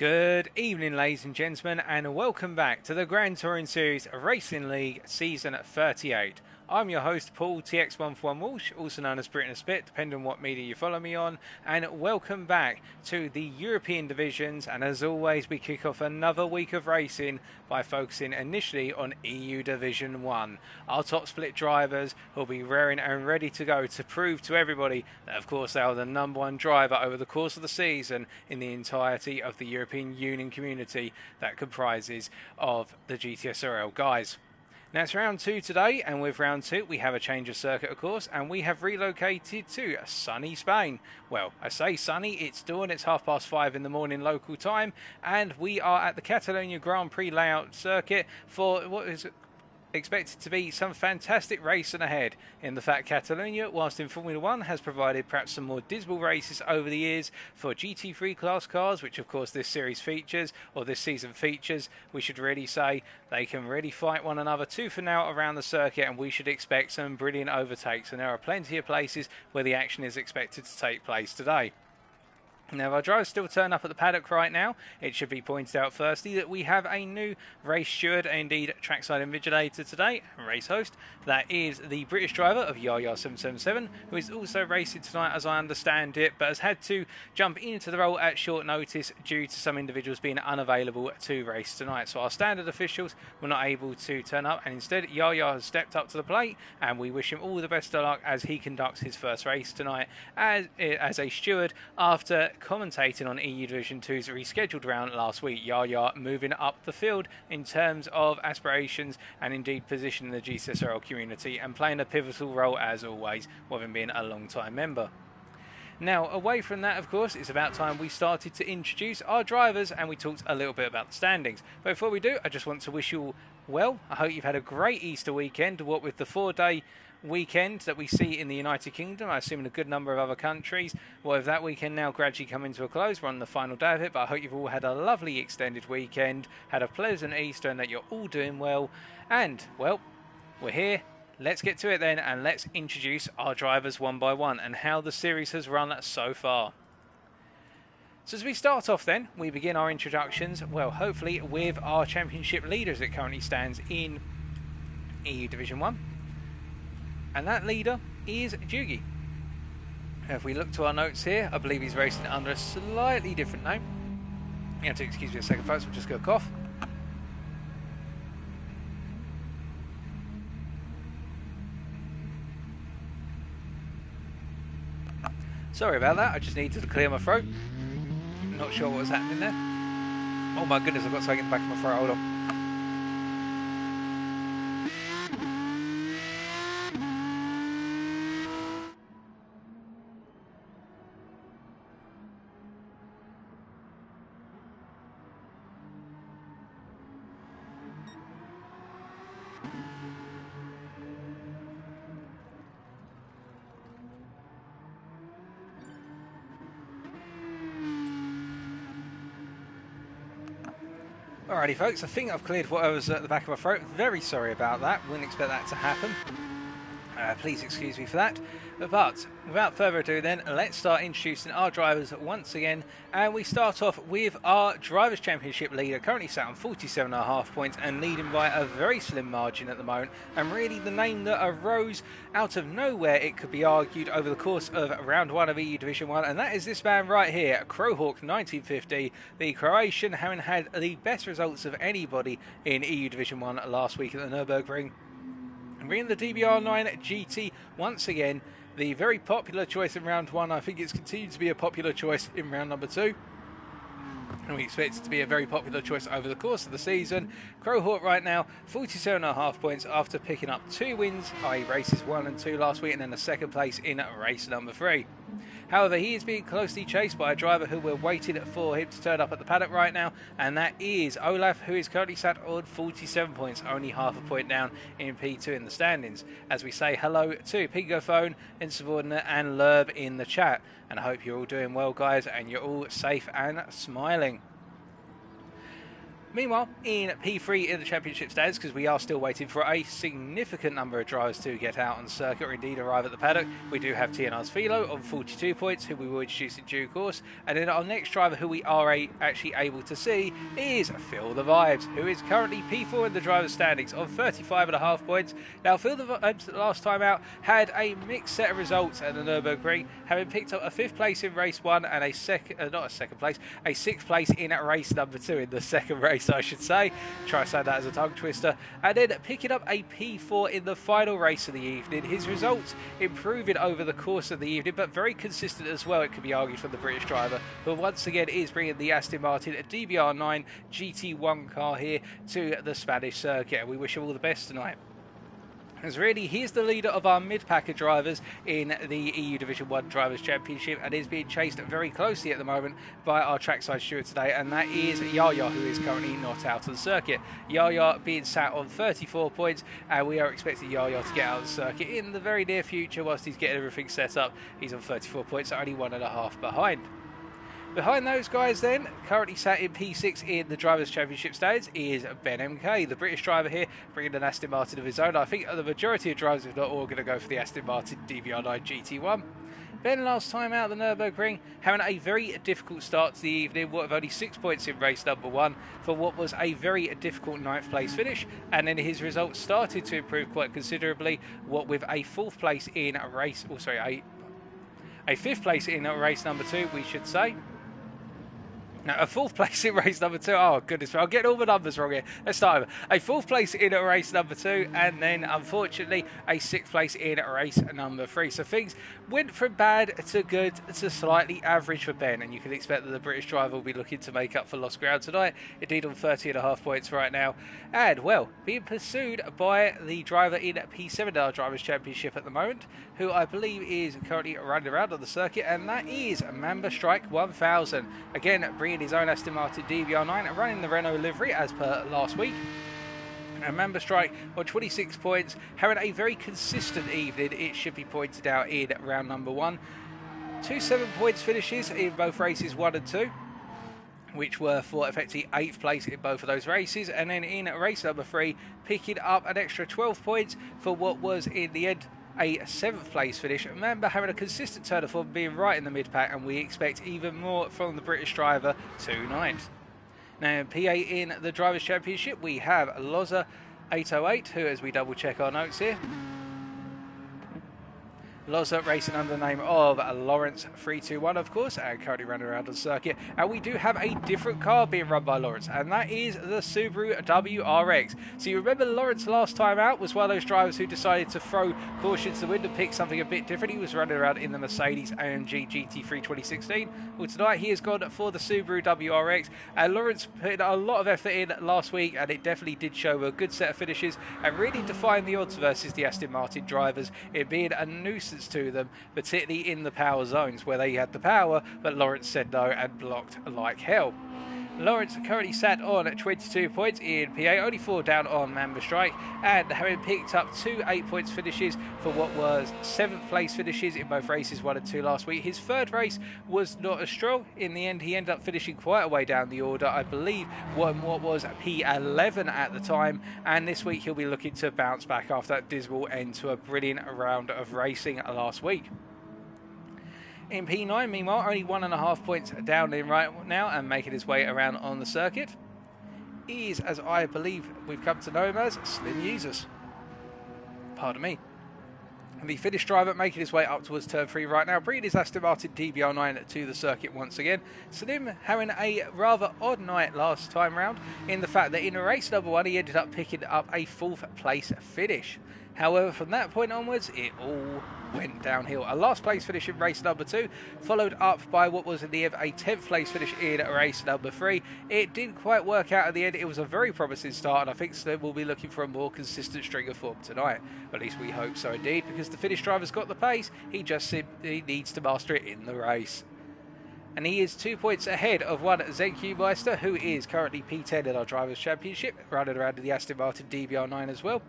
Good evening, ladies and gentlemen, and welcome back to the Gran Turismo Series Racing League Season 38. I'm your host, Paul TX141 Walsh, also known as Britain a Spit, depending on what media you follow me on, and welcome back to the European divisions. And as always, we kick off another week of racing by focusing initially on EU Division 1. Our top split drivers will be raring and ready to go to prove to everybody that, of course, they are the number one driver over the course of the season in the entirety of the European Union community that comprises of the GTSRL guys. Now it's round 2 today, and with round 2 we have a change of circuit, of course, and we have relocated to sunny Spain. Well, I say sunny, it's dawn, it's 5:30 in the morning local time, and we are at the Catalonia Grand Prix layout circuit for what is expected to be some fantastic racing ahead. In the fact Catalonia, whilst in Formula 1, has provided perhaps some more dismal races over the years for GT3 class cars, which of course this series features, or this season features, we should really say they can really fight one another tooth and nail around the circuit, and we should expect some brilliant overtakes, and there are plenty of places where the action is expected to take place today. Now, if our drivers still turn up at the paddock right now, it should be pointed out firstly that we have a new race steward, indeed trackside invigilator today, race host. That is the British driver of Yaya777, who is also racing tonight as I understand it, but has had to jump into the role at short notice due to some individuals being unavailable to race tonight. So our standard officials were not able to turn up, and instead Yaya has stepped up to the plate, and we wish him all the best of luck as he conducts his first race tonight as a steward after commentating on EU Division 2's rescheduled round last week. Yaya moving up the field in terms of aspirations and indeed position in the GTSRL community, and playing a pivotal role as always, with him being a long-time member. Now, away from that, of course, it's about time we started to introduce our drivers, and we talked a little bit about the standings. But before we do, I just want to wish you all well. I hope you've had a great Easter weekend, what with the 4-day weekend that we see in the United Kingdom, I assume in a good number of other countries. Well, with that weekend now gradually coming to a close, we're on the final day of it, but I hope you've all had a lovely extended weekend, had a pleasant Easter, and that you're all doing well. And, well, we're here. Let's get to it then, and let's introduce our drivers one by one and how the series has run so far. So as we start off then, we begin our introductions, well, hopefully with our championship leader as it currently stands in EU Division 1. And that leader is Jugi. If we look to our notes here, I believe he's racing under a slightly different name. You have to excuse me a second, folks, we'll just go cough. Sorry about that, I just needed to clear my throat. Not sure what was happening there. Oh my goodness, I've got something in the back of my throat, hold on. Alrighty folks, I think I've cleared what was at the back of my throat. Very sorry about that, wouldn't expect that to happen. Please excuse me for that. But without further ado then, let's start introducing our drivers once again. And we start off with our Drivers' Championship leader, currently sat on 47.5 points and leading by a very slim margin at the moment. And really the name that arose out of nowhere, it could be argued, over the course of round 1 of EU Division 1. And that is this man right here, Crowhawk 1950, the Croatian, having had the best results of anybody in EU Division 1 last week at the Nürburgring. Bringing the DBR9 GT once again, the very popular choice in round 1. I think it's continued to be a popular choice in round number 2. And we expect it to be a very popular choice over the course of the season. Crowhawk right now, 47.5 points after picking up 2 wins, i.e. races 1 and 2 last week, and then a second place in race number 3. However, he is being closely chased by a driver who we're waiting for him to turn up at the paddock right now, and that is Olaf, who is currently sat on 47 points, only half a point down in P2 in the standings. As we say hello to Pigophone, Insubordinate, and Lerb in the chat. And I hope you're all doing well, guys, and you're all safe and smiling. Meanwhile, in P3 in the championship stands, because we are still waiting for a significant number of drivers to get out on the circuit or indeed arrive at the paddock, we do have TNR's Philo on 42 points, who we will introduce in due course. And then our next driver who we are actually able to see is Phil the Vibes, who is currently P4 in the driver's standings on 35.5 points. Now, Phil the Vibes, last time out, had a mixed set of results at the Nürburgring, having picked up a 5th place in race 1 and a a 6th place in race number 2 in the second race, I should say. Try to say that as a tongue twister. And then picking up a P4 in the final race of the evening. His results improving over the course of the evening, but very consistent as well, it could be argued, for the British driver, who once again is bringing the Aston Martin DBR9 GT1 car here to the Spanish circuit. We wish him all the best tonight. As really, he's the leader of our mid-packer drivers in the EU Division 1 Drivers' Championship, and is being chased very closely at the moment by our trackside steward today, and that is Yaya, who is currently not out on the circuit. Yaya being sat on 34 points, and we are expecting Yaya to get out of the circuit in the very near future whilst he's getting everything set up. He's on 34 points, so only 1.5 behind. Behind those guys then, currently sat in P6 in the Drivers' Championship stage, is Ben MK, the British driver here, bringing an Aston Martin of his own. I think the majority of drivers, if not all, are going to go for the Aston Martin DBR9 GT1. Ben, last time out the Nürburgring, having a very difficult start to the evening, with only 6 points in race number 1 for what was a very difficult 9th place finish, and then his results started to improve quite considerably, what with a 4th place in a race, a 5th place in race number 2, we should say. Now, a 4th place in race number 2. Oh, goodness, I'll get all the numbers wrong here. Let's start over. A 4th place in race number 2, and then, unfortunately, a 6th place in race number 3. So things went from bad to good to slightly average for Ben, and you can expect that the British driver will be looking to make up for lost ground tonight, indeed on 30.5 points right now. And, well, being pursued by the driver in P7 in our Drivers' Championship at the moment, who I believe is currently running around on the circuit, and that is Mamba Strike 1000. Again, bringing his own Aston Martin DBR9 and running the Renault livery as per last week. And Mamba Strike on 26 points, having a very consistent evening, it should be pointed out, in round number 1. 2 7 points finishes in both races 1 and 2, which were for effectively 8th place in both of those races, and then in race number 3 picking up an extra 12 points for what was in the end a 7th place finish. Remember, having a consistent turn of form, being right in the mid-pack, and we expect even more from the British driver tonight. Now, in P8 in the Drivers' Championship, we have Loza 808, who, as we double check our notes here, Loza racing under the name of Lawrence 321, of course, and currently running around on the circuit. And we do have a different car being run by Lawrence, and that is the Subaru WRX. So you remember Lawrence last time out was one of those drivers who decided to throw caution to the wind and pick something a bit different. He was running around in the Mercedes AMG GT3 2016. Well, tonight he has gone for the Subaru WRX, and Lawrence put a lot of effort in last week, and it definitely did show a good set of finishes and really define the odds versus the Aston Martin drivers, it being a nuisance to them, particularly in the power zones where they had the power, but Lawrence said no and blocked like hell. Lawrence currently sat on 22 points in PA, only 4 down on Mamba Strike, and having picked up 2 8 points finishes for what was 7th place finishes in both races 1 and 2 last week. His 3rd race was not as strong. In the end, he ended up finishing quite a way down the order, I believe what was P11 at the time, and this week he'll be looking to bounce back after that dismal end to a brilliant round of racing last week. In P9, meanwhile, only 1.5 points down in right now and making his way around on the circuit is, as I believe we've come to know him as, Slim Jesus. Pardon me. And the Finnish driver making his way up towards turn 3 right now, bringing his Aston Martin DBR9 to the circuit once again. Slim having a rather odd night last time round, in the fact that in race number 1 he ended up picking up a 4th place finish. However, from that point onwards, it all went downhill. A last place finish in race number 2, followed up by what was in the end a 10th place finish in race number 3. It didn't quite work out at the end. It was a very promising start, and I think Slim will be looking for a more consistent string of form tonight. At least we hope so indeed, because the Finnish driver's got the pace. He just simply needs to master it in the race. And he is 2 points ahead of one ZQ Meister, who is currently P10 in our Drivers' Championship, running around in the Aston Martin DBR9 as well.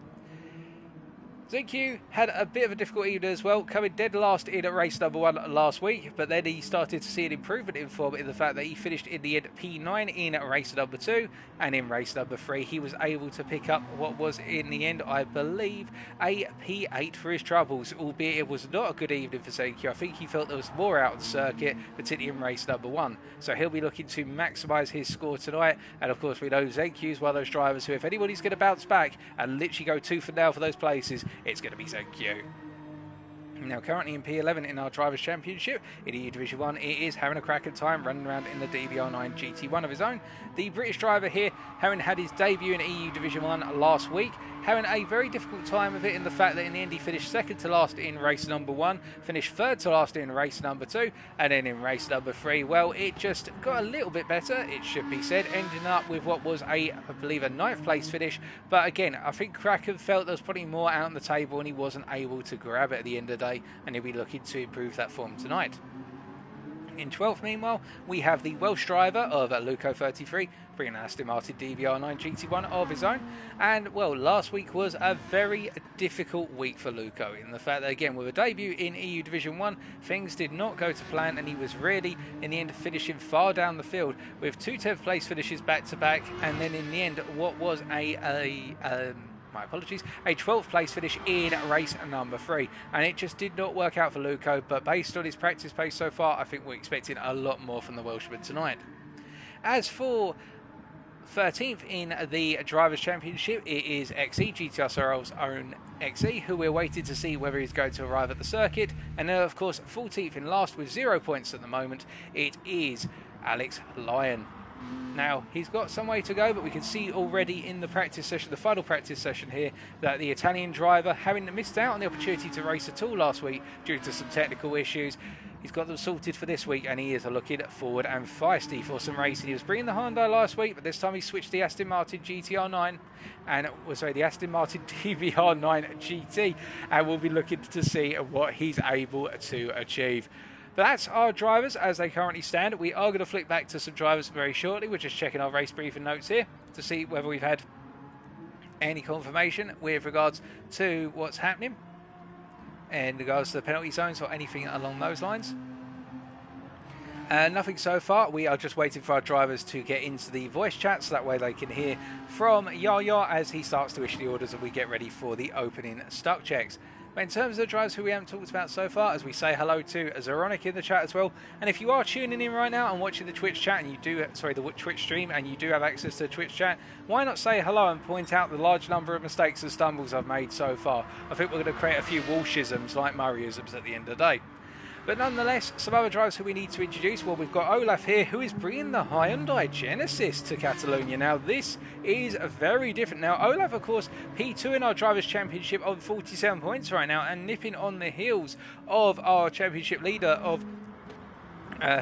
ZQ had a bit of a difficult evening as well, coming dead last in race number 1 last week, but then he started to see an improvement in form in the fact that he finished in the end P9 in race number 2, and in race number 3 he was able to pick up what was in the end, I believe, a P8 for his troubles, albeit it was not a good evening for ZQ. I think he felt there was more out on the circuit, particularly in race number 1, so he'll be looking to maximise his score tonight. And of course we know ZQ is one of those drivers who, if anybody's going to bounce back and literally go tooth and nail for those places, it's going to be ZQ. Now currently in P11 in our Drivers' Championship in EU Division 1, it is having a crack at time, running around in the DBR9 GT1 of his own. The British driver here, having had his debut in EU Division 1 last week, having a very difficult time of it in the fact that in the end he finished second to last in race number 1, finished third to last in race number 2, and then in race number 3, well, it just got a little bit better, it should be said, ending up with what was I believe a 9th place finish. But again, I think Kraken felt there was probably more out on the table and he wasn't able to grab it at the end of the day, and he'll be looking to improve that form tonight. In 12th, meanwhile, we have the Welsh driver of Luco33, bringing an Aston Martin DBR9 GT1 of his own. And, well, last week was a very difficult week for Luco, in the fact that, again, with a debut in EU Division 1, things did not go to plan, and he was really, in the end, finishing far down the field, with 2 10th place finishes back-to-back, and then, in the end, what was a 12th place finish in race number 3, and it just did not work out for Luco. But based on his practice pace so far, I think we're expecting a lot more from the Welshman tonight. As for 13th in the Drivers' Championship, it is XE, GTSRL's own XE, who we're waiting to see whether he's going to arrive at the circuit. And then, of course, 14th in last with 0 points at the moment, it is Alex Lyon. Now, he's got some way to go, but we can see already in the practice session, the final practice session here, that the Italian driver, having missed out on the opportunity to race at all last week due to some technical issues, he's got them sorted for this week, and he is looking forward and feisty for some racing. He was bringing the Hyundai last week, but this time he switched the Aston Martin GTR9, and the Aston Martin DBR9 GT, and we'll be looking to see what he's able to achieve. But that's our drivers as they currently stand. We are going to flick back to some drivers very shortly. We're just checking our race briefing notes here to see whether we've had any confirmation with regards to what's happening in regards to the penalty zones or anything along those lines. Nothing so far. We are just waiting for our drivers to get into the voice chat so that way they can hear from Yaya as he starts to issue the orders and we get ready for the opening stock checks. But in terms of the drivers who we haven't talked about so far, as we say hello to Zeronic in the chat as well. And if you are tuning in right now and watching the Twitch chat, and you do, the Twitch stream, and you do have access to the Twitch chat, why not say hello and point out the large number of mistakes and stumbles I've made so far? I think we're going to create a few Walshisms like Murrayisms at the end of the day. But nonetheless, some other drivers who we need to introduce. Well, we've got Olaf here, who is bringing the Hyundai Genesis to Catalonia. Now, this is very different. Now, Olaf, of course, P2 in our Drivers' Championship on 47 points right now, and nipping on the heels of our championship leader, of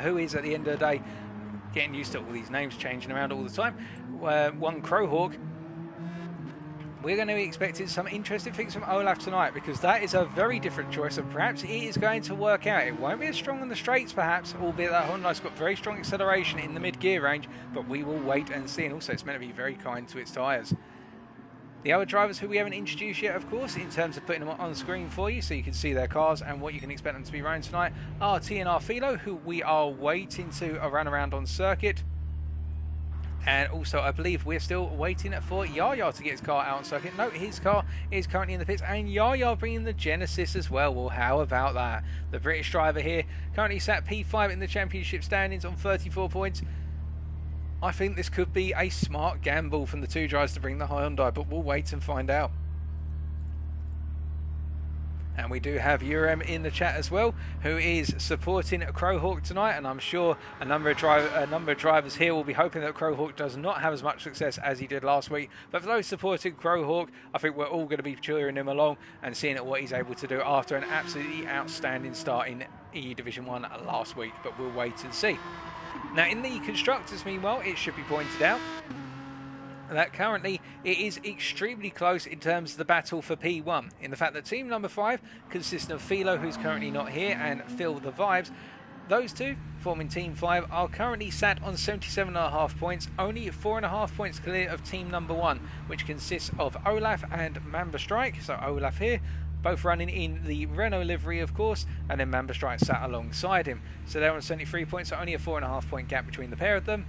who is, at the end of the day, getting used to all these names changing around all the time, one Crowhawk. We're going to be expecting some interesting things from Olaf tonight, because that is a very different choice, and perhaps it is going to work out. It won't be as strong on the straights, perhaps, albeit that Hyundai's got very strong acceleration in the mid-gear range, but we will wait and see, and also it's meant to be very kind to its tyres. The other drivers who we haven't introduced yet, of course, in terms of putting them on screen for you so you can see their cars and what you can expect them to be running tonight, are TNR Philo, who we are waiting to run around on circuit. And also, I believe we're still waiting for Yaya to get his car out on circuit. No, his car is currently in the pits, and Yaya bringing the Genesis as well. Well, how about that? The British driver here currently sat P5 in the championship standings on 34 points. I think this could be a smart gamble from the two drivers to bring the Hyundai, but we'll wait and find out. And we do have Urem in the chat as well, who is supporting Crowhawk tonight, and I'm sure a number of drivers here will be hoping that Crowhawk does not have as much success as he did last week. But for those supporting Crowhawk, I think we're all going to be cheering him along and seeing what he's able to do after an absolutely outstanding start in EU Division 1 last week. But we'll wait and see. Now, in the constructors, meanwhile, it should be pointed out that currently it is extremely close in terms of the battle for P1, in the fact that team number 5 consists of Philo, who's currently not here, and Phil the Vibes. Those two, forming team 5, are currently sat on 77.5 points, only 4.5 points clear of team number 1, which consists of Olaf and Mamba Strike. So Olaf here both running in the Renault livery, of course, and then Mamba Strike sat alongside him. So they're on 73 points, so only a 4.5 point gap between the pair of them.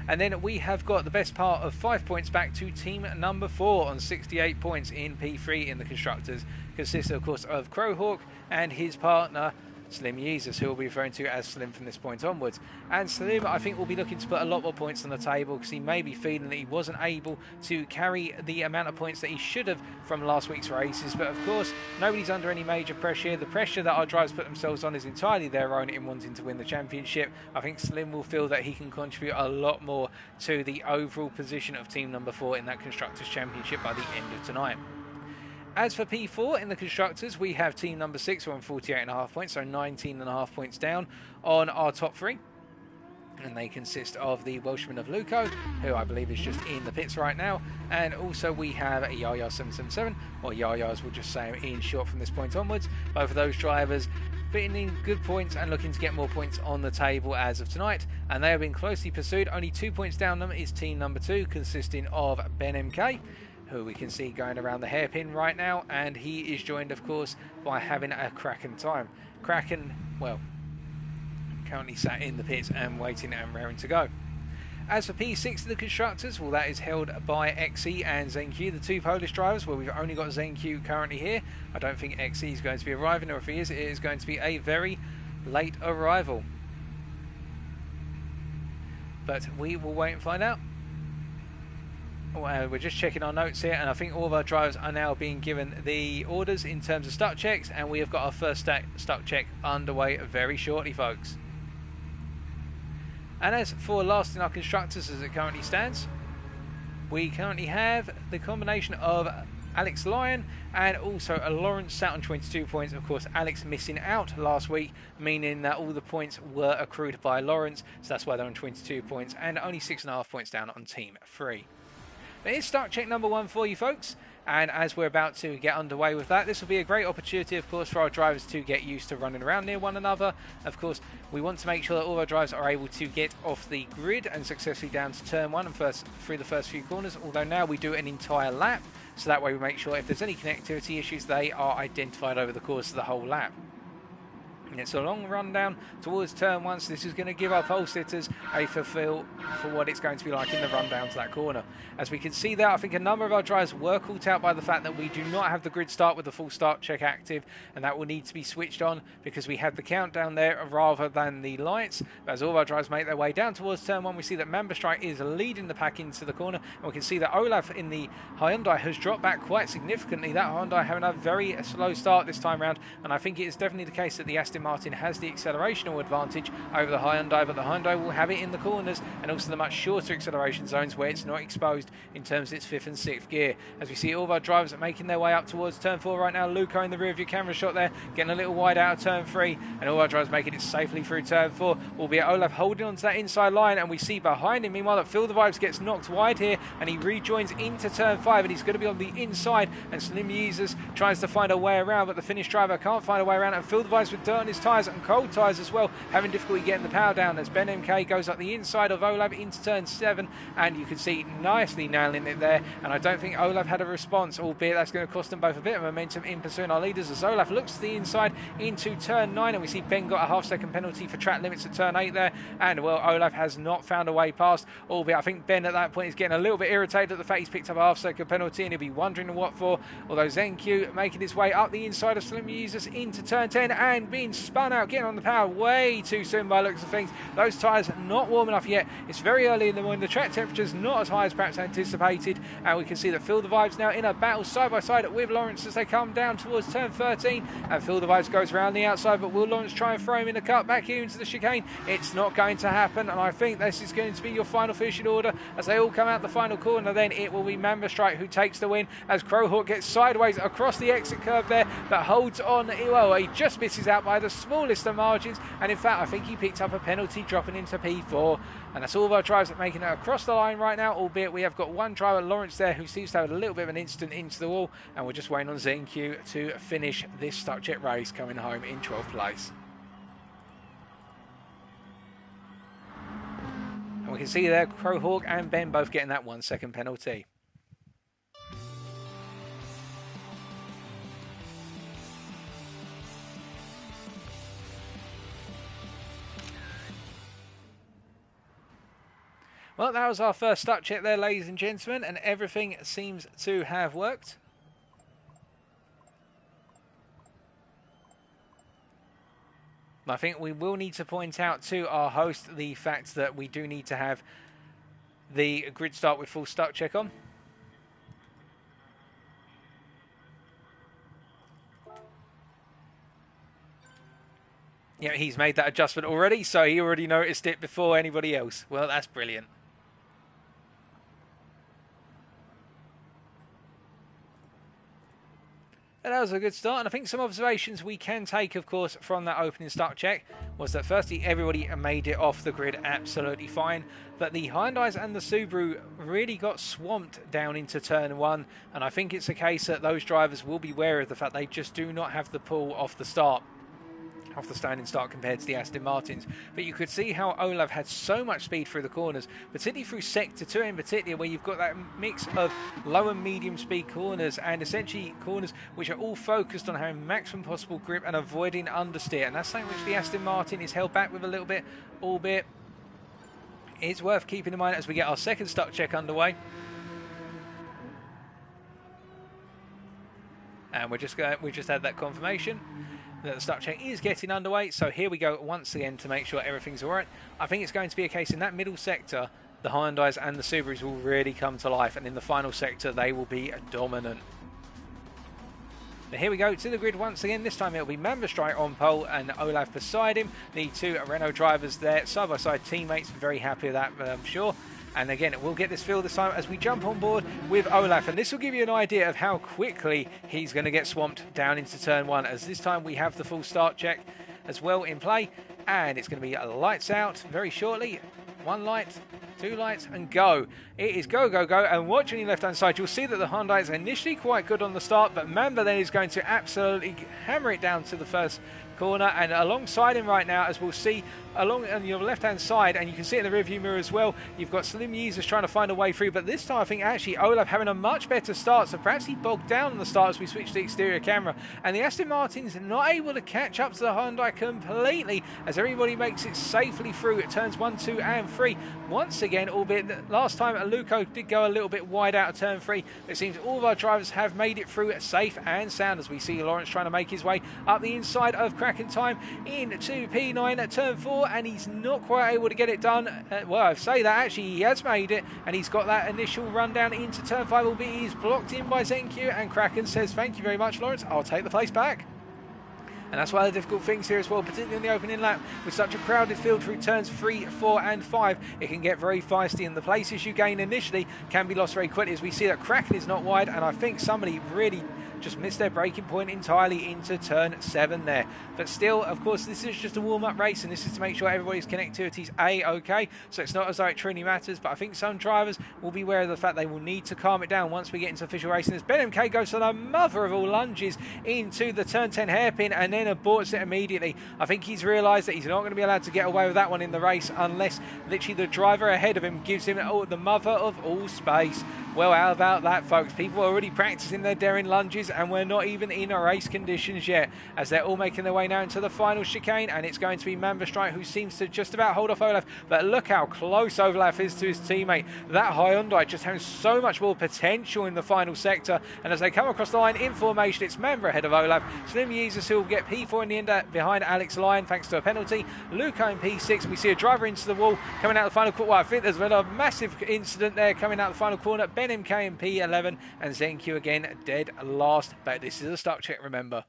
And then we have got the best part of 5 points back to team number 4 on 68 points in P3 in the Constructors. Consists, of course, of Crowhawk and his partner, Slim Yeezus, who we'll be referring to as Slim from this point onwards. And Slim, I think, will be looking to put a lot more points on the table because he may be feeling that he wasn't able to carry the amount of points that he should have from last week's races. But of course, nobody's under any major pressure. The pressure that our drivers put themselves on is entirely their own in wanting to win the championship. I think Slim will feel that he can contribute a lot more to the overall position of team number 4 in that Constructors' Championship by the end of tonight. As for P4 in the Constructors, we have team number 6 on 48.5 points, so 19.5 points down on our top 3. And they consist of the Welshman of Luco, who I believe is just in the pits right now. And also we have a Yaya777, or Yayas we'll just say in short from this point onwards. Both of those drivers fitting in good points and looking to get more points on the table as of tonight. And they have been closely pursued. Only 2 points down them is team number 2, consisting of Ben MK, who we can see going around the hairpin right now, and he is joined, of course, by having a Kraken time. Kraken, well, currently sat in the pits and waiting and raring to go. As for P6 of the Constructors, well, that is held by XE and ZenQ, the 2 Polish drivers, where we've only got ZenQ currently here. I don't think XE is going to be arriving, or if he is, it is going to be a very late arrival. But we will wait and find out. We're just checking our notes here, and I think all of our drivers are now being given the orders in terms of start checks, and we have got our first start check underway very shortly, folks. And as for last in our Constructors as it currently stands, we currently have the combination of Alex Lyon and also a Lawrence sat on 22 points. Of course, Alex missing out last week, meaning that all the points were accrued by Lawrence, so that's why they're on 22 points, and only 6.5 points down on Team 3. But here's start check number 1 for you folks, and as we're about to get underway with that, this will be a great opportunity, of course, for our drivers to get used to running around near one another. Of course, we want to make sure that all our drivers are able to get off the grid and successfully down to turn 1 and through the first few corners, although now we do an entire lap, so that way we make sure if there's any connectivity issues, they are identified over the course of the whole lap. It's a long run down towards turn 1, so this is going to give our pole sitters a feel for what it's going to be like in the run down to that corner. As we can see there, I think a number of our drivers were caught out by the fact that we do not have the grid start with the full start check active, and that will need to be switched on because we have the countdown there rather than the lights. But as all of our drivers make their way down towards turn 1, we see that Mamba Strike is leading the pack into the corner, and we can see that Olaf in the Hyundai has dropped back quite significantly. That Hyundai having a very slow start this time round, and I think it is definitely the case that the Aston Martin has the accelerational advantage over the Hyundai, but the Hyundai will have it in the corners and also the much shorter acceleration zones where it's not exposed in terms of its 5th and 6th gear. As we see all of our drivers are making their way up towards turn 4 right now. Luco in the rear view camera shot there, getting a little wide out of turn 3, and all our drivers making it safely through turn 4, albeit Olaf holding on to that inside line, and we see behind him, meanwhile, that Phil the Vibes gets knocked wide here, and he rejoins into turn 5, and he's going to be on the inside, and Slim Yeezus tries to find a way around, but the Finnish driver can't find a way around, and Phil the Vibes with dirt on his tyres and cold tyres as well, having difficulty getting the power down as Ben MK goes up the inside of Olaf into turn 7, and you can see nicely nailing it there, and I don't think Olaf had a response, albeit that's going to cost them both a bit of momentum in pursuing our leaders as Olaf looks to the inside into turn 9, and we see Ben got a half-second penalty for track limits at turn 8 there, and well, Olaf has not found a way past, albeit I think Ben at that point is getting a little bit irritated at the fact he's picked up a half-second penalty, and he'll be wondering what for, although ZenQ making his way up the inside of Slim Yeezus into turn 10 and being spun out, getting on the power way too soon by looks of things. Those tyres not warm enough yet. It's very early in the morning. The track temperature's not as high as perhaps anticipated, and we can see that Phil the Vibes now in a battle side by side with Lawrence as they come down towards turn 13, and Phil the Vibes goes around the outside, but will Lawrence try and throw him in the cut back here into the chicane? It's not going to happen, and I think this is going to be your final finishing order as they all come out the final corner. Then it will be Mamba Strike who takes the win as Crowhawk gets sideways across the exit curve there, but holds on. Well, he just misses out by the smallest of margins, and in fact I think he picked up a penalty dropping into P4, and that's all of our drivers making it across the line right now, albeit we have got one driver, Lawrence, there who seems to have a little bit of an incident into the wall, and we're just waiting on ZenQ to finish this start jet race, coming home in 12th place. And we can see there Crowhawk and Ben both getting that 1 second penalty. Well, that was our first start check there, ladies and gentlemen, and everything seems to have worked. I think we will need to point out to our host the fact that we do need to have the grid start with full start check on. Yeah, he's made that adjustment already, so he already noticed it before anybody else. Well, that's brilliant. And that was a good start, and I think some observations we can take, of course, from that opening start check was that firstly, everybody made it off the grid absolutely fine, but the Hyundais and the Subaru really got swamped down into turn 1, and I think it's a case that those drivers will be wary of the fact they just do not have the pull off the start. Off the standing start compared to the Aston Martins. But you could see how Olav had so much speed through the corners, particularly through Sector 2 in particular, where you've got that mix of low and medium speed corners, and essentially corners which are all focused on having maximum possible grip and avoiding understeer. And that's something which the Aston Martin is held back with a little bit, albeit it's worth keeping in mind as we get our second start check underway. And we just had that confirmation that the start check is getting underway. So here we go once again to make sure everything's all right. I think it's going to be a case in that middle sector, the Hyundais and the Subarus will really come to life, and in the final sector they will be dominant. But here we go to the grid once again. This time it'll be Mambastrike on pole and Olav beside him. The two Renault drivers there, side-by-side teammates. Very happy with that, I'm sure. And again, we'll get this feel this time as we jump on board with Olav. And this will give you an idea of how quickly he's going to get swamped down into turn 1. As this time we have the full start check as well in play. And it's going to be lights out very shortly. 1 light, 2 lights, and go. It is go, go, go. And watch on your left-hand side, you'll see that the Hyundai is initially quite good on the start. But Mamba then is going to absolutely hammer it down to the first corner, and alongside him right now, as we'll see along on your left hand side, and you can see it in the rearview mirror as well, you've got Slim Yeezers trying to find a way through, but this time I think actually Olav having a much better start, so perhaps he bogged down on the start as we switch to the exterior camera, and the Aston Martin's not able to catch up to the Hyundai completely as everybody makes it safely through. It turns 1, 2 and 3 once again, albeit last time Luco did go a little bit wide out of turn 3. It seems all of our drivers have made it through safe and sound as we see Lawrence trying to make his way up the inside of Kraken Time into P9 at turn 4, and he's not quite able to get it done. Well, I say that actually he has made it, and he's got that initial run down into turn 5, albeit he's blocked in by ZenQ, and Kraken says thank you very much, Lawrence, I'll take the place back. And that's one of the difficult things here as well, particularly in the opening lap. With such a crowded field through turns 3, 4 and 5, it can get very feisty, and the places you gain initially can be lost very quickly, as we see that Kraken is not wide, and I think somebody really just missed their braking point entirely into turn 7 there. But still, of course, this is just a warm-up race, and this is to make sure everybody's connectivity's A-okay, so it's not as though it truly matters, but I think some drivers will be aware of the fact they will need to calm it down once we get into official racing. As Ben MK goes for the mother of all lunges into the turn 10 hairpin and then aborts it immediately. I think he's realised that he's not going to be allowed to get away with that one in the race unless literally the driver ahead of him gives him the mother of all space. Well, how about that, folks? People are already practicing their daring lunges, and we're not even in race conditions yet, as they're all making their way now into the final chicane, and it's going to be Mambastrike who seems to just about hold off Olav, but look how close Olav is to his teammate. That Hyundai just has so much more potential in the final sector, and as they come across the line in formation, it's Mamba ahead of Olav. Slim Yeezers who will get P4 in the end behind Alex Lyon thanks to a penalty. Luca in P6, we see a driver into the wall coming out the final corner. Well, I think there's been a massive incident there coming out the final corner. Ben MK in P11 and ZenQ again dead last, but this is a start check, remember.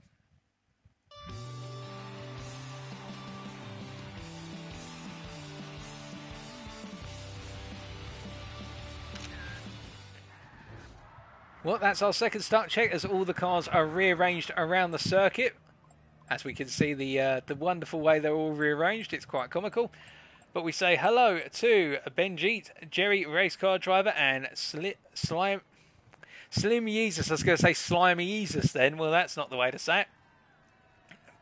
Well, that's our second start check as all the cars are rearranged around the circuit. As we can see the wonderful way they're all rearranged, it's quite comical. But we say hello to Benjeet, Jerry race car driver, and Slim Yeezus. I was going to say Slimy Yeezus then. Well, that's not the way to say it.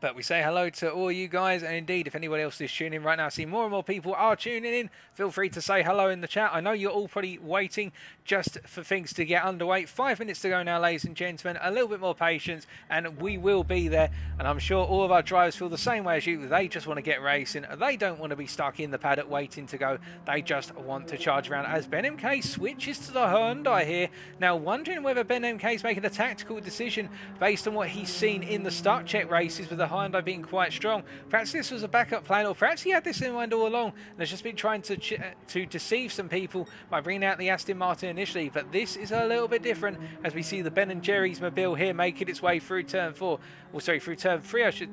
But we say hello to all you guys, and indeed, if anybody else is tuning in right now, I see more and more people are tuning in. Feel free to say hello in the chat. I know you're all probably waiting just for things to get underway. 5 minutes to go now, ladies and gentlemen. A little bit more patience, and we will be there. And I'm sure all of our drivers feel the same way as you. They just want to get racing. They don't want to be stuck in the paddock waiting to go. They just want to charge around. As Ben MK switches to the Hyundai here. Now, wondering whether Ben MK is making a tactical decision based on what he's seen in the start check races with the Hyundai being quite strong. Perhaps this was a backup plan, or perhaps he had this in mind all along and has just been trying to deceive some people by bringing out the Aston Martin initially. But this is a little bit different as we see the Ben and Jerry's mobile here making its way through turn 4. Well, sorry, through turn 3.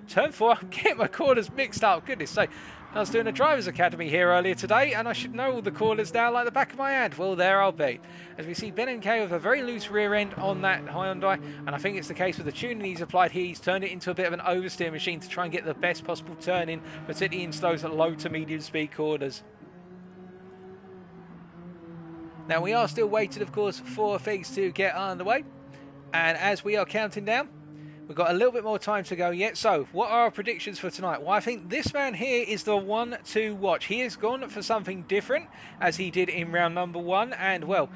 Turn 4. I'm getting my corners mixed up. Goodness sake. I was doing a driver's academy here earlier today, and I should know all the corners now like the back of my hand. Well, there I'll be. As we see Ben and K with a very loose rear end on that Hyundai, and I think it's the case with the tuning he's applied here. He's turned it into a bit of an oversteer machine to try and get the best possible turn in, particularly in those low to medium speed corners. Now, we are still waiting, of course, for things to get underway, and as we are counting down, we've got a little bit more time to go yet. So, what are our predictions for tonight? Well, I think this man here is the one to watch. He has gone for something different, as he did in round number 1. And, well,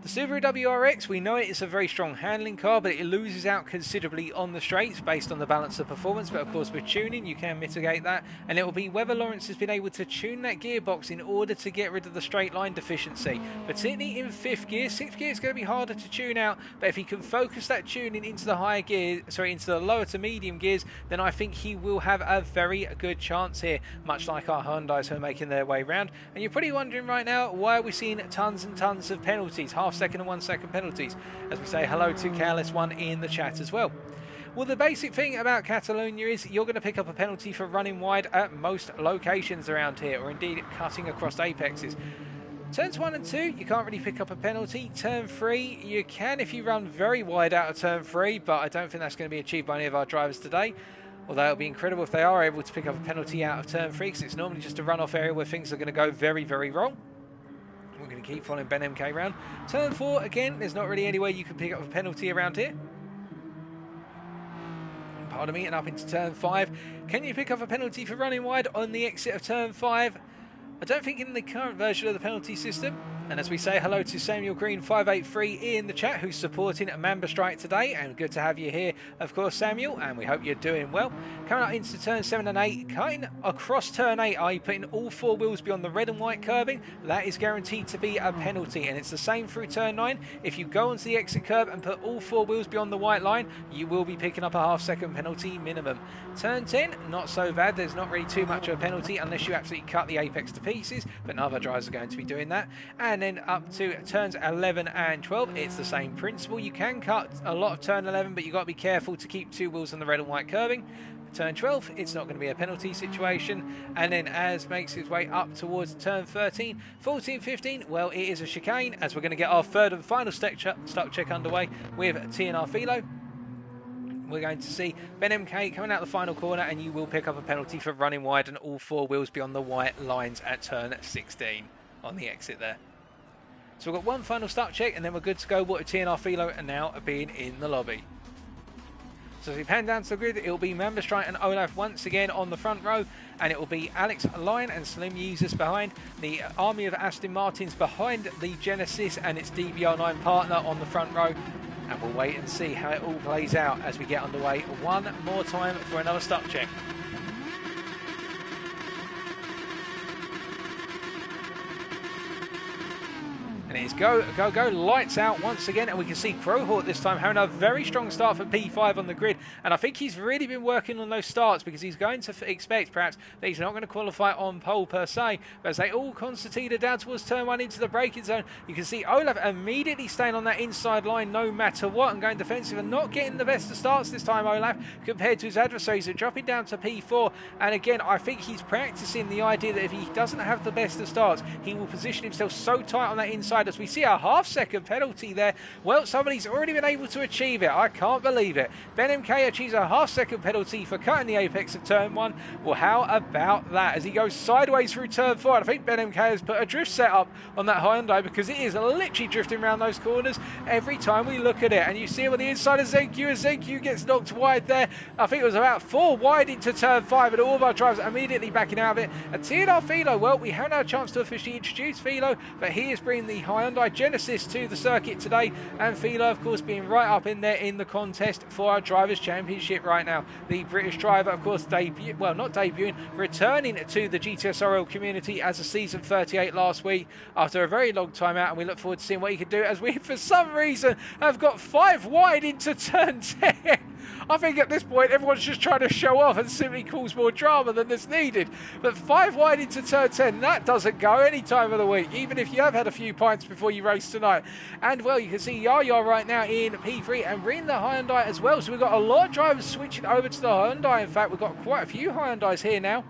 the Subaru WRX, we know it is a very strong handling car, but it loses out considerably on the straights based on the balance of performance. But, of course, with tuning, you can mitigate that. And it will be whether Lawrence has been able to tune that gearbox in order to get rid of the straight line deficiency. Particularly in 5th gear. 6th gear is going to be harder to tune out, but if he can focus that tuning into the higher gear, into the lower to medium gears, then I think he will have a very good chance here, much like our Hyundais who are making their way round. And you're probably wondering right now, why are we seeing tons and tons of penalties? Half-second and 1-second penalties, as we say hello to KLS1 in the chat as well. Well, the basic thing about Catalonia is you're going to pick up a penalty for running wide at most locations around here, or indeed cutting across apexes. Turns 1 and 2, you can't really pick up a penalty. Turn 3, you can if you run very wide out of turn 3, but I don't think that's going to be achieved by any of our drivers today. Although it would be incredible if they are able to pick up a penalty out of turn 3, because it's normally just a run-off area where things are going to go very, very wrong. We're going to keep following Ben MK round. Turn 4, again, there's not really any way you can pick up a penalty around here. Pardon me, and up into turn 5. Can you pick up a penalty for running wide on the exit of turn 5? I don't think in the current version of the penalty system. And as we say hello to Samuel Green 583 in the chat, who's supporting Mamba Strike today, and good to have you here, of course, Samuel, and we hope you're doing well. Coming up into turn 7 and 8, cutting across turn 8, are you putting all 4 wheels beyond the red and white curbing? That is guaranteed to be a penalty, and it's the same through turn 9. If you go onto the exit curb and put all 4 wheels beyond the white line, you will be picking up a half-second penalty minimum. Turn 10, not so bad. There's not really too much of a penalty unless you absolutely cut the apex to pieces, but none of our drivers are going to be doing that. And then up to turns 11 and 12, it's the same principle. You can cut a lot of turn 11, but you've got to be careful to keep 2 wheels on the red and white curbing. Turn 12, it's not going to be a penalty situation. And then as makes its way up towards turn 13, 14, 15, well, it is a chicane, as we're going to get our third and final stock check underway with TNR Philo. We're going to see Ben MK coming out the final corner, and you will pick up a penalty for running wide and all 4 wheels beyond the white lines at turn 16 on the exit there. So we've got one final start check, and then we're good to go. What TNR Philo are now being in the lobby. So as we pan down to the grid, it will be Mamba Strike and Olaf once again on the front row, and it will be Alex Lyon and Slim Users behind. The army of Aston Martins behind the Genesis and its DBR9 partner on the front row. And we'll wait and see how it all plays out as we get underway one more time for another start check. And it's go, go, go, lights out once again, and we can see Crowhawk this time having a very strong start for P5 on the grid, and I think he's really been working on those starts because he's going to expect perhaps that he's not going to qualify on pole per se, but as they all concertina down towards turn 1 into the braking zone, you can see Olaf immediately staying on that inside line no matter what and going defensive and not getting the best of starts this time, Olaf, compared to his adversaries, so dropping down to P4, and again, I think he's practicing the idea that if he doesn't have the best of starts, he will position himself so tight on that inside behind us. We see a half-second penalty there. Well, somebody's already been able to achieve it. I can't believe it. Ben MK achieves a half-second penalty for cutting the apex of turn 1. Well, how about that? As he goes sideways through turn 4, I think Ben MK has put a drift setup on that Hyundai, because it is literally drifting around those corners every time we look at it. And you see him on the inside of ZenQ, as ZenQ gets knocked wide there. I think it was about 4 wide into turn 5, and all of our drivers immediately backing out of it. And TNR Philo, well, we haven't had a chance to officially introduce Philo, but he is bringing the Hyundai Genesis to the circuit today. And Philo, of course, being right up in there in the contest for our Drivers' Championship right now. The British driver, of course, returning to the GTSRL community as a season 38 last week after a very long time out, and we look forward to seeing what he can do, as we, for some reason, have got 5 wide into turn 10. I think at this point everyone's just trying to show off and simply cause more drama than is needed. But 5 wide into turn 10, that doesn't go any time of the week, even if you have had a few pints before you race tonight. And well, you can see Yaya right now in P3 and Rin the Hyundai as well. So we've got a lot of drivers switching over to the Hyundai. In fact, we've got quite a few Hyundais here now.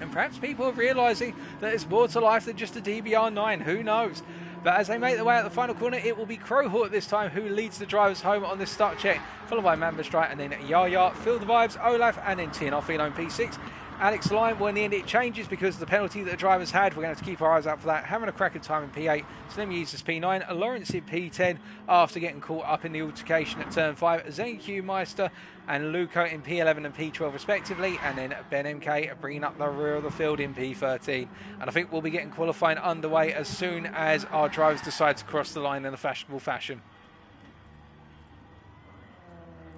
And perhaps people are realising that there's more to life than just a DBR9, who knows. But as they make their way out the final corner, it will be Crowhawk this time who leads the drivers home on this start check, followed by Mambastrite and then Yaya, Feel the Vibes, Olaf, and then TNR Philo in P6. Alex Lyon, well, in the end it changes because of the penalty that the drivers had. We're going to have to keep our eyes out for that. Having a crack of time in P8, Slim uses P9, Lawrence in P10 after getting caught up in the altercation at turn 5, ZenQ Meister and Luco in P11 and P12 respectively, and then Ben MK bringing up the rear of the field in P13. And I think we'll be getting qualifying underway as soon as our drivers decide to cross the line in a fashionable fashion.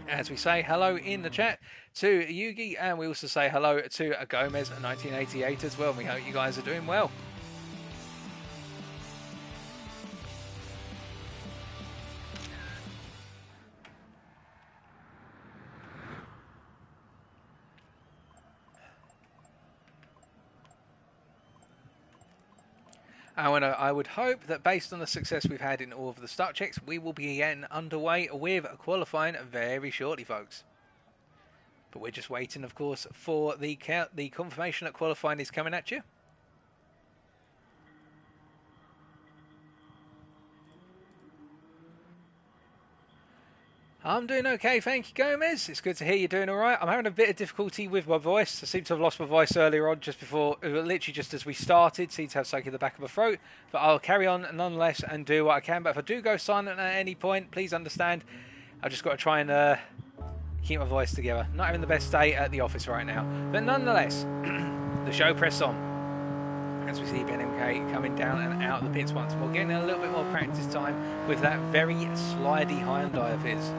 As we say hello in the chat to Yugi, and we also say hello to Gomez 1988 as well. We hope you guys are doing well. And I would hope that based on the success we've had in all of the start checks, we will be getting underway with qualifying very shortly, folks. But we're just waiting, of course, for the confirmation that qualifying is coming at you. I'm doing okay, thank you, Gomez. It's good to hear you're doing all right. I'm having a bit of difficulty with my voice. I seem to have lost my voice earlier on, just before, literally just as we started. Seem to have something in the back of my throat. But I'll carry on nonetheless and do what I can. But if I do go silent at any point, please understand. I've just got to try and keep my voice together. Not having the best day at the office right now. But nonetheless, the show press on. As we see Ben MK coming down and out of the pits once more. Getting a little bit more practice time with that very slidey Hyundai of his.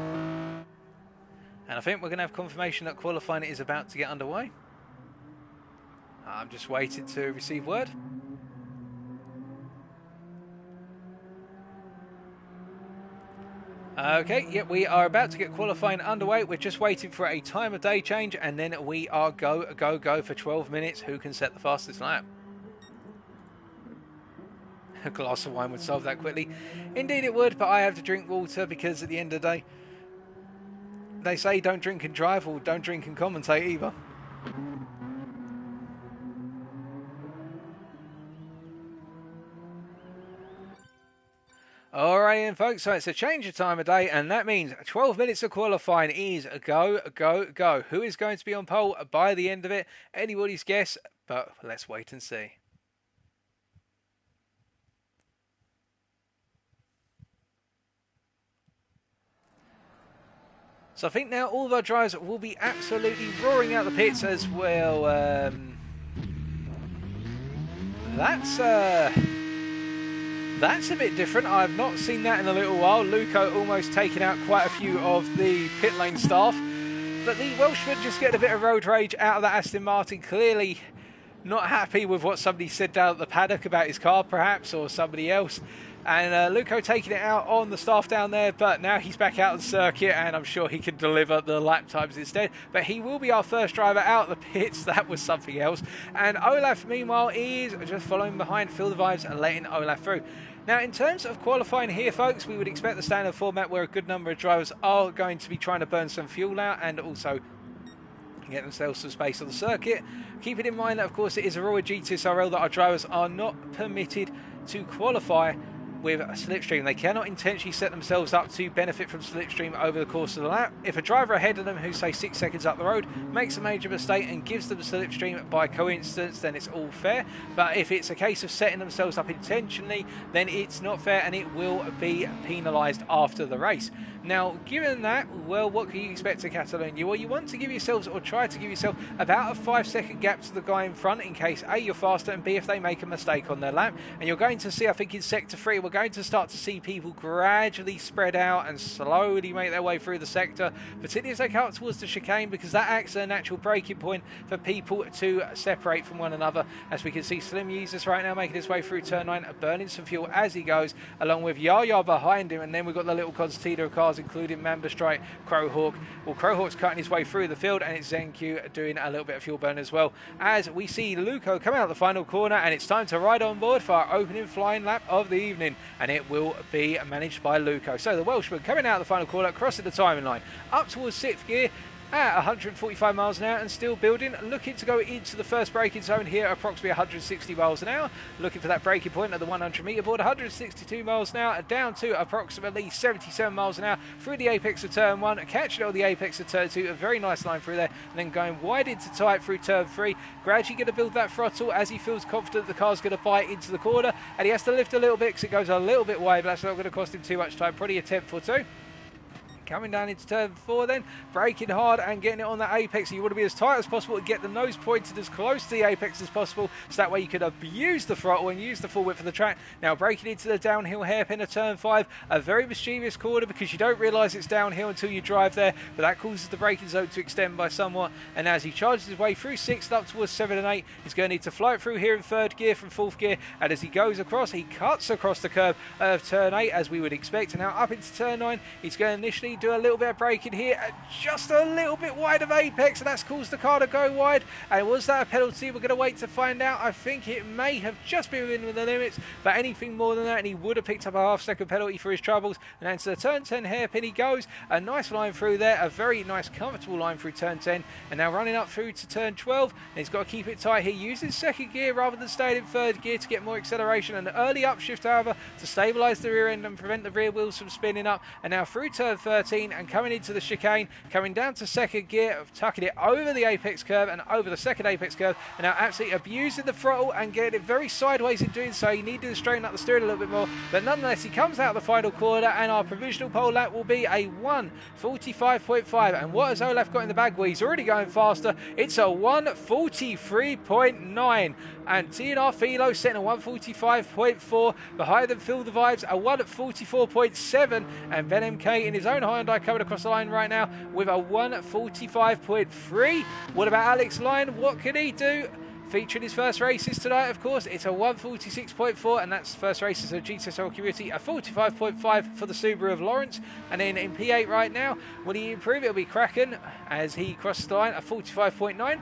And I think we're going to have confirmation that qualifying is about to get underway. I'm just waiting to receive word. Okay, yeah, we are about to get qualifying underway. We're just waiting for a time of day change, and then we are go for 12 minutes. Who can set the fastest lap? A glass of wine would solve that quickly. Indeed it would, but I have to drink water because at the end of the day, they say don't drink and drive, or don't drink and commentate either. Alright then, folks, so it's a change of time of day, and that means 12 minutes of qualifying is go. Who is going to be on pole by the end of it? Anybody's guess, but let's wait and see. So I think now all of our drivers will be absolutely roaring out the pits as well. That's a bit different. I've not seen that in a little while. Luco almost taking out quite a few of the pit lane staff. But the Welshman just getting a bit of road rage out of that Aston Martin. Clearly not happy with what somebody said down at the paddock about his car, perhaps, or somebody else. And Luco taking it out on the staff down there, but now he's back out on the circuit, and I'm sure he can deliver the lap times instead. But he will be our first driver out of the pits. That was something else. And Olaf, meanwhile, is just following behind, Feel the Vibes, and letting Olaf through. Now, in terms of qualifying here, folks, we would expect the standard format where a good number of drivers are going to be trying to burn some fuel out and also get themselves some space on the circuit. Keeping in mind that, of course, it is a Royal GTSRL that our drivers are not permitted to qualify with a slipstream. They cannot intentionally set themselves up to benefit from slipstream over the course of the lap. If a driver ahead of them who, say, 6 seconds up the road makes a major mistake and gives them slipstream by coincidence, then it's all fair. But if it's a case of setting themselves up intentionally, then it's not fair and it will be penalised after the race. Now, given that, well, what can you expect to Catalonia? Well, you want to give yourselves, or try to give yourself, about a 5-second gap to the guy in front in case A, you're faster, and B, if they make a mistake on their lap. And you're going to see, I think in Sector 3, we're going to start to see people gradually spread out and slowly make their way through the sector, particularly as they come up towards the chicane, because that acts as a natural breaking point for people to separate from one another. As we can see, Slim Users right now making his way through Turn 9, burning some fuel as he goes, along with Yaya behind him, and then we've got the little concertina of cars, including Mamba Strike, Crowhawk. Well, Crowhawk's cutting his way through the field, and it's ZenQ doing a little bit of fuel burn as well. As we see Luco coming out the final corner, and it's time to ride on board for our opening flying lap of the evening, and it will be managed by Luco. So the Welshman coming out the final corner, crossing the timing line, up towards 6th gear, at 145 miles an hour and still building, looking to go into the first braking zone here at approximately 160 miles an hour, looking for that braking point at the 100 metre board, 162 miles an hour down to approximately 77 miles an hour through the apex of turn 1, catching it on the apex of turn 2, a very nice line through there, and then going wide into tight through turn 3, gradually going to build that throttle as he feels confident the car's going to bite into the corner, and he has to lift a little bit because it goes a little bit wide, but that's not going to cost him too much time, probably a tenth or two. Coming down into turn 4 then, braking hard and getting it on that apex. So you want to be as tight as possible and get the nose pointed as close to the apex as possible, so that way you can abuse the throttle and use the full width of the track. Now braking into the downhill hairpin of turn 5, a very mischievous corner because you don't realise it's downhill until you drive there, but that causes the braking zone to extend by somewhat, and as he charges his way through 6th up towards 7 and 8, he's going to need to fly it through here in 3rd gear from 4th gear, and as he goes across, he cuts across the curb of turn 8 as we would expect, and now up into turn 9, he's going to initially do a little bit of braking here, just a little bit wide of apex, and that's caused the car to go wide. And was that a penalty? We're going to wait to find out. I think it may have just been within the limits, but anything more than that and he would have picked up a half-second penalty for his troubles. And then to the turn 10 hairpin he goes, a nice line through there, a very nice comfortable line through turn 10, and now running up through to turn 12, and he's got to keep it tight here, using 2nd gear rather than staying in 3rd gear to get more acceleration, and an early upshift however to stabilise the rear end and prevent the rear wheels from spinning up. And now through turn 13 and coming into the chicane, coming down to 2nd gear, tucking it over the apex curve and over the 2nd apex curve, and now absolutely abusing the throttle and getting it very sideways in doing so. He needed to straighten up the steering a little bit more, but nonetheless he comes out the final corner, and our provisional pole lap will be a 1:45.5. And what has Olaf got in the bag? Well, he's already going faster. It's a 1:43.9, and TNR Philo setting a 1:45.4. Behind them, Phil the Vibes a 1:44.7, and Ben MK in his own Hyundai coming across the line right now with a 1:45.3. What about Alex Lyon? What can he do? Featuring his first races tonight, of course, it's a 1:46.4, and that's first races of GTSRL community, a 45.5 for the Subaru of Lawrence. And then in P8 right now, will he improve? It'll be Kraken as he crosses the line, a 45.9.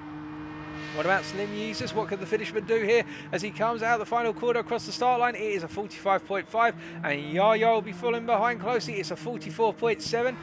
What about Slim Users? What can the Finishman do here as he comes out the final corner across the start line? It is a 45.5, and Yaya will be following behind closely. It's a 44.7.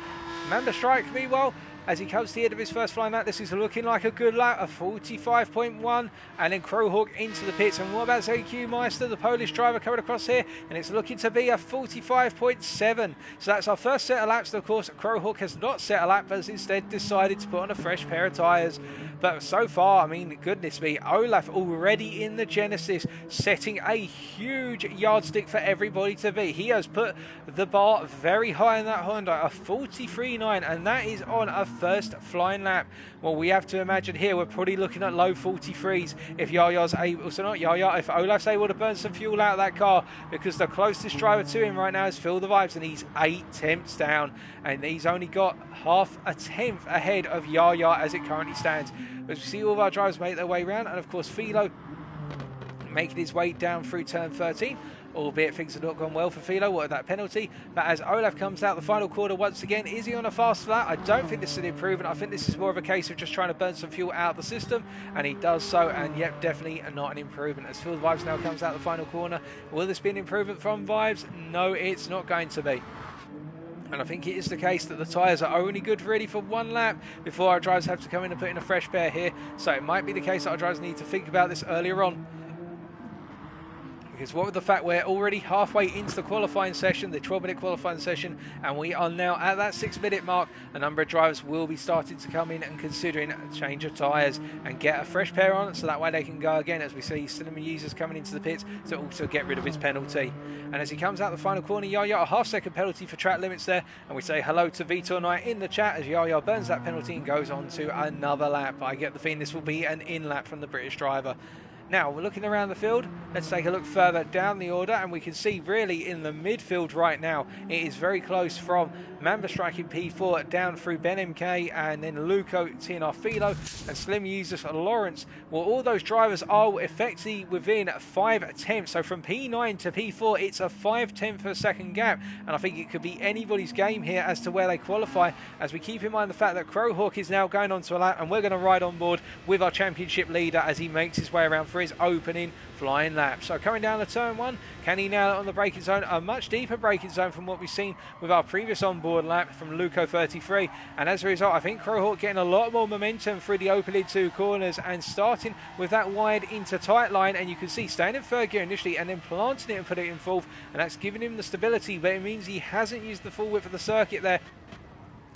Mamba Strike, meanwhile, as he comes to the end of his first flying lap, this is looking like a good lap, a 45.1, and then Crowhawk into the pits. And what about ZenQ Meister, the Polish driver, coming across here, and it's looking to be a 45.7. So that's our first set of laps. Of course, Crowhawk has not set a lap, but has instead decided to put on a fresh pair of tyres. But so far, I mean, goodness me, Olaf already in the Genesis, setting a huge yardstick for everybody to beat. He has put the bar very high in that Honda, a 43.9, and that is on a first flying lap. Well, we have to imagine here we're probably looking at low 43s if Yaya's able, so not Yaya, if Olaf's able to burn some fuel out of that car, because the closest driver to him right now is Phil the Vibes, and he's 8 tenths down, and he's only got half a tenth ahead of Yaya as it currently stands. As we see all of our drivers make their way around, and of course Philo making his way down through turn 13, albeit things have not gone well for Philo. What that penalty? But as Olaf comes out the final corner once again, is he on a fast lap? I don't think this is an improvement. I think this is more of a case of just trying to burn some fuel out of the system, and he does so, and yep, definitely not an improvement. As Phil Vibes now comes out the final corner, will this be an improvement from Vibes? No, it's not going to be. And I think it is the case that the tyres are only good really for one lap before our drivers have to come in and put in a fresh pair here. So it might be the case that our drivers need to think about this earlier on, Because what with the fact we're already halfway into the qualifying session, the 12-minute qualifying session, and we are now at that 6-minute mark, a number of drivers will be starting to come in and considering a change of tyres and get a fresh pair on, so that way they can go again, as we see cinema users coming into the pits to also get rid of his penalty. And as he comes out the final corner, Yaya, a half-second penalty for track limits there, and we say hello to Vitor Knight in the chat as Yaya burns that penalty and goes on to another lap. I get the feeling this will be an in-lap from the British driver. Now, we're looking around the field. Let's take a look further down the order, and we can see really in the midfield right now, it is very close from Mamba striking P4 down through Ben MK and then Luco, TNR Philo and Slim Users Lawrence. Well, all those drivers are effectively within 5 tenths. So from P9 to P4, it's a 5/10 per second gap. And I think it could be anybody's game here as to where they qualify, as we keep in mind the fact that Crowhawk is now going on to a lap, and we're going to ride on board with our championship leader as he makes his way around for his opening flying lap. So coming down to turn 1, can he nail it on the braking zone? A much deeper braking zone from what we've seen with our previous onboard lap from Luco 33. And as a result, I think Crowhawk getting a lot more momentum through the opening 2 corners and starting with that wide into tight line. And you can see staying in 3rd gear initially and then planting it and putting it in 4th. And that's giving him the stability, but it means he hasn't used the full width of the circuit there.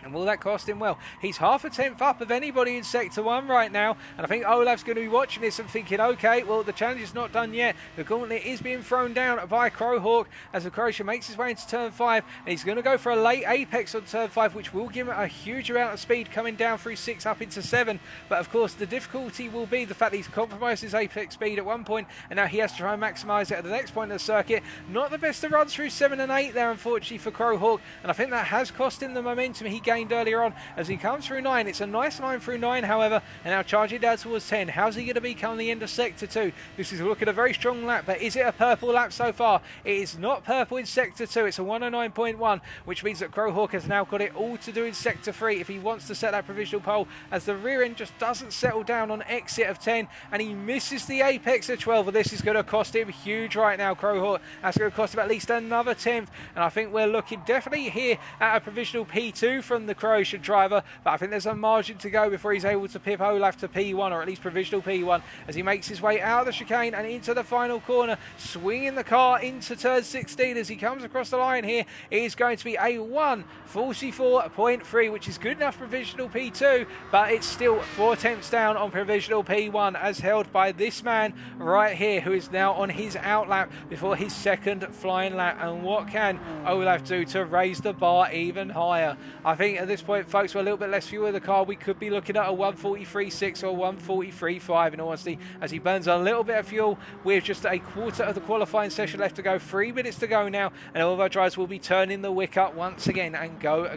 And will that cost him? Well, he's half a tenth up of anybody in Sector 1 right now. And I think Olaf's going to be watching this and thinking, okay, well, the challenge is not done yet. The gauntlet is being thrown down by Crowhawk as the Croatian makes his way into Turn 5. And he's going to go for a late apex on Turn 5, which will give him a huge amount of speed coming down through 6 up into 7. But, of course, the difficulty will be the fact that he's compromised his apex speed at one point, and now he has to try and maximise it at the next point of the circuit. Not the best of runs through 7 and 8 there, unfortunately, for Crowhawk. And I think that has cost him the momentum he gained earlier on as he comes through 9. It's a nice line through 9, however, and now charging down towards 10. How's he going to be come the end of Sector 2? This is looking a very strong lap, but is it a purple lap so far? It is not purple in Sector 2. It's a 109.1, which means that Crowhawk has now got it all to do in Sector 3 if he wants to set that provisional pole, as the rear end just doesn't settle down on exit of 10, and he misses the apex of 12. Well, this is going to cost him huge right now, Crowhawk. That's going to cost him at least another 10th, and I think we're looking definitely here at a provisional P2 from the Croatian driver, but I think there's a margin to go before he's able to pip Olaf to P1, or at least provisional P1, as he makes his way out of the chicane and into the final corner, swinging the car into turn 16 as he comes across the line here. It is going to be a 1:44.3, which is good enough provisional P2, but it's still 4 tenths down on provisional P1, as held by this man right here, who is now on his out lap before his second flying lap. And what can Olaf do to raise the bar even higher? I think at this point, folks, we're a little bit less fuel in the car. We could be looking at a 1:43.6 or 1:43.5 in all honesty, as he burns a little bit of fuel with just a quarter of the qualifying session left to go. 3 minutes to go now, and all of our drivers will be turning the wick up once again, and go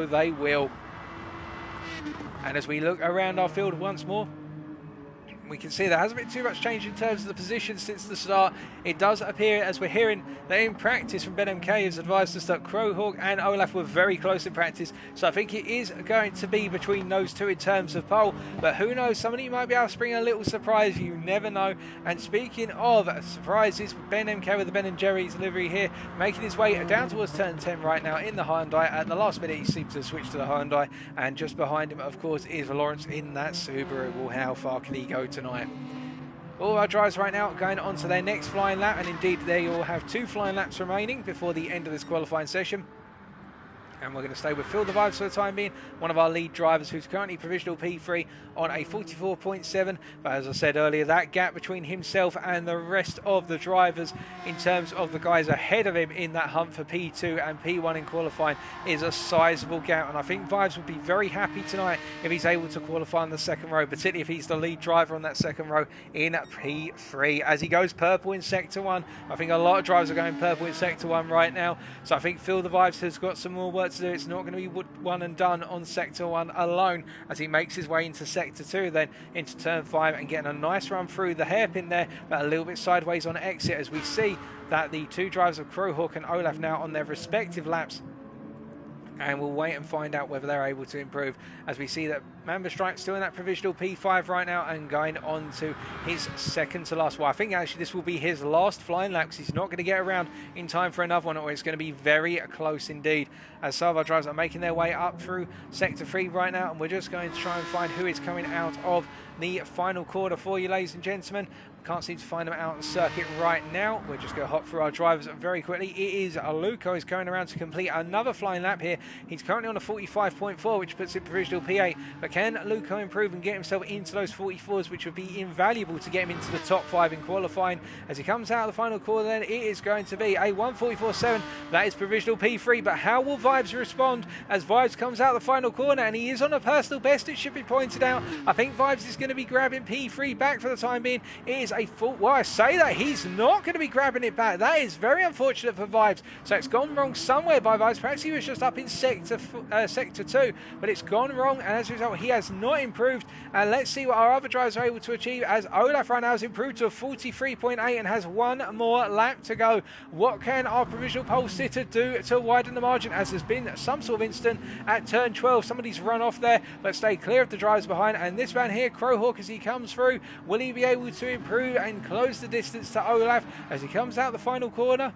they will. And as we look around our field once more, we can see there hasn't been too much change in terms of the position since the start. It does appear, as we're hearing, that in practice from Ben MK has advised us that Crowhawk and Olaf were very close in practice. So I think it is going to be between those two in terms of pole. But who knows, somebody might be able to spring a little surprise. You never know. And speaking of surprises, Ben MK with the Ben and Jerry's livery here, making his way down towards turn 10 right now in the Hyundai. At the last minute, he seems to switch to the Hyundai. And just behind him, of course, is Lawrence in that Subaru. Well, how far can he go tonight? All our drivers right now going on to their next flying lap, and indeed they all have 2 flying laps remaining before the end of this qualifying session. And we're going to stay with Phil the Vibes for the time being, one of our lead drivers who's currently provisional P3 on a 44.7. But as I said earlier, that gap between himself and the rest of the drivers in terms of the guys ahead of him in that hunt for P2 and P1 in qualifying is a sizable gap. And I think Vibes would be very happy tonight if he's able to qualify on the second row, particularly if he's the lead driver on that second row in P3. As he goes purple in Sector 1, I think a lot of drivers are going purple in Sector 1 right now. So I think Phil the Vibes has got some more work to do. It's not going to be one and done on Sector 1 alone, as he makes his way into Sector 2, then into Turn 5 and getting a nice run through the hairpin there, but a little bit sideways on exit, as we see that the 2 drivers of Crowhawk and Olaf now on their respective laps. And we'll wait and find out whether they're able to improve, as we see that Mamba Strike still in that provisional P5 right now and going on to his second to last. Well, I think actually this will be his last flying lap because he's not going to get around in time for another one, or it's going to be very close indeed. As some of our drivers are making their way up through Sector 3 right now, and we're just going to try and find who is coming out of the final quarter for you, ladies and gentlemen. Can't seem to find them out on the circuit right now. We're just going to hop through our drivers very quickly. It is Luco is going around to complete another flying lap here. He's currently on a 45.4, which puts him provisional P8. But can Luco improve and get himself into those 44s, which would be invaluable to get him into the top 5 in qualifying? As he comes out of the final quarter, then it is going to be a 1:44.7. That is provisional P3. But how will Vibes respond as Vibes comes out of the final corner? And he is on a personal best, it should be pointed out. I think Vibes is going to be grabbing P3 back for the time being. It is a full, well, I say that he's not going to be grabbing it back. That is very unfortunate for Vibes. So it's gone wrong somewhere by Vibes. Perhaps he was just up in sector 2, but it's gone wrong, and as a result he has not improved. And let's see what our other drivers are able to achieve, as Olaf right now has improved to a 43.8 and has one more lap to go. What can our provisional pole sitter do to widen the margin, as there's been some sort of incident at turn 12. Somebody's run off there, but stay clear of the drivers behind. And this man here, Crowhawk, as he comes through, will he be able to improve and close the distance to Olaf as he comes out the final corner?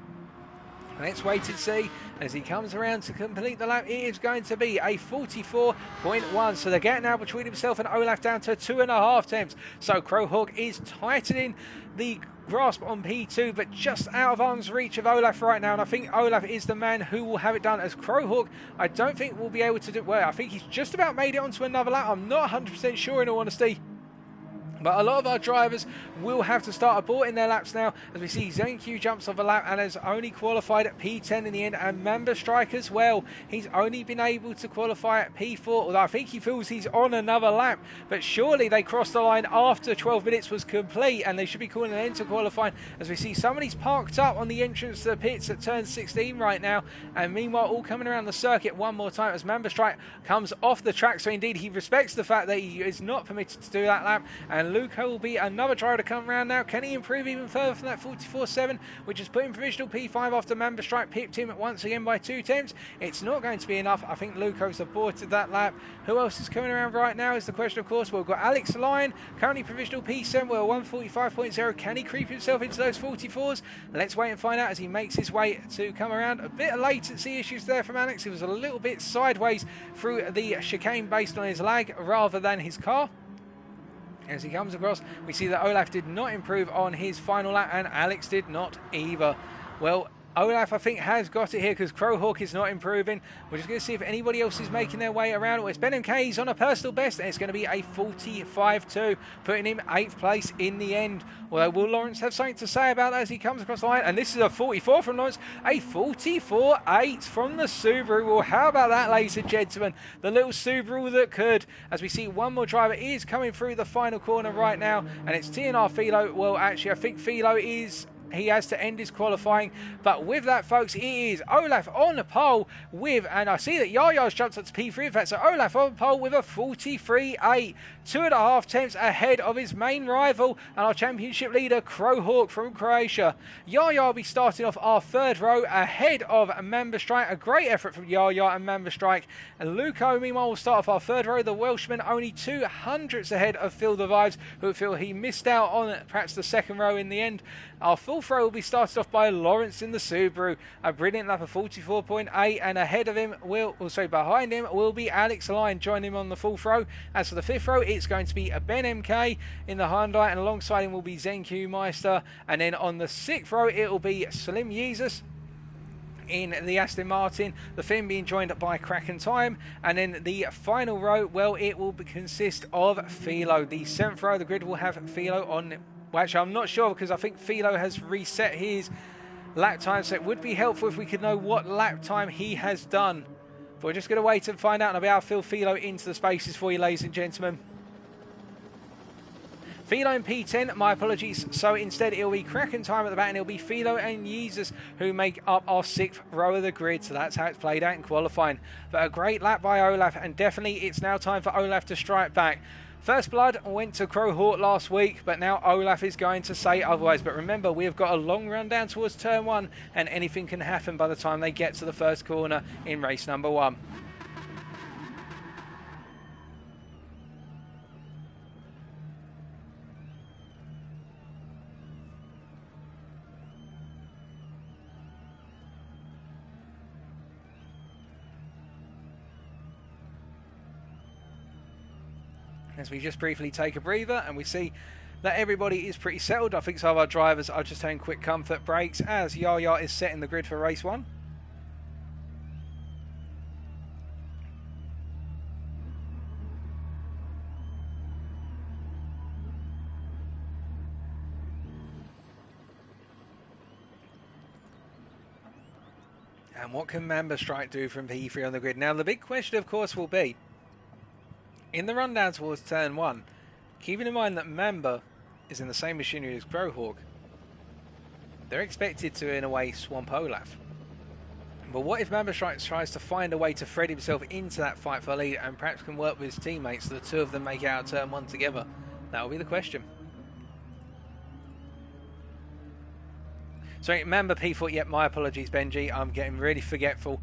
Let's wait and see. As he comes around to complete the lap, it is going to be a 44.1. So the gap now between himself and Olaf down to 2.5 tenths. So Crowhawk is tightening the grasp on P2, but just out of arm's reach of Olaf right now. And I think Olaf is the man who will have it done, as Crowhawk, I don't think will be able to do well. I think he's just about made it onto another lap. I'm not 100% sure, in all honesty. But a lot of our drivers will have to start aborting their laps now, as we see ZenQ jumps off a lap and has only qualified at P10 in the end, and Mamba Strike as well. He's only been able to qualify at P4, although I think he feels he's on another lap. But surely they crossed the line after 12 minutes was complete, and they should be calling an end to qualifying, as we see somebody's parked up on the entrance to the pits at turn 16 right now. And meanwhile, all coming around the circuit one more time as Mamba Strike comes off the track. So indeed, he respects the fact that he is not permitted to do that lap, and Luco will be another driver to come around now. Can he improve even further from that 44.7, which has put him provisional P5 after Mamba Strike pipped him once again by 2 tenths? It's not going to be enough. I think Luco's aborted that lap. Who else is coming around right now is the question, of course. We've got Alex Lyon, currently provisional P7, well, 1:45.0. Can he creep himself into those 44s? Let's wait and find out as he makes his way to come around. A bit of latency issues there from Alex. He was a little bit sideways through the chicane based on his lag rather than his car. As he comes across, we see that Olaf did not improve on his final lap, and Alex did not either. Well, Olaf, I think, has got it here because Crowhawk is not improving. We're just going to see if anybody else is making their way around. Well, it's Ben MK. He's on a personal best, and it's going to be a 45.2, putting him 8th place in the end. Although, will Lawrence have something to say about that as he comes across the line? And this is a 44 from Lawrence, a 44.8 from the Subaru. Well, how about that, ladies and gentlemen? The little Subaru that could. As we see, one more driver is coming through the final corner right now, and it's TNR Philo. Well, actually, I think Philo is... he has to end his qualifying. But with that, folks, it is Olaf on the pole with, and I see that Yaya's jumped up to P3. In fact, so Olaf on the pole with a 43.8, 2.5 tenths ahead of his main rival and our championship leader, Crowhawk from Croatia. Yaya will be starting off our third row ahead of Mamba Strike. A great effort from Yaya and Mamba Strike. And Luco, meanwhile, will start off our third row. The Welshman only 200ths ahead of Phil the Vibes, who feel he missed out on perhaps the second row in the end. Our full throw will be started off by Lawrence in the Subaru. A brilliant lap of 44.8, and ahead of him behind him will be Alex Lyon joining him on the full throw. As for the fifth row, it's going to be a Ben MK in the Hyundai, and alongside him will be ZenQ Meister. And then on the sixth row, it will be Slim Jesus in the Aston Martin, the Finn being joined by Kraken Time. And then the final row, well, it will consist of Philo. The seventh row, the grid will have Philo on. Well, actually, I'm not sure because I think Philo has reset his lap time, so it would be helpful if we could know what lap time he has done. But we're just going to wait and find out, and I'll be able to fill Philo into the spaces for you, ladies and gentlemen. Philo in P10, my apologies. So instead, it'll be Kraken Time at the back, and it'll be Philo and Jesus who make up our sixth row of the grid. So that's how it's played out in qualifying. But a great lap by Olaf, and definitely it's now time for Olaf to strike back. First blood went to Crowhawk last week, but now Olaf is going to say otherwise. But remember, we have got a long run down towards turn 1, and anything can happen by the time they get to the first corner in race number 1. As we just briefly take a breather and we see that everybody is pretty settled. I think some of our drivers are just taking quick comfort breaks as Yaya is setting the grid for race 1. And what can Mamba Strike do from P3 on the grid? Now the big question of course will be, in the rundown towards turn 1, keeping in mind that Mamba is in the same machinery as Crowhawk, they're expected to in a way swamp Olaf. But what if Mamba Strike tries to find a way to thread himself into that fight for lead and perhaps can work with his teammates so the two of them make it out of turn 1 together? That will be the question. Sorry, Mamba P4, yep, my apologies Benji, I'm getting really forgetful.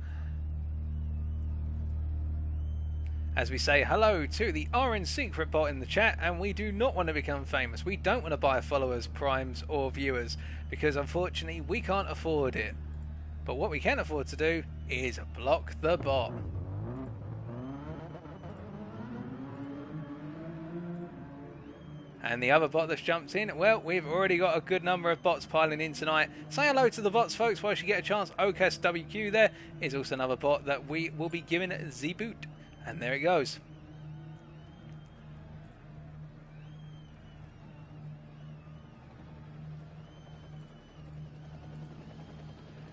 As we say hello to the Orange Secret bot in the chat, and we do not want to become famous. We don't want to buy followers, primes or viewers, because unfortunately we can't afford it. But what we can afford to do is block the bot. And the other bot that's jumped in, well, we've already got a good number of bots piling in tonight. Say hello to the bots, folks, while you get a chance. OKSWQ there is also another bot that we will be giving the boot. And there it goes.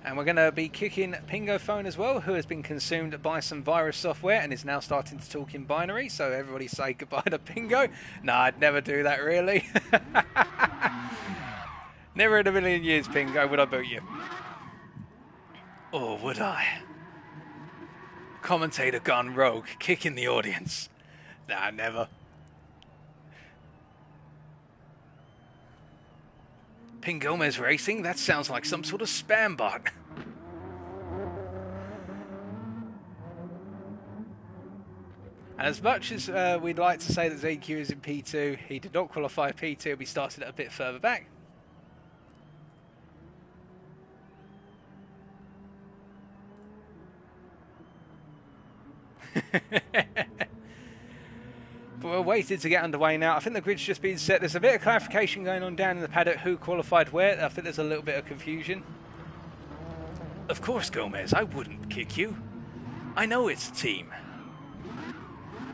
And we're going to be kicking Pingo Phone as well, who has been consumed by some virus software and is now starting to talk in binary. So everybody say goodbye to Pingo. No, I'd never do that, really. Never in a million years, Pingo, would I boot you? Or would I? Commentator gone rogue, kicking the audience. Nah, never. Ping Gomez Racing? That sounds like some sort of spam bot. And as much as we'd like to say that ZQ is in P2, he did not qualify P2, we started a bit further back. But we're waiting to get underway now. I think the grid's just been set. There's a bit of clarification going on down in the paddock who qualified where. I think there's a little bit of confusion. Of course, Gomez, I wouldn't kick you. I know it's a team.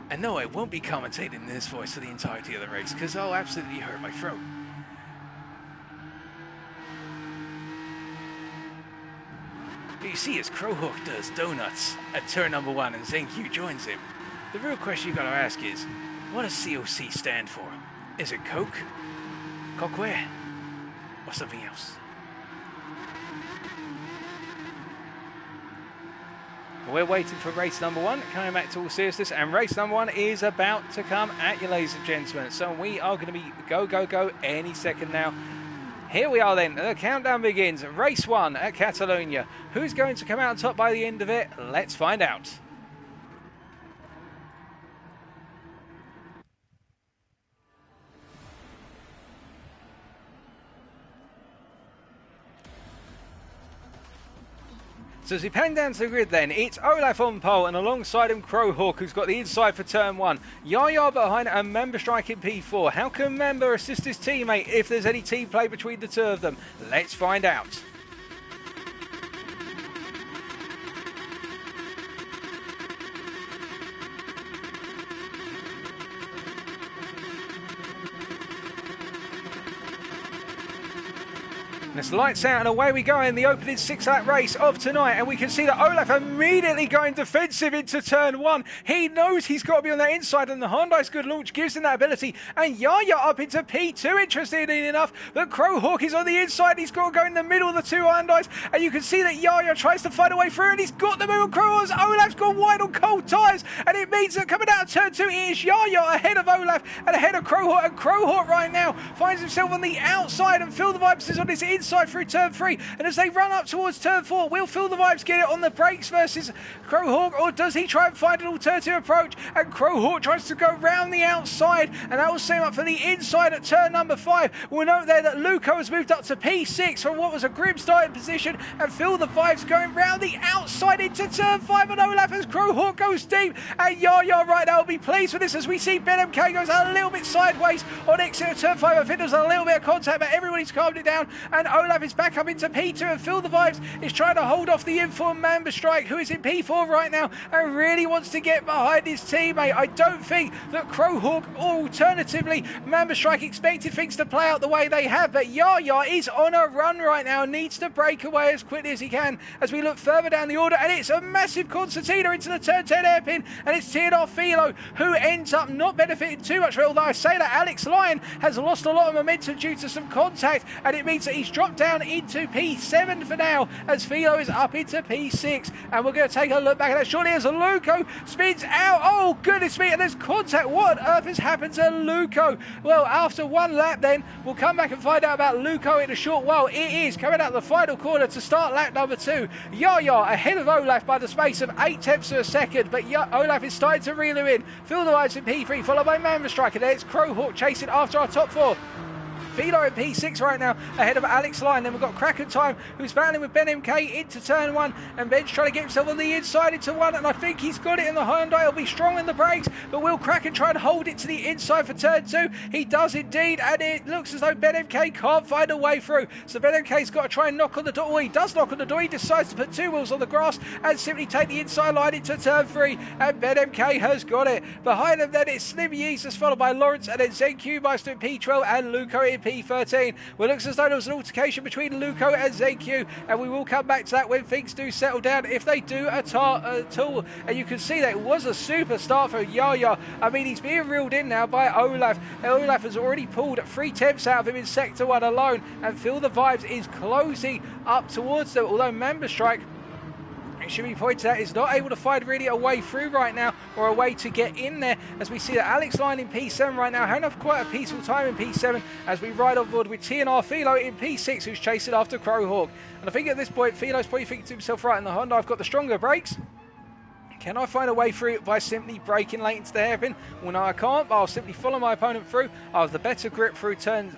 And no, I won't be commentating in this voice for the entirety of the race because I'll absolutely hurt my throat. But you see, as Crowhawk does donuts at turn number 1 and ZenQ joins him, the real question you gotta ask is, what does COC stand for? Is it Coke? Coquet? Or something else? We're waiting for race number 1, coming back to all seriousness, and race number 1 is about to come at you, ladies and gentlemen. So we are going to be go, go, go any second now. Here we are then, the countdown begins. Race 1 at Catalonia. Who's going to come out on top by the end of it? Let's find out. So as we pan down to the grid then, it's Olaf on pole and alongside him Crowhawk, who's got the inside for turn 1. Yaya behind and Member Strike in P4. How can Member assist his teammate if there's any team play between the two of them? Let's find out. It's lights out and away we go in the opening 6-lap race of tonight, and we can see that Olaf immediately going defensive into turn 1. He knows he's got to be on that inside, and the Hyundai's good launch gives him that ability, and Yaya up into P2 interestingly enough, but Crowhawk is on the inside. He's got to go in the middle of the two Hyundais, and you can see that Yaya tries to find a way through, and he's got the move on Crowhawk. Olaf's gone wide on cold tyres, and it means that coming out of turn 2 it is Yaya ahead of Olaf and ahead of Crowhawk, and Crowhawk right now finds himself on the outside, and Phil the Vibes is on his inside. inside through turn 3, and as they run up towards turn 4, will Feel the Vibes get it on the brakes versus Crowhawk, or does he try and find an alternative approach? And Crowhawk tries to go round the outside, and that will set him up for the inside at turn number 5. We'll note there that Luco has moved up to P6 from what was a grim starting position, and Feel the Vibes going round the outside into turn 5, and Olaf as Crowhawk goes deep, and Yaya right now will be pleased with this as we see Ben MK goes a little bit sideways on exit of turn 5. I think there's a little bit of contact, but everybody's calmed it down, and Olaf is back up into P2, and Feel the Vibes is trying to hold off the informed Mamba Strike, who is in P4 right now and really wants to get behind his teammate. I don't think that Crowhawk or alternatively Mamba Strike expected things to play out the way they have, but Yaya is on a run right now and needs to break away as quickly as he can as we look further down the order, and it's a massive concertina into the turn 10 hairpin, and it's TNR Philo who ends up not benefiting too much, although I say that Alex Lyon has lost a lot of momentum due to some contact, and it means that he's dropped down into P7 for now as Philo is up into P6, and we're going to take a look back at that shortly as Luco spins out. Oh goodness me, and there's contact. What on earth has happened to Luco? Well, after one lap then, we'll come back and find out about Luco in a short while. It is coming out the final corner to start lap number 2. Yaya ahead of Olaf by the space of 8/10 of a second, but Olaf is starting to reel him in. Feel the Vibes in P3, followed by Mamba Strike, and there's Crowhawk chasing after our top 4. Philo in P6 right now, ahead of Alex Lyon. Then we've got Kraken Time, who's battling with Ben MK into turn 1, and Ben's trying to get himself on the inside into 1, and I think he's got it in the Hyundai. He'll be strong in the brakes, but will Kraken try and hold it to the inside for turn 2? He does indeed, and it looks as though Ben MK can't find a way through. So Ben MK's got to try and knock on the door. Well, he does knock on the door. He decides to put 2 wheels on the grass and simply take the inside line into turn 3, and Ben MK has got it. Behind him then it's Slim Yeezus, followed by Lawrence, and then ZQ Meister in P12 and Luco in P13. Well, it looks as though there was an altercation between Luco and ZQ, and we will come back to that when things do settle down, if they do at all. And you can see that it was a super start for Yaya. I mean, he's being reeled in now by Olaf. Olaf has already pulled 3 temps out of him in Sector 1 alone, and Feel the Vibes is closing up towards them, although Mamba Strike, it should be pointed out, is not able to find really a way through right now, or a way to get in there, as we see that Alex Lyon in P7 right now, having quite a peaceful time in P7 as we ride on board with TNR Philo in P6, who's chasing after Crowhawk. And I think at this point Philo's probably thinking to himself, right, in the Honda I've got the stronger brakes. Can I find a way through it by simply braking late into the hairpin? Well, no, I can't, but I'll simply follow my opponent through. I'll have the better grip through turn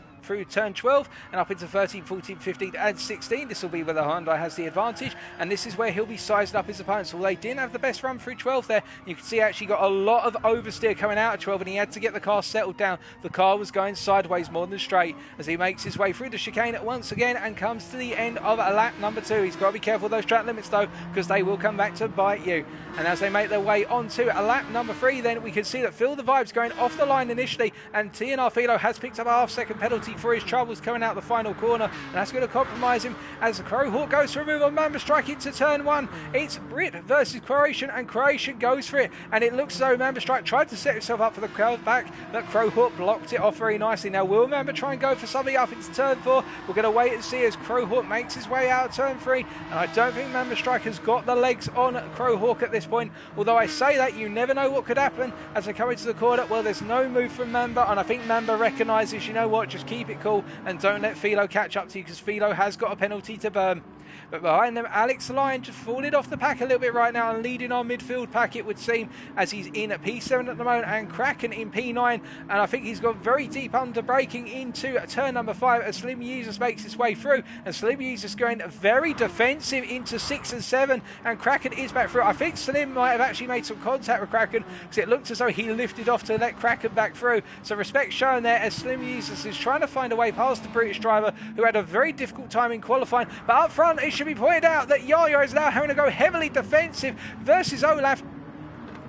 12 and up into 13, 14, 15 and 16. This will be where the Hyundai has the advantage, and this is where he'll be sizing up his opponents. So they didn't have the best run through 12 there. You can see actually got a lot of oversteer coming out of 12, and he had to get the car settled down. The car was going sideways more than straight as he makes his way through the chicane once again and comes to the end of lap number 2. He's got to be careful of those track limits though, because they will come back to bite you. And as they make their way onto lap number 3, then we can see that Feel the Vibes going off the line initially, and TNR Philo has picked up a half-second penalty for his troubles coming out the final corner, and that's going to compromise him as the Crowhawk goes for a move on Mamba Strike into turn 1. It's Brit versus Croatian, and Croatian goes for it, and it looks as though Mamba Strike tried to set himself up for the crowd back, but Crowhawk blocked it off very nicely. Now will Mamba try and go for something up into turn 4? We're going to wait and see as Crowhawk makes his way out of turn 3, and I don't think Mamba Strike has got the legs on Crowhawk at this point, although I say that you never know what could happen as they come into the corner. Well, there's no move from Mamba, and I think Mamba recognises, you know what, just keep it cool and don't let Philo catch up to you, because Philo has got a penalty to burn. But behind them, Alex Lyon just falling off the pack a little bit right now and leading our midfield pack, it would seem, as he's in at P7 at the moment, and Kraken in P9, and I think he's gone very deep under braking into turn number 5 as Slim Yeezus makes his way through, and Slim Yeezus going very defensive into 6 and 7, and Kraken is back through. I think Slim might have actually made some contact with Kraken, because it looked as though he lifted off to let Kraken back through, so respect shown there as Slim Yeezus is trying to find a way past the British driver, who had a very difficult time in qualifying. But up front, it should be pointed out that Yaya is now having to go heavily defensive versus Olaf,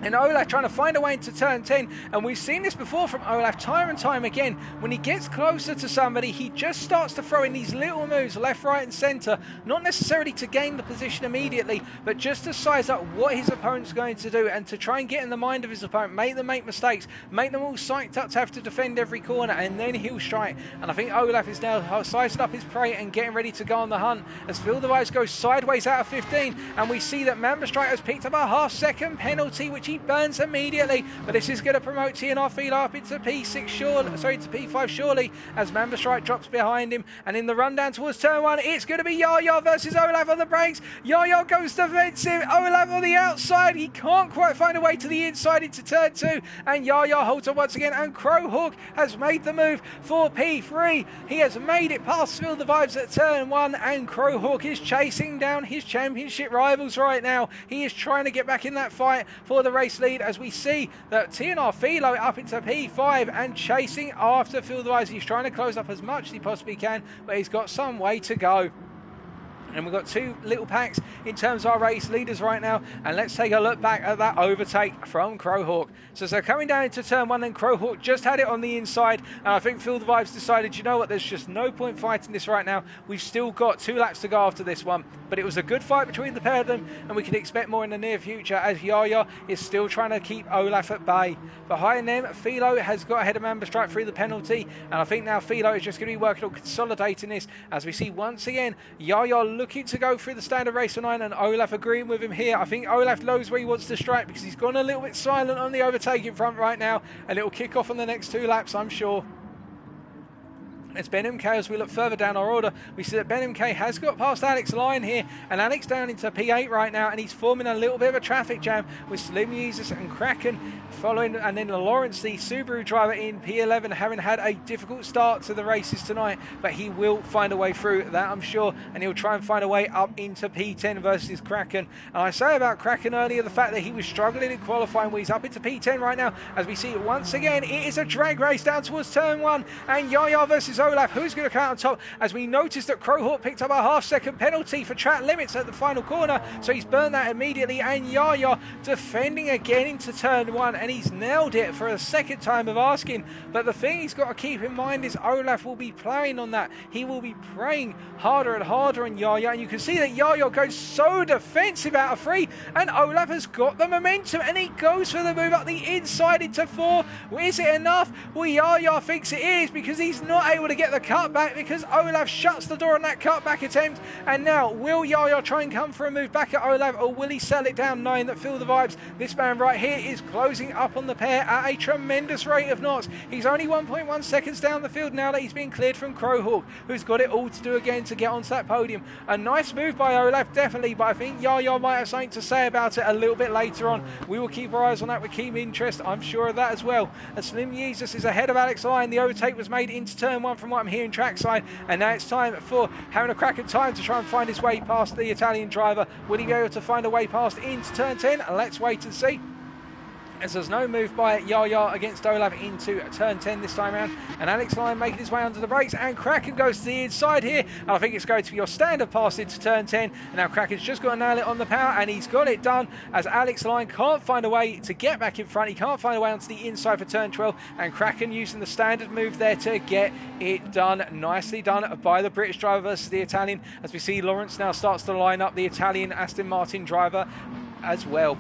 and Olaf trying to find a way into turn 10, and we've seen this before from Olaf time and time again. When he gets closer to somebody, he just starts to throw in these little moves left, right and centre, not necessarily to gain the position immediately, but just to size up what his opponent's going to do and to try and get in the mind of his opponent, make them make mistakes, make them all psyched up to have to defend every corner, and then he'll strike. And I think Olaf is now sizing up his prey and getting ready to go on the hunt as Feel the Vibes goes sideways out of 15, and we see that Mamba Strike has picked up a half-second penalty, which he she burns immediately, but this is going to promote TNR Filo up into P6 surely, sorry, to P5 surely, as Mamba Strike drops behind him, and in the rundown towards turn 1, it's going to be Yaya versus Olaf on the brakes. Yaya goes defensive, Olaf on the outside, he can't quite find a way to the inside into turn 2, and Yaya holds on once again, and Crowhawk has made the move for P3. He has made it past Feel the Vibes at turn 1, and Crowhawk is chasing down his championship rivals right now. He is trying to get back in that fight for the race lead, as we see that TNR Filo up into P5 and chasing after Feel the Vibes. He's trying to close up as much as he possibly can, but he's got some way to go. And we've got two little packs in terms of our race leaders right now. And let's take a look back at that overtake from Crowhawk. So they're coming down into turn 1, and Crowhawk just had it on the inside. And I think Feel the Vibes decided, you know what, there's just no point fighting this right now. We've still got 2 laps to go after this one. But it was a good fight between the pair of them, and we can expect more in the near future, as Yaya is still trying to keep Olaf at bay. Behind them, Filo has got ahead of Mamba Strike through the penalty. And I think now Filo is just going to be working on consolidating this, as we see once again Yaya looking to go through the standard race 9, and Olaf agreeing with him here. I think Olaf knows where he wants to strike, because he's gone a little bit silent on the overtaking front right now, and it will kick off on the next 2 laps, I'm sure. It's Ben MK. As we look further down our order, we see that Ben MK has got past Alex Lyon here, and Alex down into P8 right now, and he's forming a little bit of a traffic jam with Slim Jesus and Kraken following, and then Lawrence, the Subaru driver, in P11, having had a difficult start to the races tonight, but he will find a way through that, I'm sure, and he'll try and find a way up into P10 versus Kraken. And I say about Kraken earlier, the fact that he was struggling in qualifying, where he's up into P10 right now, as we see once again, it is a drag race down towards turn 1, and Yaya versus Olaf, who's going to come out on top, as we noticed that Crowhawk picked up a half-second penalty for track limits at the final corner, so he's burned that immediately, and Yaya defending again into turn 1, and he's nailed it for a second time of asking. But the thing he's got to keep in mind is Olaf will be playing on that. He will be praying harder and harder on Yaya, and you can see that Yaya goes so defensive out of 3, and Olaf has got the momentum, and he goes for the move up the inside into 4. Is it enough? Well, Yaya thinks it is, because he's not able to get the cutback, because Olaf shuts the door on that cutback attempt. And now, will Yaya try and come for a move back at Olaf, or will he sell it down, knowing that Feel the Vibes, this man right here, is closing up on the pair at a tremendous rate of knots. He's only 1.1 seconds down the field now that he's been cleared from Crowhawk, who's got it all to do again to get onto that podium. A nice move by Olaf, definitely, but I think Yaya might have something to say about it a little bit later on. We will keep our eyes on that with keen interest, I'm sure of that as well. And Slim Jesus is ahead of Alex Lyon. The overtake was made into turn 1 from what I'm hearing trackside, and now it's time for having a crack at time to try and find his way past the Italian driver. Will he be able to find a way past into turn 10? Let's wait and see. As there's no move by Yaya against Olaf into turn 10 this time around, and Alex Lyon making his way under the brakes, and Kraken goes to the inside here, and I think it's going to be your standard pass into turn 10, and now Kraken's just got to nail it on the power, and he's got it done, as Alex Lyon can't find a way to get back in front. He can't find a way onto the inside for turn 12, and Kraken using the standard move there to get it done. Nicely done by the British driver versus the Italian, as we see Lawrence now starts to line up the Italian Aston Martin driver as well.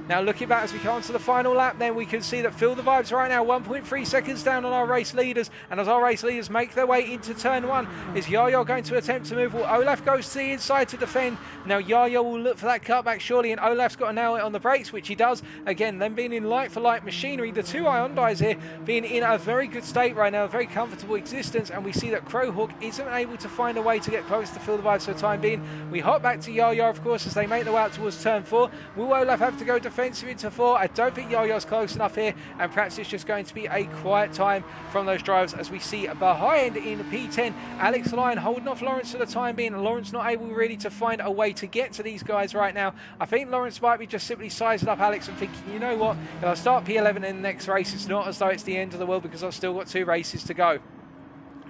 Now looking back as we come on to the final lap, then we can see that Feel the Vibes right now 1.3 seconds down on our race leaders, and as our race leaders make their way into turn 1, is Yaya going to attempt to move? Well, Olaf goes to the inside to defend. Now Yaya will look for that cutback surely, and Olaf's got to nail it on the brakes, which he does. Again, them being in light for light machinery, the two Hyundais here being in a very good state right now, a very comfortable existence, and we see that Crowhawk isn't able to find a way to get close to Feel the Vibes for the time being. We hop back to Yaya, of course, as they make their way out towards turn 4. Will Olaf have to go defensive into 4? I don't think Yaya's close enough here, and perhaps it's just going to be a quiet time from those drivers, as we see behind in P10 Alex Lyon holding off Lawrence for the time being. Lawrence not able really to find a way to get to these guys right now. I think Lawrence might be just simply sizing up Alex and thinking, you know what, if I start P11 in the next race, it's not as though it's the end of the world, because I've still got 2 races to go.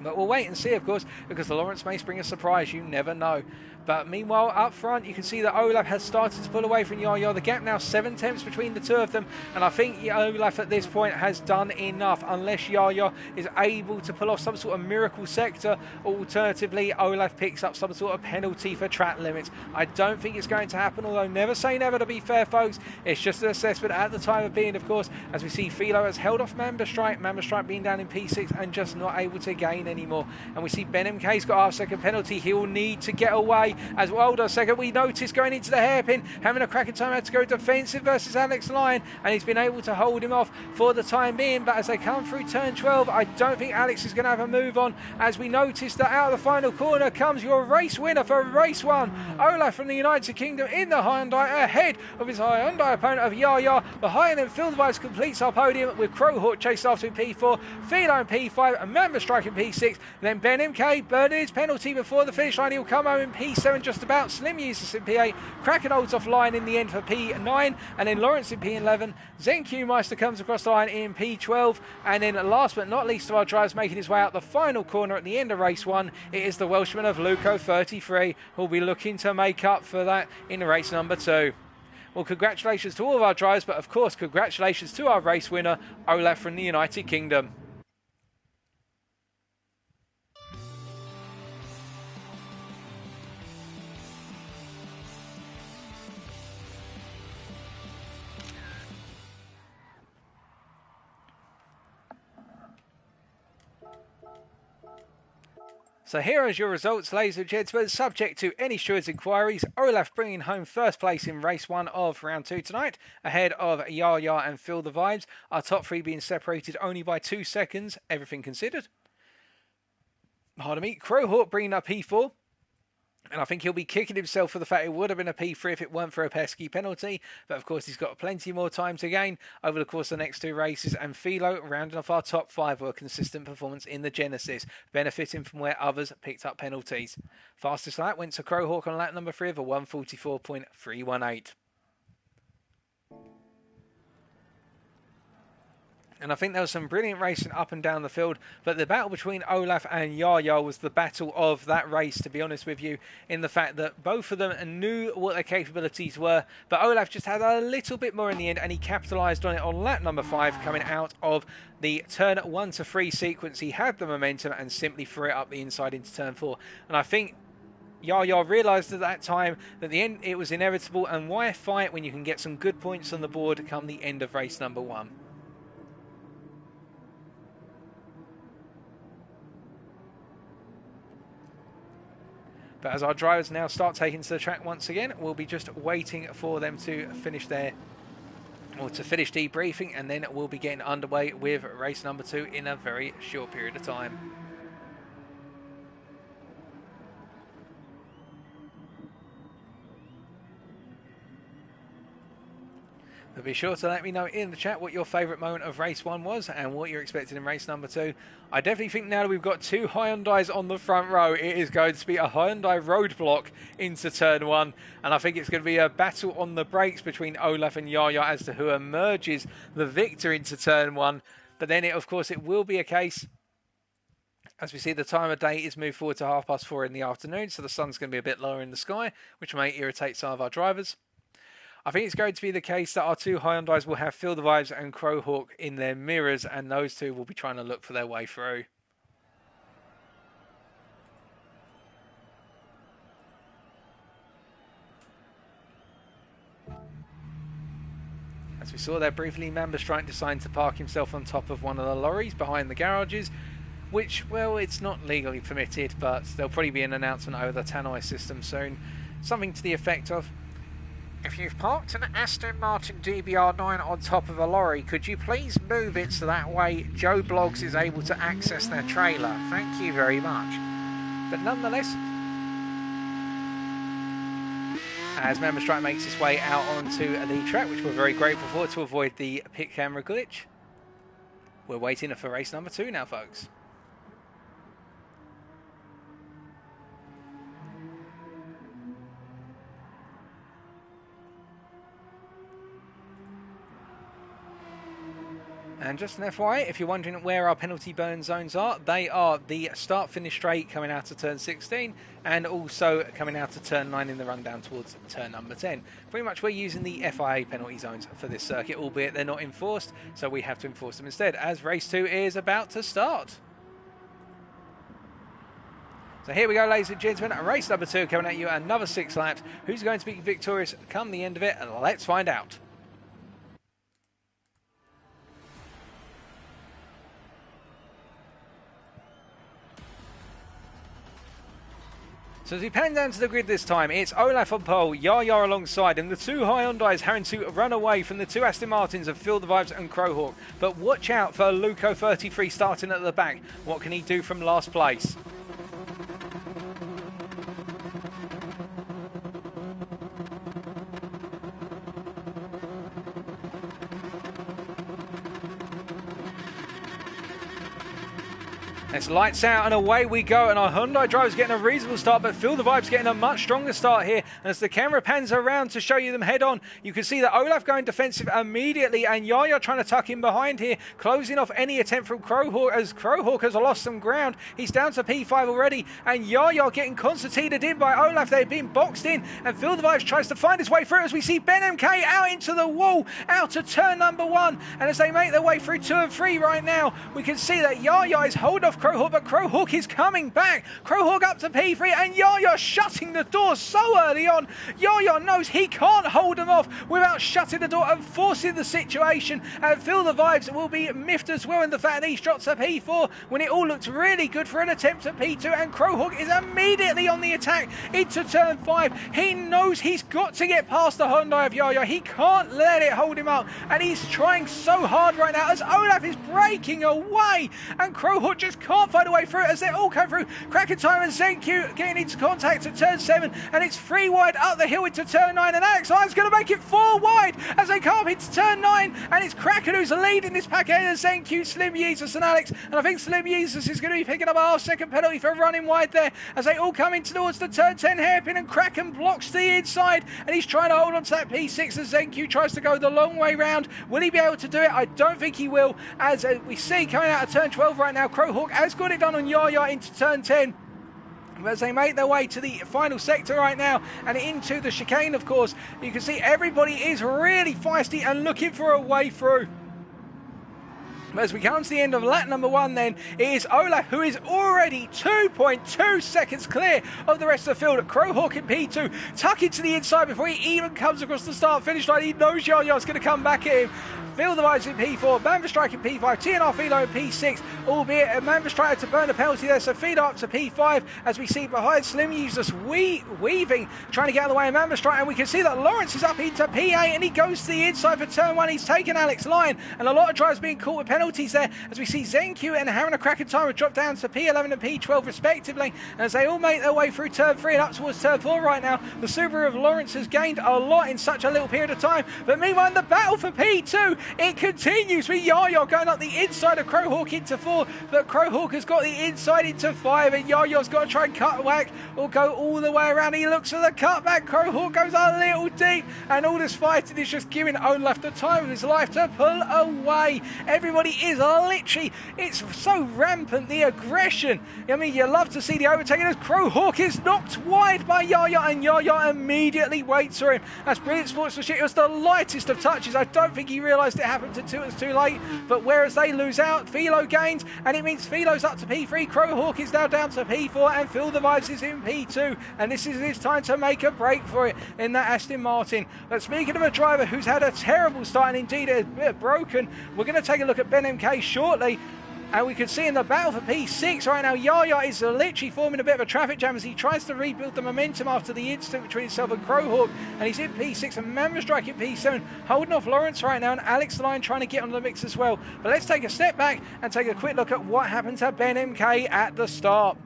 But we'll wait and see, of course, because the Lawrence may spring a surprise. You never know. But meanwhile, up front, you can see that Olaf has started to pull away from Yaya. The gap now 7 tenths between the two of them. And I think Olaf at this point has done enough, unless Yaya is able to pull off some sort of miracle sector. Alternatively, Olaf picks up some sort of penalty for track limits. I don't think it's going to happen, although never say never, to be fair, folks. It's just an assessment at the time of being, of course, as we see Filo has held off Mamba Strike being down in P6 and just not able to gain anymore. And we see Ben MK's got our second penalty. He'll need to get away as well. Does second. We notice going into the hairpin, having a cracking time, had to go defensive versus Alex Lyon, and he's been able to hold him off for the time being. But as they come through turn 12, I don't think Alex is going to have a move on, as we notice that out of the final corner comes your race winner for race 1, Olaf from the United Kingdom in the Hyundai, ahead of his Hyundai opponent of Yaya. Behind him, Phil Device completes our podium with Crowhawk chased after in P4, Philo in P5, and Member Strike in P6. Then Ben MK burning his penalty before the finish line. He'll come home in P7 just about. Slim uses in P8. Kraken holds off Line in the end for P9, and then Lawrence in P11. Zen Q-Meister comes across the line in P12, and then last but not least of our drivers making his way out the final corner at the end of race 1, it is the Welshman of Luco 33 who'll be looking to make up for that in race number 2. Well, congratulations to all of our drivers, but of course congratulations to our race winner, Olaf from the United Kingdom. So here are your results, ladies and gentlemen. Subject to any stewards' inquiries, Olaf bringing home first place in race 1 of round 2 tonight, ahead of Yaya and Feel the Vibes. Our top 3 being separated only by 2 seconds, everything considered. Pardon me. Crowhawk bringing up P4. And I think he'll be kicking himself for the fact it would have been a P3 if it weren't for a pesky penalty. But of course, he's got plenty more time to gain over the course of the next 2 races. And Philo, rounding off our top 5, were a consistent performance in the Genesis, benefiting from where others picked up penalties. Fastest lap went to Crowhawk on lap number 3 of a 1:44.318. And I think there was some brilliant racing up and down the field, but the battle between Olaf and Yaya was the battle of that race, to be honest with you, in the fact that both of them knew what their capabilities were, but Olaf just had a little bit more in the end, and he capitalised on it on lap number 5, coming out of the turn 1 to 3 sequence. He had the momentum and simply threw it up the inside into turn 4. And I think Yaya realised at that time that the end it was inevitable, and why fight when you can get some good points on the board come the end of race number 1. But as our drivers now start taking to the track once again, we'll be just waiting for them to finish debriefing, and then we'll be getting underway with race number 2 in a very short period of time. But be sure to let me know in the chat what your favourite moment of race 1 was and what you're expecting in race number 2. I definitely think now that we've got 2 Hyundais on the front row, it is going to be a Hyundai roadblock into turn 1. And I think it's going to be a battle on the brakes between Olaf and Yaya as to who emerges the victor into turn 1. But then, of course, it will be a case, as we see the time of day is moved forward to 4:30 in the afternoon, so the sun's going to be a bit lower in the sky, which may irritate some of our drivers. I think it's going to be the case that our 2 Hyundais will have Feel the Vibes and Crowhawk in their mirrors, and those 2 will be trying to look for their way through. As we saw there briefly, Member Strike decided to park himself on top of one of the lorries behind the garages, which, well, it's not legally permitted, but there'll probably be an announcement over the tannoy system soon. Something to the effect of, if you've parked an Aston Martin DBR9 on top of a lorry, could you please move it so that way Joe Bloggs is able to access their trailer? Thank you very much. But nonetheless, as Member Strike makes its way out onto the track, which we're very grateful for to avoid the pit camera glitch, we're waiting for race number 2 now, folks. And just an FYI, if you're wondering where our penalty burn zones are, they are the start-finish straight coming out of turn 16 and also coming out of turn 9 in the run down towards turn number 10. Pretty much we're using the FIA penalty zones for this circuit, albeit they're not enforced, so we have to enforce them instead, as race 2 is about to start. So here we go, ladies and gentlemen, race number 2 coming at you, another 6 laps. Who's going to be victorious come the end of it? Let's find out. So as we pan down to the grid this time, it's Olaf on pole, Yaya alongside, and the two Hyundais having to run away from the two Aston Martins of Feel the Vibes and Crowhawk. But watch out for Luco 33 starting at the back. What can he do from last place? It's lights out and away we go, and our Hyundai driver's getting a reasonable start, but Feel the Vibe's getting a much stronger start here. And as the camera pans around to show you them head on, you can see that Olaf going defensive immediately, and Yaya trying to tuck in behind here, closing off any attempt from Crowhawk, as Crowhawk has lost some ground. He's down to P5 already, and Yaya getting concertinaed in by Olaf. They've been boxed in, and Feel the Vibes tries to find his way through as we see Ben MK out into the wall, out to turn number 1, and as they make their way through 2 and 3 right now, we can see that Yaya is holding off Crowhawk, but Crowhawk is coming back. Crowhawk up to P3, and Yaya shutting the door so early on. Yaya knows he can't hold them off without shutting the door and forcing the situation, and Feel the Vibes will be miffed as well in the fact that he drops to P4 when it all looked really good for an attempt at P2, and Crowhawk is immediately on the attack into turn 5. He knows he's got to get past the Hyundai of Yaya. He can't let it hold him up, and he's trying so hard right now as Olaf is breaking away, and Crowhawk just can't find a way through as they all come through. Kraken Time and ZenQ getting into contact at turn 7, and it's 3 wide up the hill into turn 9, and Alex Lyon's going to make it 4 wide as they come up into turn 9, and it's Kraken who's leading this pack ahead of ZenQ, Slim Jesus and Alex, and I think Slim Jesus is going to be picking up a half-second penalty for running wide there as they all come in towards the turn 10 hairpin, and Kraken blocks the inside, and he's trying to hold on to that P6 as ZenQ tries to go the long way round. Will he be able to do it? I don't think he will, as we see coming out of turn 12 right now, Crowhawk has got it done on Yaya into turn 10. As they make their way to the final sector right now and into the chicane, of course, you can see everybody is really feisty and looking for a way through. As we come to the end of lap number 1 then, it is Olaf who is already 2.2 seconds clear of the rest of the field. Crowhawk in P2, tuck into the inside before he even comes across the start-finish line. He knows Yaya's going to come back at him. Feel the Vibes in P4, Manver Strike in P5, TNR Philo in P6, albeit Manver Strike to burn a penalty there, so Philo up to P5 as we see behind Slim Users weaving, trying to get out of the way of Manver Strike, and we can see that Lawrence is up into P8 and he goes to the inside for turn 1. He's taken Alex Lyon, and a lot of drivers being caught with penalties there as we see ZenQ and Harron a Kraken Time have dropped down to P11 and P12 respectively, and as they all make their way through turn 3 and up towards turn 4 right now, the Subaru of Lawrence has gained a lot in such a little period of time, but meanwhile in the battle for P2, it continues with Yaya going up the inside of Crowhawk into 4, but Crowhawk has got the inside into 5, and Yaya's got to try and cut whack or go all the way around. He looks for the cutback. Crowhawk goes a little deep, and all this fighting is just giving Olaf the time of his life to pull away. Everybody is literally, it's so rampant, the aggression. I mean, you love to see the overtaking as Crowhawk is knocked wide by Yaya, and Yaya immediately waits for him. That's brilliant sportsmanship. It was the lightest of touches. I don't think he realised it happened until it was too late, but whereas they lose out, Philo gains, and it means Philo's up to P3, Crowhawk is now down to P4, and Feel the Vibes is in P2, and this is his time to make a break for it in that Aston Martin. But speaking of a driver who's had a terrible start and indeed a bit broken, we're going to take a look at Ben MK shortly. And we can see in the battle for P6 right now, Yaya is literally forming a bit of a traffic jam as he tries to rebuild the momentum after the incident between himself and Crowhawk. And he's in P6 and Manver Strike in P7, holding off Lawrence right now, and Alex Lyon trying to get onto the mix as well. But let's take a step back and take a quick look at what happened to Ben MK at the start.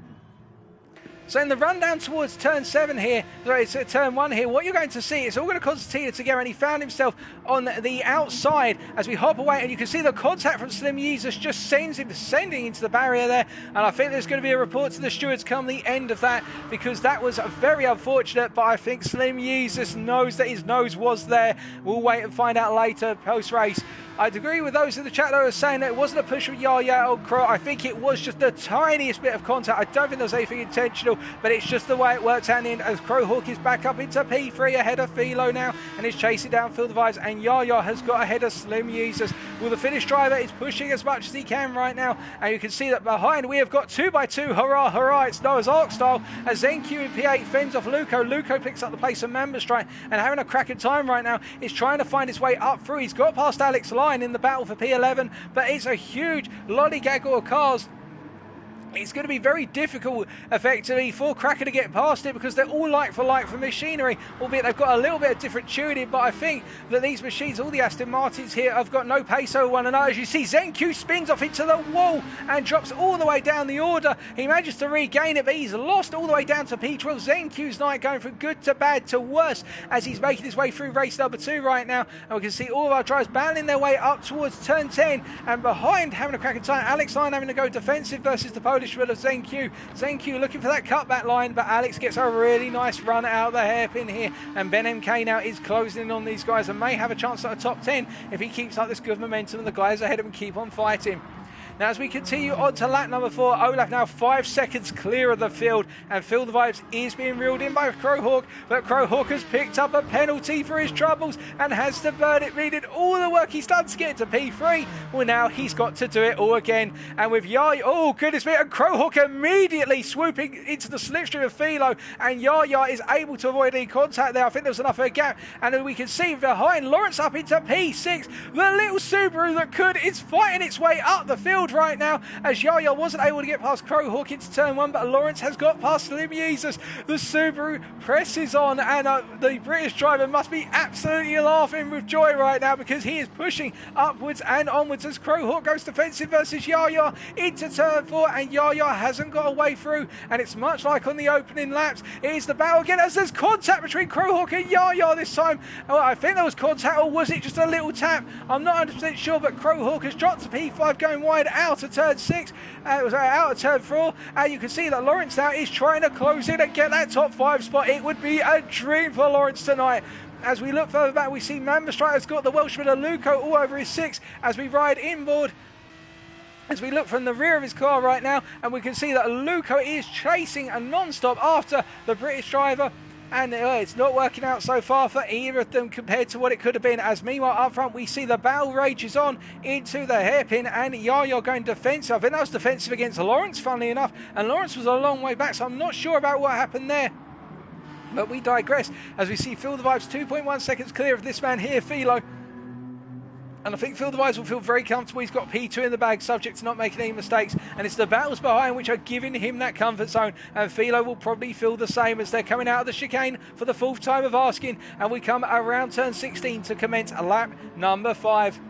So in the run down towards turn 7 here, sorry, it's turn 1 here, what you're going to see, it's all going to concertina together, and he found himself on the outside as we hop away, and you can see the contact from Slim Jesus just sends him descending into the barrier there, and I think there's going to be a report to the stewards come the end of that, because that was very unfortunate, but I think Slim Jesus knows that his nose was there. We'll wait and find out later post-race. I'd agree with those in the chat that were saying that it wasn't a push with Yaya or Crow. I think it was just the tiniest bit of contact. I don't think there was anything intentional, but it's just the way it works out in as Crowhawk is back up into P3 ahead of Philo now and is chasing down Feel the Vibes, and Yaya has got ahead of Slim Users. Well, the Finnish driver is pushing as much as he can right now, and you can see that behind we have got 2x2, hurrah, hurrah, it's Noah's Ark style, as ZenQ in P8 fends off Luco. Luco picks up the place of Manver Strike, and having a cracking time right now is trying to find his way up through. He's got past Alex Lyon in the battle for P11, but it's a huge lollygaggle of cars it's going to be very difficult, effectively, for Cracker to get past it because they're all like for machinery, albeit they've got a little bit of different tuning. But I think that these machines, all the Aston Martins here, have got no pace over one another. As you see, Zenq spins off into the wall and drops all the way down the order. He manages to regain it, but he's lost all the way down to P12. Zenq's night going from good to bad to worse as he's making his way through race number 2 right now. And we can see all of our drivers battling their way up towards turn 10, and behind, having a cracking time, Alex Lyon having to go defensive versus the Polish of Zenq. Zenq looking for that cutback line, but Alex gets a really nice run out of the hairpin here, and Ben MK now is closing in on these guys and may have a chance at a top 10 if he keeps up this good momentum and the guys ahead of him keep on fighting. Now, as we continue on to lap number 4, Olaf now 5 seconds clear of the field, and Feel the Vibes is being reeled in by Crowhawk, but Crowhawk has picked up a penalty for his troubles and has to burn it, meaning all the work he's done to get to P3, well, now he's got to do it all again. And with Yaya, oh goodness me, and Crowhawk immediately swooping into the slipstream of Philo, and Yaya is able to avoid any contact there. I think there was enough of a gap, and then we can see behind Lawrence up into P6, the little Subaru that could is fighting its way up the field right now, as Yaya wasn't able to get past Crowhawk into turn 1, but Lawrence has got past Slim Jesus. The Subaru presses on, and the British driver must be absolutely laughing with joy right now because he is pushing upwards and onwards as Crowhawk goes defensive versus Yaya into turn 4, and Yaya hasn't got a way through, and it's much like on the opening laps. It is the battle again as there's contact between Crowhawk and Yaya this time. Oh, I think there was contact, or was it just a little tap? I'm not 100% sure, but Crowhawk has dropped to P5 going wide out of turn 6. It was out of turn 4, and you can see that Lawrence now is trying to close in and get that top 5 spot. It would be a dream for Lawrence tonight. As we look further back, we see Mambastrite has got the Welshman Aluko all over his 6 as we ride inboard. As we look from the rear of his car right now, and we can see that Aluko is chasing a non-stop after the British driver. And it's not working out so far for either of them compared to what it could have been, as meanwhile up front we see the battle rages on into the hairpin, and Yaya going defensive. I think that was defensive against Lawrence, funnily enough, and Lawrence was a long way back, so I'm not sure about what happened there. But we digress as we see Feel the Vibes 2.1 seconds clear of this man here, Philo. And I think Feel the Vibes will feel very comfortable. He's got P2 in the bag, subject to not making any mistakes. And it's the battles behind which are giving him that comfort zone. And Philo will probably feel the same as they're coming out of the chicane for the 4th time of asking. And we come around turn 16 to commence lap number 5.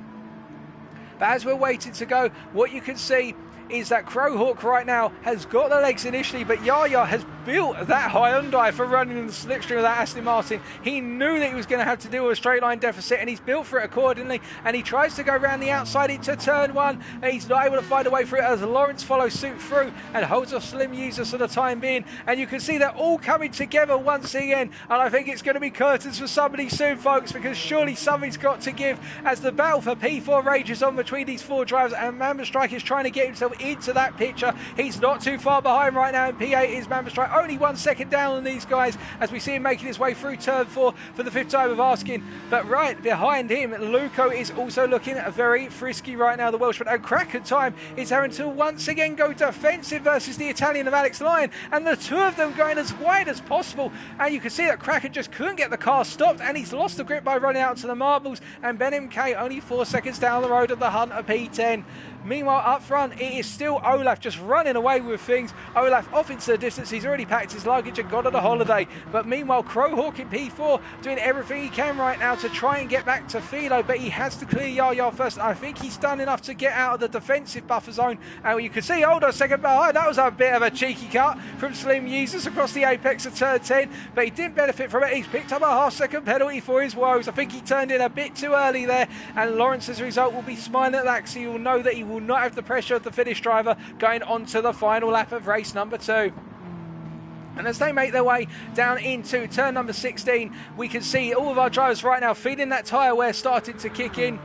But as we're waiting to go, what you can see is that Crowhawk right now has got the legs initially, but Yaya has built that Hyundai for running in the slipstream of that Aston Martin. He knew that he was going to have to deal with a straight line deficit, and he's built for it accordingly, and he tries to go around the outside into turn 1, and he's not able to find a way through it as Lawrence follows suit through and holds off Slim Users for the time being. And you can see they're all coming together once again, and I think it's going to be curtains for somebody soon, folks, because surely something's got to give as the battle for P4 rages on between these 4 drivers, and Mambastrike is trying to get himself into that picture. He's not too far behind right now, and P8 is Mambastrike, only 1 second down on these guys as we see him making his way through turn 4 for the 5th time of asking. But right behind him, Luco is also looking very frisky right now, the Welshman, and Cracker Time is having to once again go defensive versus the Italian of Alex Lyon, and the 2 of them going as wide as possible, and you can see that Cracker just couldn't get the car stopped, and he's lost the grip by running out to the marbles, and Ben MK only 4 seconds down the road of the hunt of P10. Meanwhile, up front, it is still Olaf just running away with things. Olaf off into the distance. He's already packed his luggage and gone on a holiday. But meanwhile, Crowhawk in P4 doing everything he can right now to try and get back to Philo, but he has to clear Yaya first. I think he's done enough to get out of the defensive buffer zone. And you can see, hold on a second behind. That was a bit of a cheeky cut from Slim Users across the apex of turn 10, but he didn't benefit from it. He's picked up a half-second penalty for his woes. I think he turned in a bit too early there, and Lawrence, as a result, will be smiling at that because he will know that he will not have the pressure of the Finnish driver going on to the final lap of race number 2. And as they make their way down into turn number 16, we can see all of our drivers right now feeling that tyre wear starting to kick in.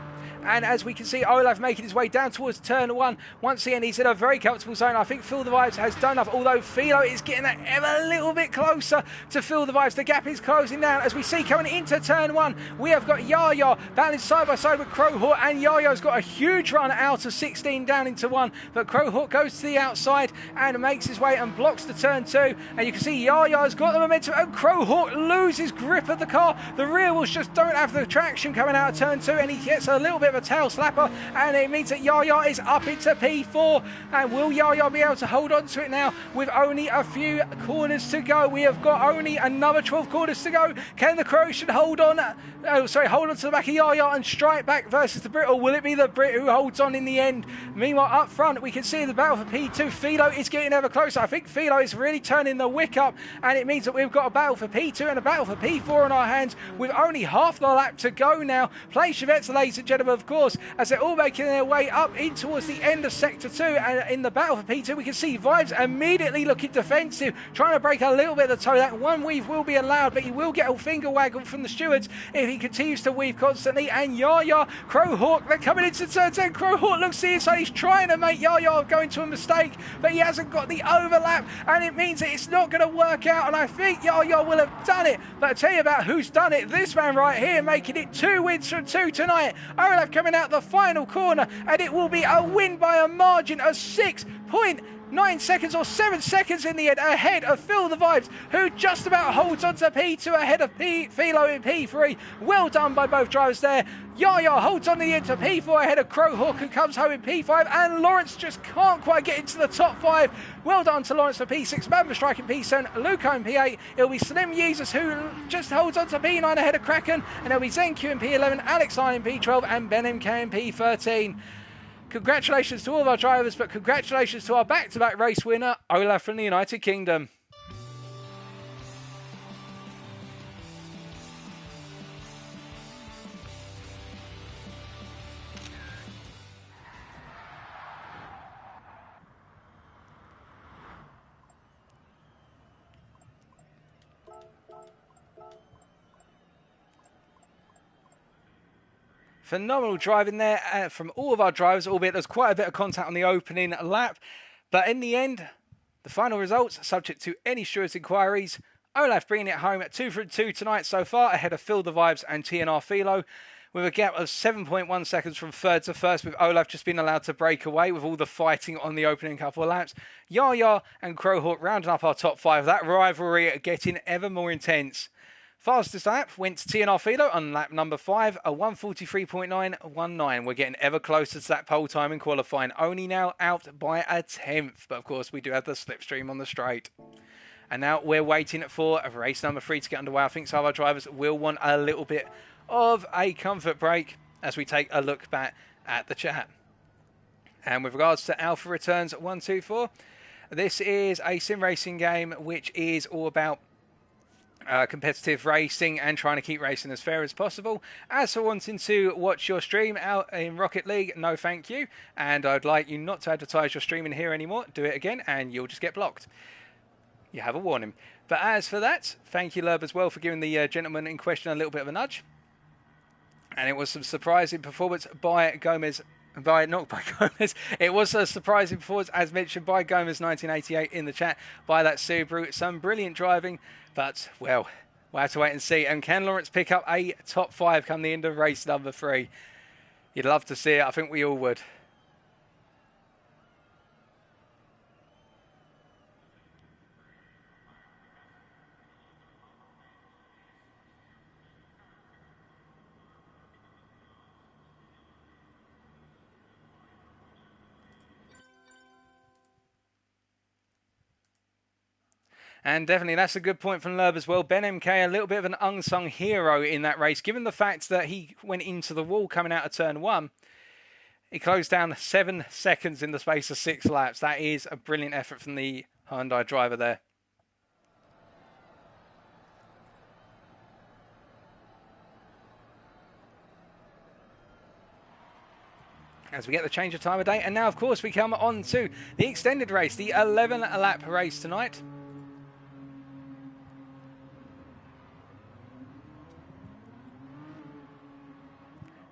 And as we can see, Olaf making his way down towards turn 1. Once again, he's in a very comfortable zone. I think Feel the Vibes has done enough, although Philo is getting that ever a little bit closer to Feel the Vibes. The gap is closing down. As we see coming into turn 1, we have got Yaya battling side by side with Crowhawk, and Yaya's got a huge run out of 16 down into 1. But Crowhawk goes to the outside and makes his way and blocks the turn 2. And you can see Yaya's got the momentum, and Crowhawk loses grip of the car. The rear wheels just don't have the traction coming out of turn 2, and he gets a little bit bit of a tail slapper, and it means that Yaya is up into P4. And will Yaya be able to hold on to it now with only a few corners to go? We have got only another 12 corners to go. Can the Croatian hold on? Hold on to the back of Yaya and strike back versus the Brit, or will it be the Brit who holds on in the end? Meanwhile, up front, we can see the battle for P2. Philo is getting ever closer. I think Philo is really turning the wick up, and it means that we've got a battle for P2 and a battle for P4 on our hands with only half the lap to go now. Play Chevette, ladies and gentlemen, of course, as they're all making their way up in towards the end of Sector 2. And in the battle for P2, we can see Vibes immediately looking defensive, trying to break a little bit of the toe. That one weave will be allowed, but he will get a finger waggle from the stewards if he continues to weave constantly. And Yaya, Crowhawk, they're coming into turn 10. Crowhawk looks to the inside. He's trying to make Yaya go into a mistake, but he hasn't got the overlap, and it means that it's not going to work out. And I think Yaya will have done it, but I'll tell you about who's done it. This man right here, making it 2 wins from 2 tonight. Olaf coming out the final corner, and it will be a win by a margin of 6.9 seconds or 7 seconds in the end, ahead of Phil the Vibes, who just about holds on to P2 ahead of Philo in P3. Well done by both drivers there. Yaya holds on the end to P4 ahead of Crowhawk, who comes home in P5, and Lawrence just can't quite get into the top 5. Well done to Lawrence for P6, Mamba Strike in P7, Luco in P8. It'll be Slim Yeezus who just holds on to P9 ahead of Kraken, and it'll be Zenq in P11, Alex Line in P12, and Ben MK in P13. Congratulations to all of our drivers, but congratulations to our back-to-back race winner, Olaf from the United Kingdom. Phenomenal driving there from all of our drivers, albeit there's quite a bit of contact on the opening lap. But in the end, the final results, subject to any stewards' inquiries, Olaf bringing it home at 2 from 2 tonight so far, ahead of Phil the Vibes and TNR Philo, with a gap of 7.1 seconds from third to first, with Olaf just being allowed to break away with all the fighting on the opening couple of laps. Yaya and Crowhawk rounding up our top 5. That rivalry getting ever more intense. Fastest lap went to TNR Philo on lap number 5, a 1:43.919. We're getting ever closer to that pole time in qualifying, only now out by a tenth. But of course, we do have the slipstream on the straight. And now we're waiting for race number 3 to get underway. I think some of our drivers will want a little bit of a comfort break as we take a look back at the chat. And with regards to Alpha Returns 124, this is a sim racing game which is all about competitive racing and trying to keep racing as fair as possible. As for wanting to watch your stream out in Rocket League, no thank you, and I'd like you not to advertise your stream in here anymore. Do it again and you'll just get blocked. You have a warning. But as for that, thank you, Lerb, as well, for giving the gentleman in question a little bit of a nudge. And it was some surprising performance by Gomez. Not by Gomez. It was a surprising performance, as mentioned by Gomez 1988 in the chat, by that Subaru. Some brilliant driving, but, well, we'll have to wait and see. And can Lawrence pick up a top 5 come the end of race number 3? You'd love to see it. I think we all would. And definitely, that's a good point from Lerb as well. Ben MK, a little bit of an unsung hero in that race, given the fact that he went into the wall coming out of turn 1. He closed down 7 seconds in the space of 6 laps. That is a brilliant effort from the Hyundai driver there. As we get the change of time of day. And now, of course, we come on to the extended race, the 11-lap race tonight.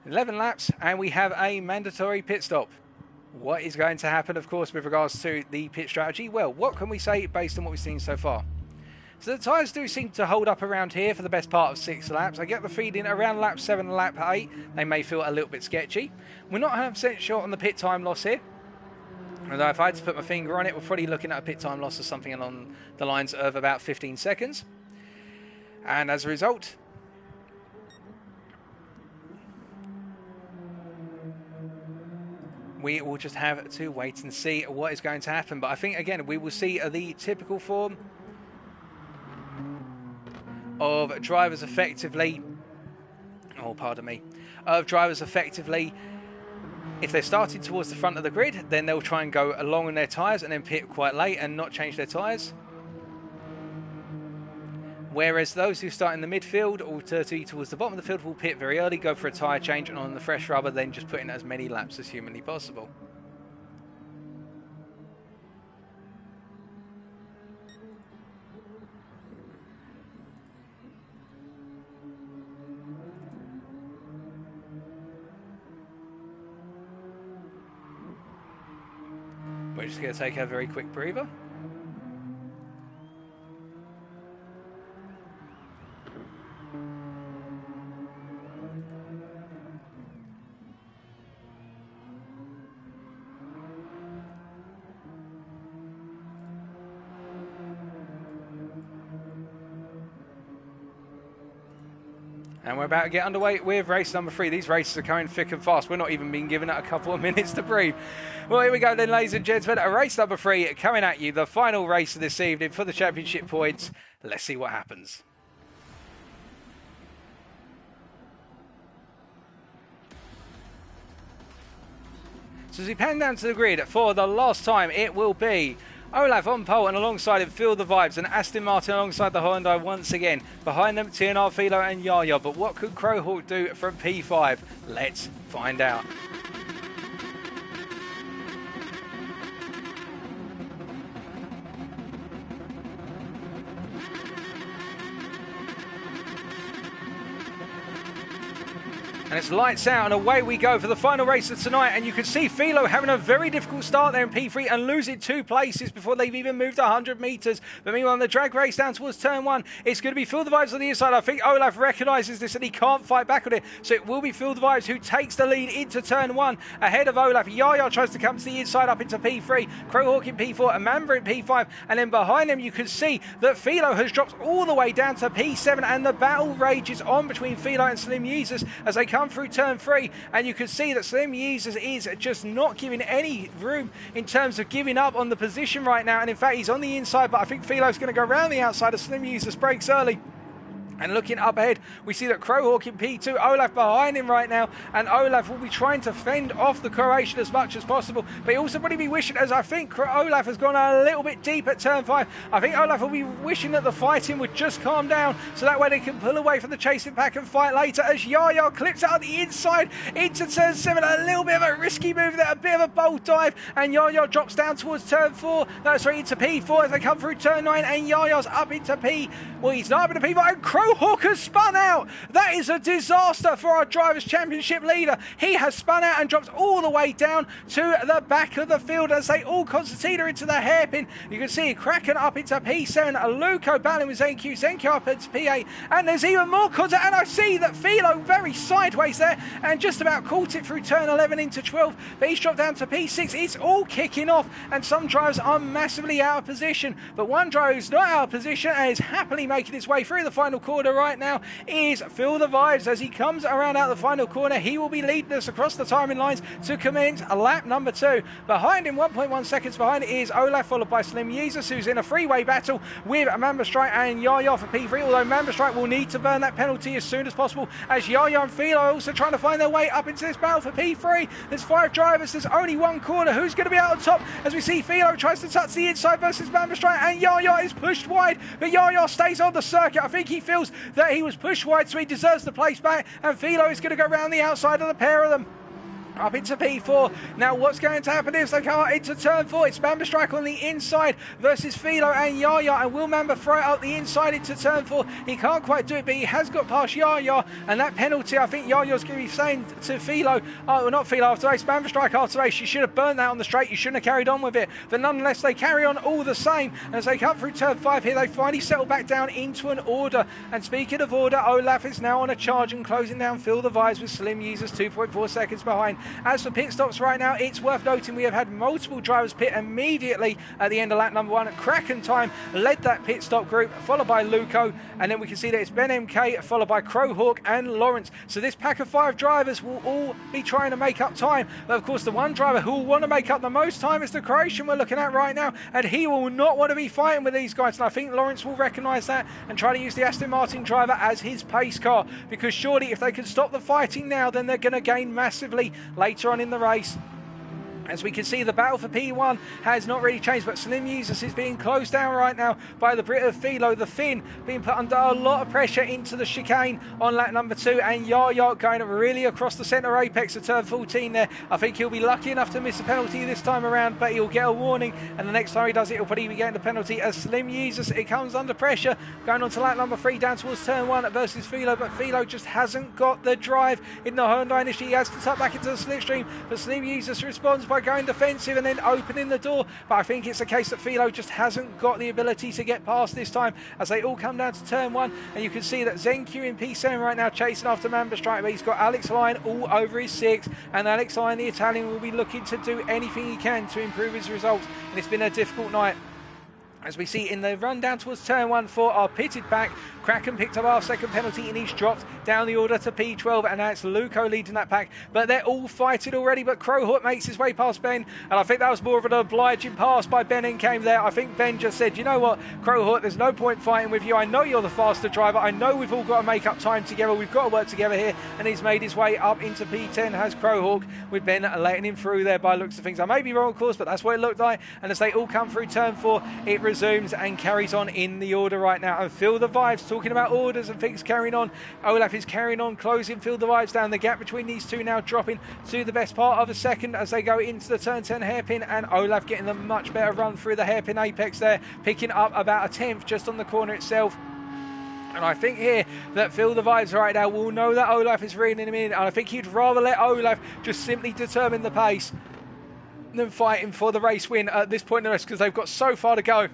11 laps, and we have a mandatory pit stop. What is going to happen, of course, with regards to the pit strategy? Well, what can we say based on what we've seen so far? So the tyres do seem to hold up around here for the best part of 6 laps. I get the feeling around lap 7 and lap 8, they may feel a little bit sketchy. We're not 100% sure on the pit time loss here. Although if I had to put my finger on it, we're probably looking at a pit time loss of something along the lines of about 15 seconds. And as a result, we will just have to wait and see what is going to happen. But I think, again, we will see the typical form of drivers effectively, if they're starting towards the front of the grid, then they'll try and go along on their tyres and then pit quite late and not change their tyres. Whereas those who start in the midfield or towards the bottom of the field will pit very early, go for a tyre change, and on the fresh rubber then just put in as many laps as humanly possible. We're just going to take a very quick breather. And we're about to get underway with race number 3. These races are coming thick and fast. We're not even being given a couple of minutes to breathe. Well, here we go then, ladies and gentlemen. Race number 3 coming at you. The final race of this evening for the championship points. Let's see what happens. So as we pan down to the grid for the last time, it will be Olaf on pole, and alongside him, Feel the Vibes, and Aston Martin alongside the Hyundai once again. Behind them, TNR, Philo and Yaya. But what could Crowhawk do from P5? Let's find out. And it's lights out and away we go for the final race of tonight. And you can see Philo having a very difficult start there in P3 and losing 2 places before they've even moved 100 metres. But meanwhile, on the drag race down towards turn 1, it's going to be Feel the Vibes on the inside. I think Olaf recognises this and he can't fight back on it. So it will be Feel the Vibes who takes the lead into turn 1 ahead of Olaf. Yaya tries to come to the inside up into P3. Crowhawk in P4, Amanda in P5. And then behind them, you can see that Philo has dropped all the way down to P7. And the battle rages on between Philo and Slim Yeezus as they come through turn 3, and you can see that Slim Yeezus is just not giving any room in terms of giving up on the position right now, and in fact he's on the inside, but I think Philo's going to go around the outside as Slim Yeezus breaks early. And looking up ahead, we see that Crowhawk in P2, Olaf behind him right now, and Olaf will be trying to fend off the Croatian as much as possible, but he also probably be wishing, as I think Olaf has gone a little bit deep at turn 5, I think Olaf will be wishing that the fighting would just calm down, so that way they can pull away from the chasing pack and fight later, as Yaya clips out the inside into turn 7, a little bit of a risky move there, a bit of a bold dive, and Yaya drops down towards turn 4, into P4 as they come through turn 9, and Yaya's up into he's not up into P5, and Crowhawk has spun out. That is a disaster for our Drivers' Championship leader. He has spun out and dropped all the way down to the back of the field as they all concertina into the hairpin. You can see Kraken up into P7, Luco battling with Zenq, Zenq up into P8, and there's even more contact, and I see that Philo very sideways there and just about caught it through turn 11 into 12, but he's dropped down to P6. It's all kicking off, and some drivers are massively out of position, but one driver who's not out of position and is happily making his way through the final corner right now is Feel the Vibes. As he comes around out the final corner, he will be leading us across the timing lines to commence lap number 2. Behind him, 1.1 seconds behind, is Olaf, followed by Slim Yeezus, who's in a three-way battle with Mamba Strike and Yaya for P3, although Mamba Strike will need to burn that penalty as soon as possible, as Yaya and Philo are also trying to find their way up into this battle for P3. There's 5 drivers, there's only one corner. Who's going to be out on top? As we see Philo tries to touch the inside versus Mamba Strike, and Yaya is pushed wide, but Yaya stays on the circuit. I think he feels that he was pushed wide, so he deserves the place back, and Philo is going to go around the outside of the pair of them up into P4. Now what's going to happen is they come out into turn 4. It's Mamba Strike on the inside versus Philo and Yaya, and will Mamba throw it out the inside into turn 4? He can't quite do it, but he has got past Yaya, and that penalty, I think Yaya's going to be saying to Philo, well, not Philo after race, Mamba Strike after race, you should have burned that on the straight, you shouldn't have carried on with it. But nonetheless, they carry on all the same, and as they come through turn 5 here, they finally settle back down into an order. And speaking of order, Olaf is now on a charge and closing down Feel the Vibes with Slim Yeezus 2.4 seconds behind. As for pit stops right now, it's worth noting we have had multiple drivers pit immediately at the end of lap number 1. Kraken Time led that pit stop group, followed by Luco, and then we can see that it's Ben MK, followed by Crowhawk and Lawrence. So this pack of 5 drivers will all be trying to make up time. But of course, the one driver who will want to make up the most time is the Croatian we're looking at right now, and he will not want to be fighting with these guys. And I think Lawrence will recognise that and try to use the Aston Martin driver as his pace car, because surely if they can stop the fighting now, then they're going to gain massively later on in the race. As we can see, the battle for P1 has not really changed, but Slim Users is being closed down right now by the Brit of Philo. The Finn being put under a lot of pressure into the chicane on lap number 2, and Yaya going really across the centre apex of turn 14 there. I think he'll be lucky enough to miss a penalty this time around, but he'll get a warning, and the next time he does it, he'll probably be getting the penalty. As Slim Users, it comes under pressure, going on to lap number 3, down towards turn 1 versus Philo, but Philo just hasn't got the drive in the Hyundai initially. He has to tuck back into the slipstream, but Slim Users responds by going defensive and then opening the door. But I think it's a case that Philo just hasn't got the ability to get past this time, as they all come down to turn 1, and you can see that Zenq in P7 right now chasing after Mamba Strike, but he's got Alex Lyon all over his 6, and Alex Lyon, the Italian, will be looking to do anything he can to improve his results, and it's been a difficult night. As we see in the run down towards turn 1 for our pitted pack, Kraken picked up our second penalty and he's dropped down the order to P12, and now it's Luco leading that pack, but they're all fighting already. But Crowhawk makes his way past Ben, and I think that was more of an obliging pass by Ben and came there. I think Ben just said, you know what, Crowhawk, there's no point fighting with you. I know you're the faster driver. I know we've all got to make up time together. We've got to work together here, and he's made his way up into P10, has Crowhawk, with Ben letting him through there by looks of things. I may be wrong, of course, but that's what it looked like. And as they all come through turn 4, it resumes and carries on in the order right now. And Feel the Vibes, talking about orders and things carrying on, Olaf is carrying on, closing Feel the Vibes down. The gap between these two now dropping to the best part of a second as they go into the turn 10 hairpin, and Olaf getting a much better run through the hairpin apex there, picking up about a 10th just on the corner itself. And I think here that Feel the Vibes right now will know that Olaf is reeling him in, and I think he'd rather let Olaf just simply determine the pace than fighting for the race win at this point in the race, because they've got so far to go.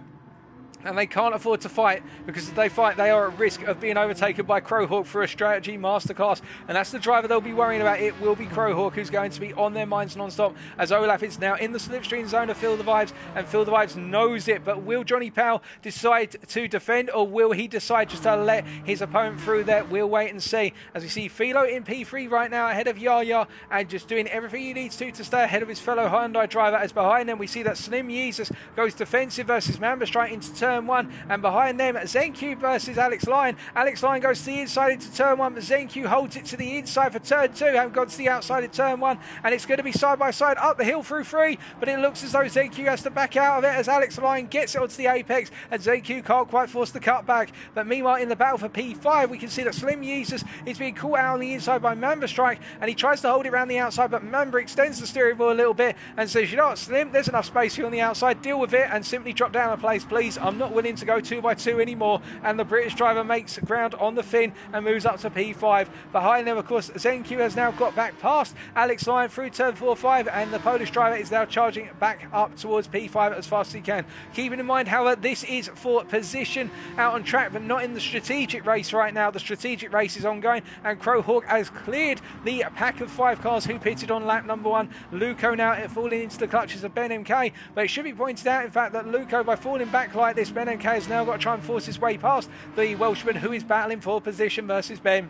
And they can't afford to fight, because if they fight, they are at risk of being overtaken by Crowhawk for a strategy masterclass. And that's the driver they'll be worrying about. It will be Crowhawk who's going to be on their minds non-stop, as Olaf is now in the slipstream zone of Feel the Vibes, and Feel the Vibes knows it. But will Johnny Powell decide to defend, or will he decide just to let his opponent through there? We'll wait and see. As we see Philo in P3 right now, ahead of Yaya, and just doing everything he needs to stay ahead of his fellow Hyundai driver. As behind them, we see that Slim Yeezus goes defensive versus Mamba straight into turn 1, and behind them Zenq versus Alex Lyon. Alex Lyon goes to the inside into turn 1, but Zenq holds it to the inside for turn 2, and gone to the outside of turn 1, and it's going to be side by side up the hill through 3, but it looks as though Zenq has to back out of it as Alex Lyon gets it onto the apex, and Zenq can't quite force the cut back. But meanwhile, in the battle for P5, we can see that Slim Yeezus is being caught out on the inside by Mamba Strike, and he tries to hold it around the outside, but Mamba extends the steering wheel a little bit and says, you know what, Slim, there's enough space here on the outside, deal with it and simply drop down a place, please. I'm not willing to go 2x2 anymore. And the British driver makes ground on the Finn and moves up to P5. Behind them, of course, Zenq has now got back past Alex Lyon through turn 4-5, and the Polish driver is now charging back up towards P5 as fast as he can. Keeping in mind, however, this is for position out on track, but not in the strategic race right now. The strategic race is ongoing, and Crowhawk has cleared the pack of 5 cars who pitted on lap number 1. Luco now falling into the clutches of Ben MK, but it should be pointed out, in fact, that Luco, by falling back like this, Ben MK has now got to try and force his way past the Welshman who is battling for position versus Ben.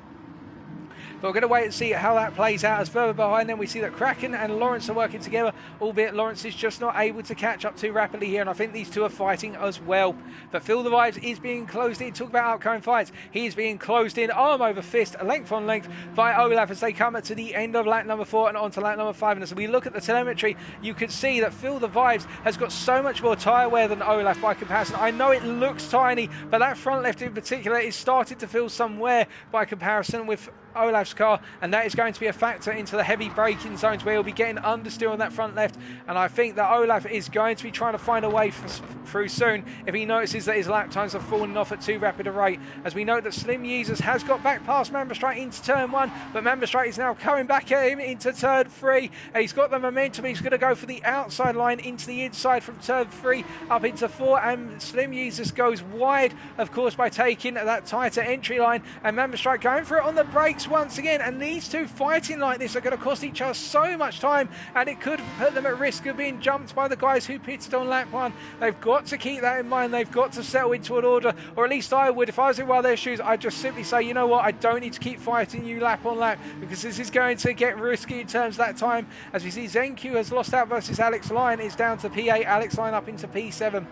But we're going to wait and see how that plays out, as further behind them we see that Kraken and Lawrence are working together, albeit Lawrence is just not able to catch up too rapidly here, and I think these two are fighting as well. But Feel the Vibes is being closed in. Talk about upcoming fights. He is being closed in arm over fist, length on length by Olaf as they come to the end of lap number 4 and on to lap number 5. And as we look at the telemetry, you can see that Feel the Vibes has got so much more tyre wear than Olaf by comparison. I know it looks tiny, but that front left in particular is starting to feel some wear by comparison with Olaf's car, and that is going to be a factor into the heavy braking zones where he'll be getting understeer on that front left. And I think that Olaf is going to be trying to find a way through soon if he notices that his lap times are falling off at too rapid a rate. As we know that Slim Yeezus has got back past Mamba Straight into turn 1, but Mamba Straight is now coming back at him into turn 3. He's got the momentum. He's going to go for the outside line into the inside from turn 3 up into 4, and Slim Yeezus goes wide, of course, by taking that tighter entry line, and Mamba Straight going for it on the brakes pits once again, and these two fighting like this are going to cost each other so much time, and it could put them at risk of being jumped by the guys who pitted on lap 1. They've got to keep that in mind. They've got to settle into an order, or at least I would. If I was in one of their shoes, I'd just simply say, you know what, I don't need to keep fighting you lap on lap, because this is going to get risky in terms of that time. As we see, Zenq has lost out versus Alex Lyon. It's down to P8, Alex Lyon up into P7.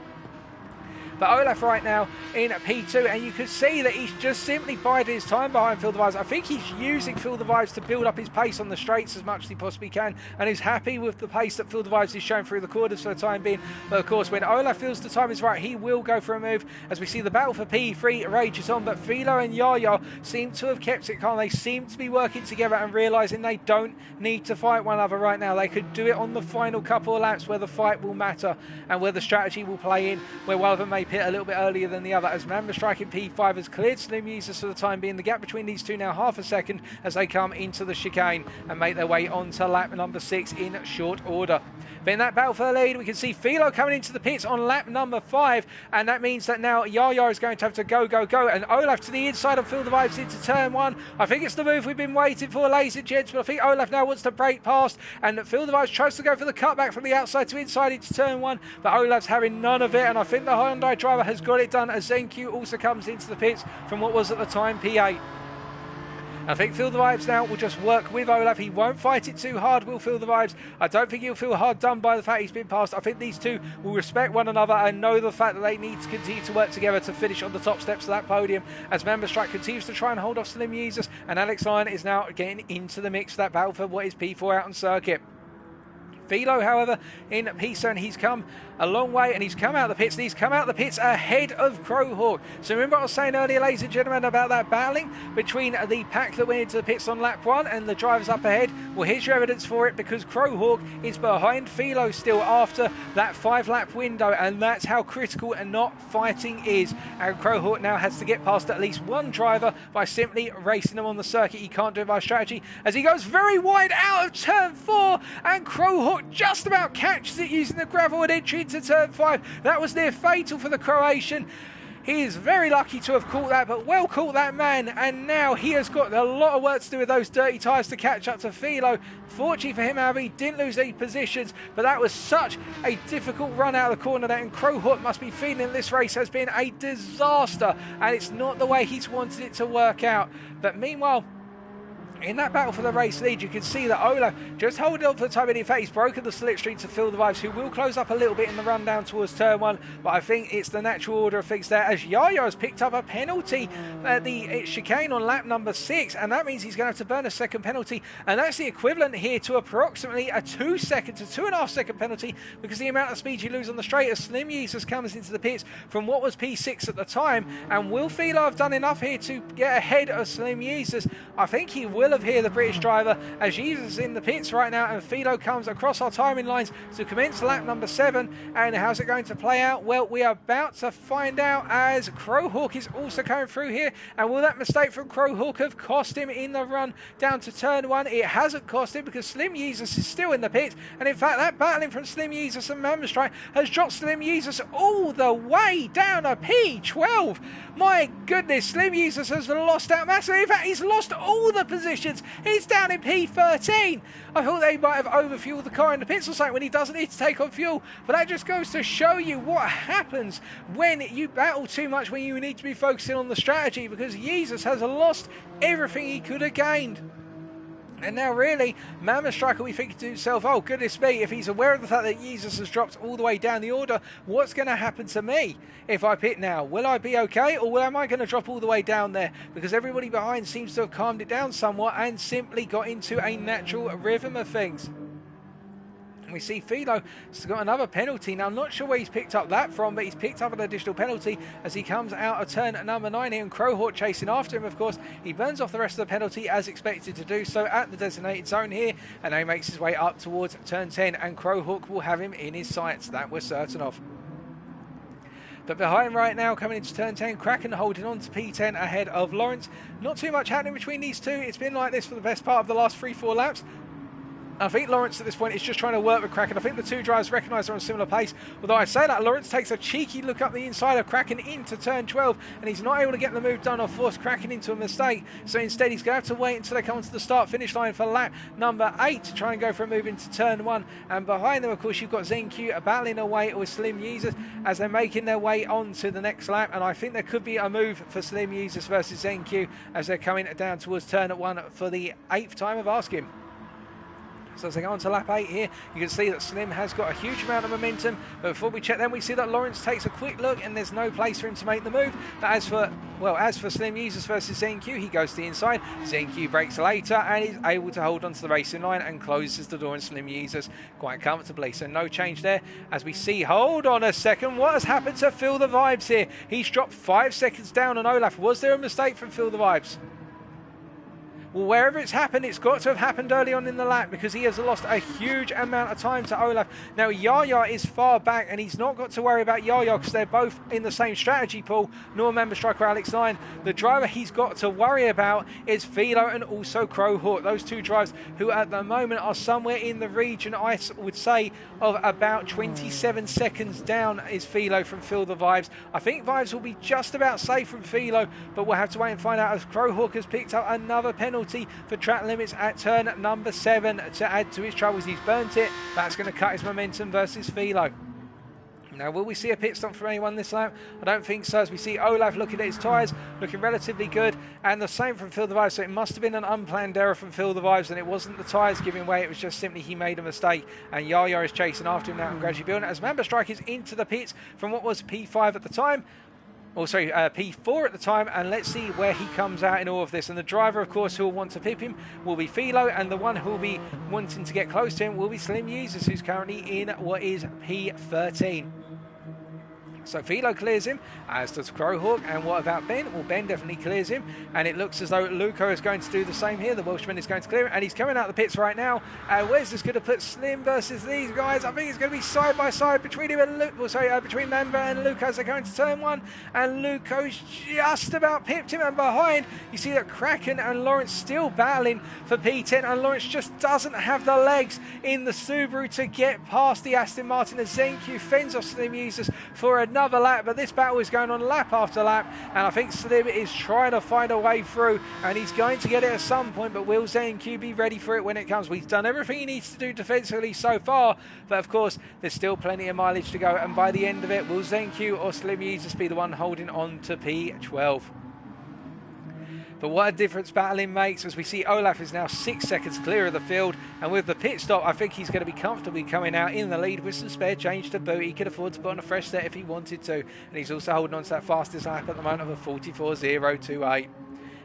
But Olaf right now in P2, and you can see that he's just simply biding his time behind Phil Devives. I think he's using Phil Devives to build up his pace on the straights as much as he possibly can, and he's happy with the pace that Phil Devives is showing through the corners for the time being. But of course, when Olaf feels the time is right, he will go for a move. As we see the battle for P3 rages on, but Philo and Yaya seem to have kept it calm. They seem to be working together and realising they don't need to fight one another right now. They could do it on the final couple of laps where the fight will matter and where the strategy will play in, where one of them may pit a little bit earlier than the other. As Mamba Strike in P5 has cleared Slim Users for the time being. The gap between these two now half a second as they come into the chicane and make their way onto lap number 6 in short order. But in that battle for the lead, we can see Philo coming into the pits on lap number 5, and that means that now Yaya is going to have to go, and Olaf to the inside of Phil Devives into turn 1. I think it's the move we've been waiting for, ladies and gents, but I think Olaf now wants to break past, and Phil Devives tries to go for the cutback from the outside to inside into turn 1, but Olaf's having none of it, and I think the Hyundai driver has got it done as Zenq also comes into the pits from what was at the time P8. I think Phil Devives now will just work with Olaf. He won't fight it too hard, will Phil Devives. I don't think he'll feel hard done by the fact he's been passed. I think these two will respect one another and know the fact that they need to continue to work together to finish on the top steps of that podium. As Member Strike continues to try and hold off Slim Jesus, and Alex Lyon is now getting into the mix for that battle for what is P4 out on circuit. Philo, however, in P7, he's come a long way, and he's come out of the pits, and he's come out of the pits ahead of Crowhawk. So remember what I was saying earlier, ladies and gentlemen, about that battling between the pack that went into the pits on lap 1 and the drivers up ahead? Well, here's your evidence for it, because Crowhawk is behind Philo still after that 5-lap window, and that's how critical and not fighting is. And Crowhawk now has to get past at least one driver by simply racing them on the circuit. He can't do it by strategy, as he goes very wide out of turn 4, and Crowhawk just about catches it using the gravel and entry into turn 5. That was near fatal for the Croatian. He is very lucky to have caught that, but well caught that man, and now he has got a lot of work to do with those dirty tyres to catch up to Philo. Fortunately for him, however, he didn't lose any positions, but that was such a difficult run out of the corner there, and Crowhawk must be feeling this race has been a disaster, and it's not the way he's wanted it to work out. But meanwhile, in that battle for the race lead, you can see that Olaf just holding on for the time being. In fact, he's broken the slipstream to Phil Devives, who will close up a little bit in the run down towards turn 1, but I think it's the natural order of things there, as Yaya has picked up a penalty at the chicane on lap number 6, and that means he's going to have to burn a second penalty, and that's the equivalent here to approximately a 2-second to 2.5-second penalty, because the amount of speed you lose on the straight as Slim Jesus comes into the pits from what was P6 at the time. And will Philo have done enough here to get ahead of Slim Jesus? I think he will of here, the British driver, as Jesus is in the pits right now, and Philo comes across our timing lines to commence lap number 7. And how's it going to play out? Well, we are about to find out, as Crowhawk is also coming through here. And will that mistake from Crowhawk have cost him in the run down to turn 1? It hasn't cost him, because Slim Jesus is still in the pit, and in fact that battling from Slim Jesus and Mamba Strike has dropped Slim Jesus all the way down a P12. My goodness, Slim Jesus has lost out massively. In fact, he's lost all the positions. He's down in P13. I thought they might have overfueled the car in the pits or something when he doesn't need to take on fuel. But that just goes to show you what happens when you battle too much, when you need to be focusing on the strategy, because Jesus has lost everything he could have gained. And now really, Mamba Strike will be thinking to himself, oh goodness me, if he's aware of the fact that Jesus has dropped all the way down the order, what's going to happen to me if I pit now? Will I be okay, or am I going to drop all the way down there? Because everybody behind seems to have calmed it down somewhat and simply got into a natural rhythm of things. We see Philo has got another penalty. Now, I'm not sure where he's picked up that from, but he's picked up an additional penalty as he comes out of turn number 9 here, and Crowhawk chasing after him, of course. He burns off the rest of the penalty as expected to do so at the designated zone here, and now he makes his way up towards turn 10, and Crowhawk will have him in his sights. That we're certain of. But behind right now, coming into turn 10, Kraken holding on to P10 ahead of Lawrence. Not too much happening between these two. It's been like this for the best part of the last 3-4 laps. I think Lawrence at this point is just trying to work with Kraken. I think the two drivers recognise they're on a similar pace. Although I say that, Lawrence takes a cheeky look up the inside of Kraken into turn 12, and he's not able to get the move done or force Kraken into a mistake. So instead, he's going to have to wait until they come onto the start-finish line for lap number 8 to try and go for a move into turn 1. And behind them, of course, you've got ZenQ battling away with Slim Users as they're making their way on to the next lap. And I think there could be a move for Slim Users versus ZenQ as they're coming down towards turn 1 for the 8th time of asking. So as they go on to lap 8 here, you can see that Slim has got a huge amount of momentum. But before we check them, we see that Lawrence takes a quick look and there's no place for him to make the move. But as for Slim Users versus ZenQ, he goes to the inside. ZenQ brakes later and is able to hold onto the racing line and closes the door on Slim Users quite comfortably. So no change there as we see, hold on a second, what has happened to Feel the Vibes here? He's dropped 5 seconds down on Olaf. Was there a mistake from Feel the Vibes? Well, wherever it's happened, it's got to have happened early on in the lap because he has lost a huge amount of time to Olaf. Now, Yaya is far back and he's not got to worry about Yaya because they're both in the same strategy pool, nor member striker Alex Lyon. The driver he's got to worry about is Philo and also Crowhawk. Those two drivers who at the moment are somewhere in the region, I would say, of about 27 seconds down is Philo from Feel the Vibes. I think Vibes will be just about safe from Philo, but we'll have to wait and find out as Crowhawk has picked up another penalty for track limits at turn number 7 to add to his troubles. He's burnt it. That's going to cut his momentum versus Philo. Now, will we see a pit stop from anyone this lap? I don't think so, as we see Olaf looking at his tyres, looking relatively good, and the same from Feel the Vibes. So it must have been an unplanned error from Feel the Vibes, and it wasn't the tyres giving way, it was just simply he made a mistake, and Yaya is chasing after him now and gradually building it as Member Strike is into the pits from what was P5 at the time. P4 at the time, and let's see where he comes out in all of this. And the driver, of course, who will want to pip him will be Philo, and the one who will be wanting to get close to him will be Slim Users, who's currently in what is P13. So Philo clears him, as does Crowhawk. And what about Ben? Well, Ben definitely clears him, and it looks as though Luco is going to do the same here. The Welshman is going to clear him, and he's coming out the pits right now. Where's this going to put Slim versus these guys? I think it's going to be side by side between him and between Member and Luco as they're going to turn 1, and Luco's just about pipped him. And behind, you see that Kraken and Lawrence still battling for P10, and Lawrence just doesn't have the legs in the Subaru to get past the Aston Martin as ZenQ fends off Slim Users for another lap. But this battle is going on lap after lap, and I think Slim is trying to find a way through, and he's going to get it at some point. But will ZenQ be ready for it when it comes? We've done everything he needs to do defensively so far, but of course there's still plenty of mileage to go, and by the end of it, will ZenQ or Slim Users be the one holding on to P12? But what a difference battling makes, as we see Olaf is now 6 seconds clear of the field, and with the pit stop I think he's going to be comfortably coming out in the lead with some spare change to boot. He could afford to put on a fresh set if he wanted to, and he's also holding on to that fastest lap at the moment of a 44.028.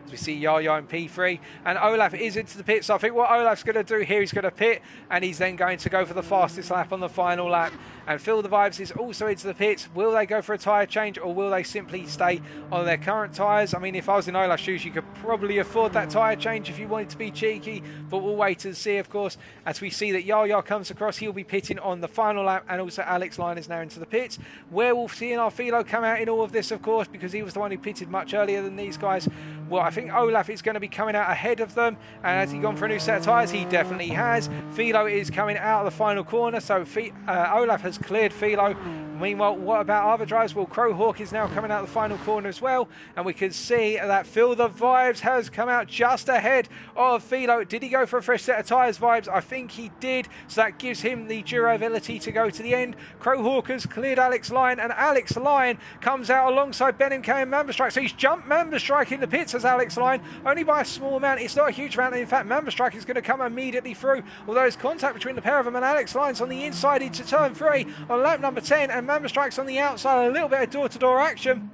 As we see Yaya in P3, and Olaf is into the pit. So I think what Olaf's going to do here, he's going to pit, and he's then going to go for the fastest lap on the final lap. And Feel the Vibes is also into the pits. Will they go for a tyre change, or will they simply stay on their current tyres? I mean, if I was in Olaf's shoes, you could probably afford that tyre change if you wanted to be cheeky, but we'll wait and see, of course. As we see that Yaya comes across, he'll be pitting on the final lap, and also Alex Lyon is now into the pits. Where will CNR Philo come out in all of this, of course, because he was the one who pitted much earlier than these guys? Well, I think Olaf is going to be coming out ahead of them, and has he gone for a new set of tyres? He definitely has. Philo is coming out of the final corner, so Olaf has cleared Philo. Meanwhile, what about other drivers? Well, Crowhawk is now coming out the final corner as well, and we can see that Feel the Vibes has come out just ahead of Philo. Did he go for a fresh set of tyres, Vibes? I think he did, so that gives him the durability to go to the end. Crowhawk has cleared Alex Lyon, and Alex Lyon comes out alongside Ben MK and Member Strike. So he's jumped Member Strike in the pits as Alex Lyon, only by a small amount. It's not a huge amount, and in fact, Member Strike is going to come immediately through, although there's contact between the pair of them, and Alex Lyon's on the inside into turn 3 on lap number 10, and Member Strike's on the outside, a little bit of door-to-door action.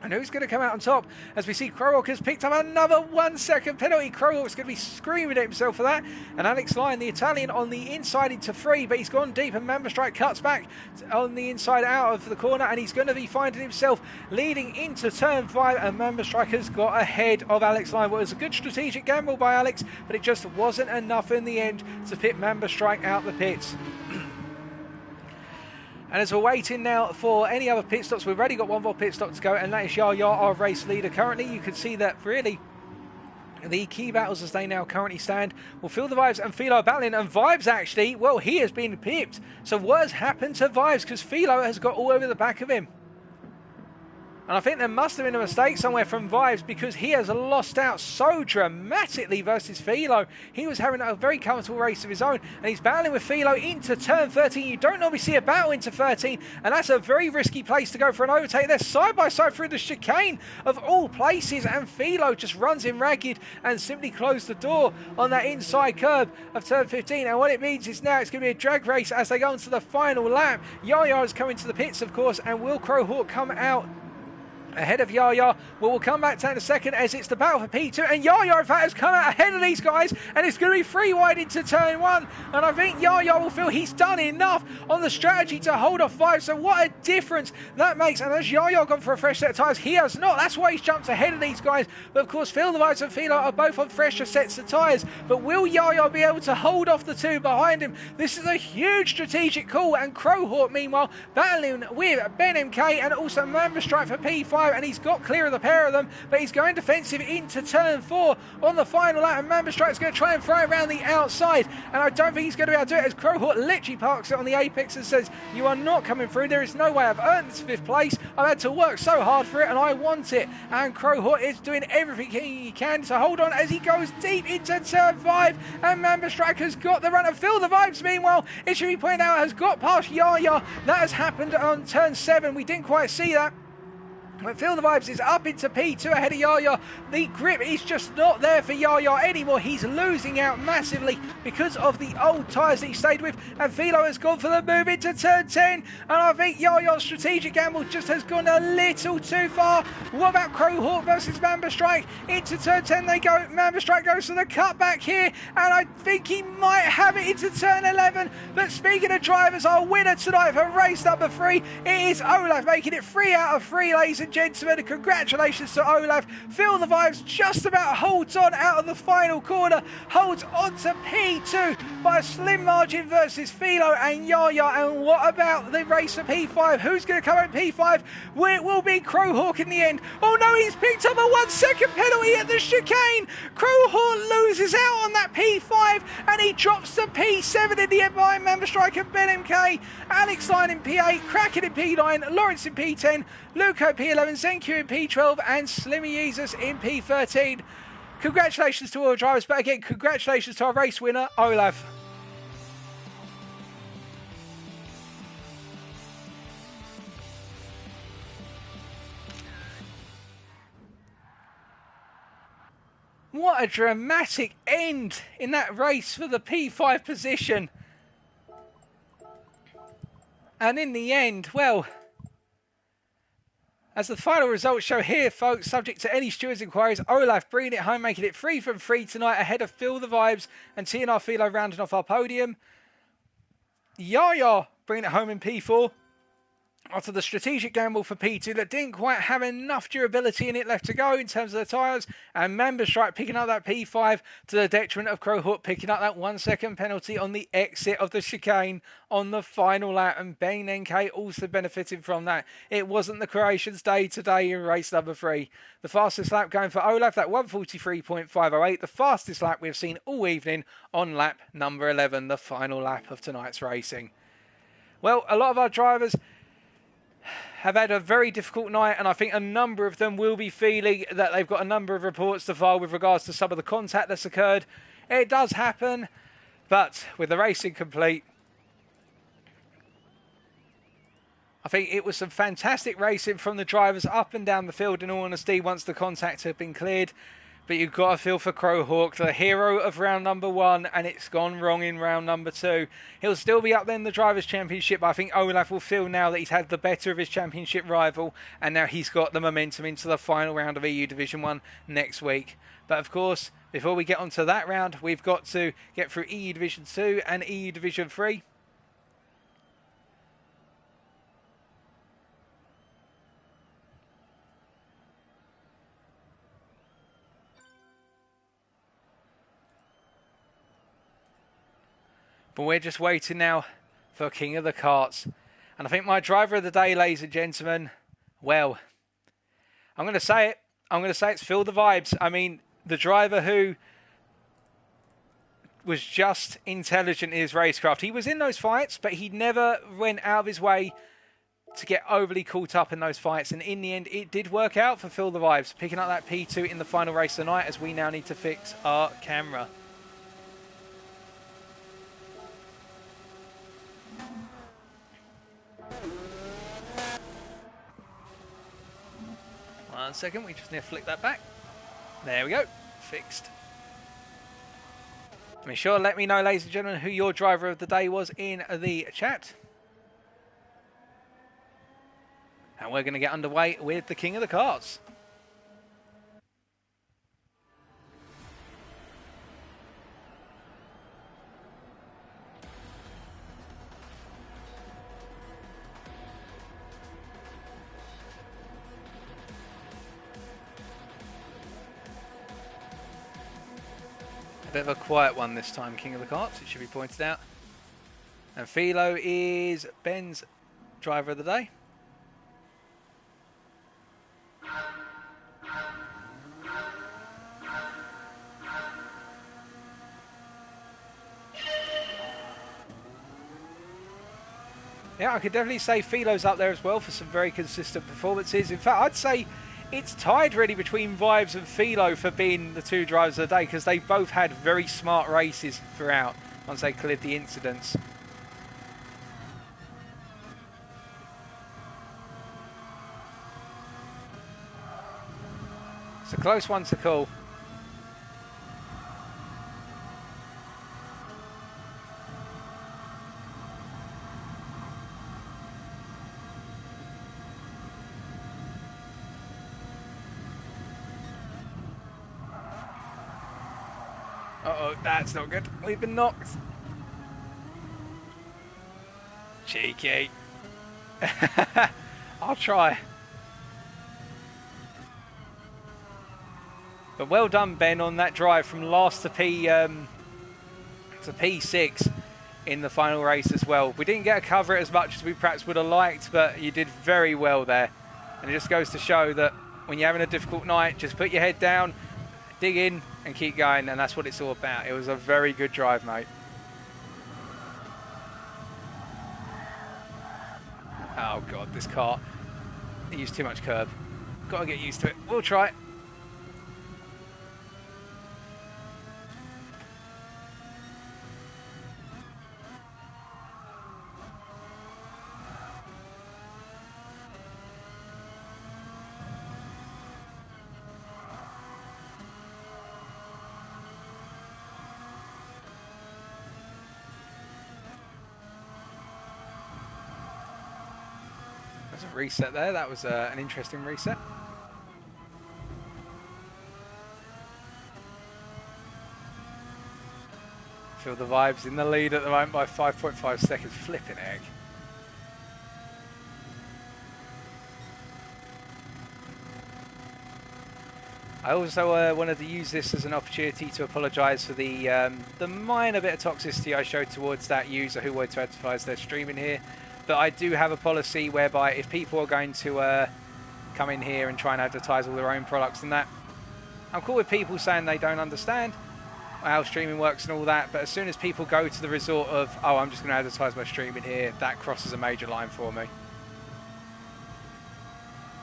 And who's going to come out on top? As we see Crowhawk has picked up another 1 second penalty. Crowhawk's going to be screaming at himself for that. And Alex Lyon, the Italian, on the inside into 3, but he's gone deep, and Member Strike cuts back on the inside out of the corner, and he's going to be finding himself leading into turn 5, and Member Strike has got ahead of Alex Lyon. Well, it was a good strategic gamble by Alex, but it just wasn't enough in the end to pit Member Strike out the pits. And as we're waiting now for any other pit stops, we've already got one more pit stop to go, and that is Yaya, our race leader. Currently, you can see that really the key battles as they now currently stand will Feel the Vibes and Philo battling, and Vibes actually, well, he has been pipped. So what has happened to Vibes? Because Philo has got all over the back of him. And I think there must have been a mistake somewhere from Vibes, because he has lost out so dramatically versus Philo. He was having a very comfortable race of his own, and he's battling with Philo into turn 13. You don't normally see a battle into 13, and that's a very risky place to go for an overtake. They're side by side through the chicane of all places, and Philo just runs in ragged and simply closed the door on that inside curb of turn 15. And what it means is now it's going to be a drag race as they go into the final lap. Yaya is coming to the pits, of course, and will Crowhawk come out ahead of Yaya? Well, we'll come back to that in a second, as it's the battle for P2, and Yaya in fact has come out ahead of these guys, and it's going to be 3 wide into turn 1, and I think Yaya will feel he's done enough on the strategy to hold off Vibes. So what a difference that makes. And as Yaya gone for a fresh set of tyres, he has not. That's why he's jumped ahead of these guys. But of course, Phil the Vibes and Philo are both on fresher sets of tyres, but will Yaya be able to hold off the two behind him? This is a huge strategic call, and Crowhawk meanwhile battling with Ben MK and also Mamba Strike for P5, and he's got clear of the pair of them, but he's going defensive into turn 4 on the final lap, and Mamba Strike's going to try and fly around the outside, and I don't think he's going to be able to do it, as Crowhawk literally parks it on the apex and says, you are not coming through. There is no way I've earned this 5th place. I've had to work so hard for it, and I want it. And Crowhawk is doing everything he can to hold on as he goes deep into turn 5, and Mamba Strike has got the run. And Feel the Vibes meanwhile, it should be pointed out, has got past Yaya. That has happened on turn 7. We didn't quite see that. But Feel the Vibes is up into P2 ahead of Yaya. The grip is just not there for Yaya anymore. He's losing out massively because of the old tyres that he stayed with. And Philo has gone for the move into turn 10. And I think Yaya's strategic gamble just has gone a little too far. What about Crowhawk versus Mamba Strike? Into turn 10 they go. Mamba Strike goes for the cutback here. And I think he might have it into turn 11. But speaking of drivers, our winner tonight for race number 3, it is Olaf, making it 3 out of 3, ladies and gentlemen. Congratulations to Olaf. Feel the Vibes just about holds on out of the final corner, holds on to P2 by a slim margin versus Philo and Yaya. And what about the race for P5? Who's going to come out P5? Well, it will be Crowhawk in the end. Oh no, he's picked up a 1 second penalty at the chicane. Crowhawk loses out on that P5, and he drops to P7 in the end by Member Strike and Ben MK. Alex Line in P8, Kraken in P9, Lawrence in P10, Luco P11, Zenku in P12, and Slimmy Jesus in P13. Congratulations to all the drivers, but again, congratulations to our race winner, Olaf. What a dramatic end in that race for the P5 position. And in the end, well, as the final results show here, folks, subject to any stewards' inquiries, Olaf bringing it home, making it 3 from 3 tonight, ahead of Feel the Vibes and TNR Philo rounding off our podium. Yaya bringing it home in P4 after the strategic gamble for P2 that didn't quite have enough durability in it left to go in terms of the tyres, and Mamba Strike picking up that P5 to the detriment of Crowhawk picking up that 1 second penalty on the exit of the chicane on the final lap, and Ben NK also benefiting from that. It wasn't the Croatians' day today in race number 3. The fastest lap going for Olaf, that 1:43.508, the fastest lap we've seen all evening on lap number 11, the final lap of tonight's racing. Well, a lot of our drivers have had a very difficult night, and I think a number of them will be feeling that they've got a number of reports to file with regards to some of the contact that's occurred. It does happen, but with the racing complete, I think it was some fantastic racing from the drivers up and down the field, in all honesty, once the contact had been cleared. But you've got to feel for Crowhawk, the hero of round number 1, and it's gone wrong in round number 2. He'll still be up there in the Drivers' Championship, but I think Olaf will feel now that he's had the better of his championship rival, and now he's got the momentum into the final round of EU Division 1 next week. But of course, before we get onto that round, we've got to get through EU Division 2 and EU Division 3. But we're just waiting now for King of the Karts. And I think my driver of the day, ladies and gentlemen, well, I'm going to say it. I'm going to say it's Feel the Vibes. I mean, the driver who was just intelligent in his racecraft. He was in those fights, but he never went out of his way to get overly caught up in those fights. And in the end, it did work out for Feel the Vibes, picking up that P2 in the final race of the night, as we now need to fix our camera. One second, we just need to flick that back. There we go, fixed. Be sure to let me know, ladies and gentlemen, who your driver of the day was in the chat. And we're going to get underway with the King of the Karts. A bit of a quiet one this time, King of the Karts, it should be pointed out. And Philo is Ben's driver of the day. Yeah, I could definitely say Philo's up there as well for some very consistent performances. In fact, I'd say it's tied really between Vibes and Philo for being the two drivers of the day, because they both had very smart races throughout once they cleared the incidents. It's a close one to call. Uh-oh, that's not good. We've been knocked. Cheeky. I'll try. But well done, Ben, on that drive from last to P6 in the final race as well. We didn't get to cover it as much as we perhaps would have liked, but you did very well there. And it just goes to show that when you're having a difficult night, just put your head down, dig in and keep going, and that's what it's all about. It was a very good drive, mate. Oh god, this car, it used too much curb. Got to get used to it. We'll try it. Reset there. That was an interesting reset. Feel the Vibes in the lead at the moment by 5.5 seconds. Flipping egg. I also wanted to use this as an opportunity to apologise for the minor bit of toxicity I showed towards that user who wanted to advertise their streaming here. But I do have a policy whereby if people are going to come in here and try and advertise all their own products and that, I'm cool with people saying they don't understand how streaming works and all that, but as soon as people go to the resort of, oh, I'm just going to advertise my streaming here, that crosses a major line for me.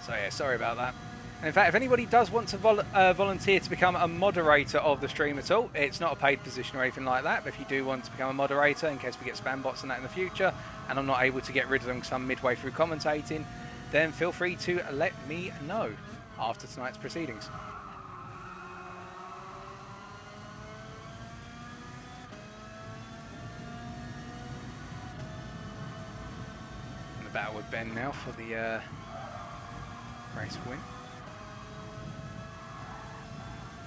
So yeah, sorry about that. And in fact, if anybody does want to volunteer to become a moderator of the stream at all, it's not a paid position or anything like that, but if you do want to become a moderator in case we get spam bots and that in the future, and I'm not able to get rid of them because I'm midway through commentating, then feel free to let me know after tonight's proceedings. In the battle with Ben now for the race win.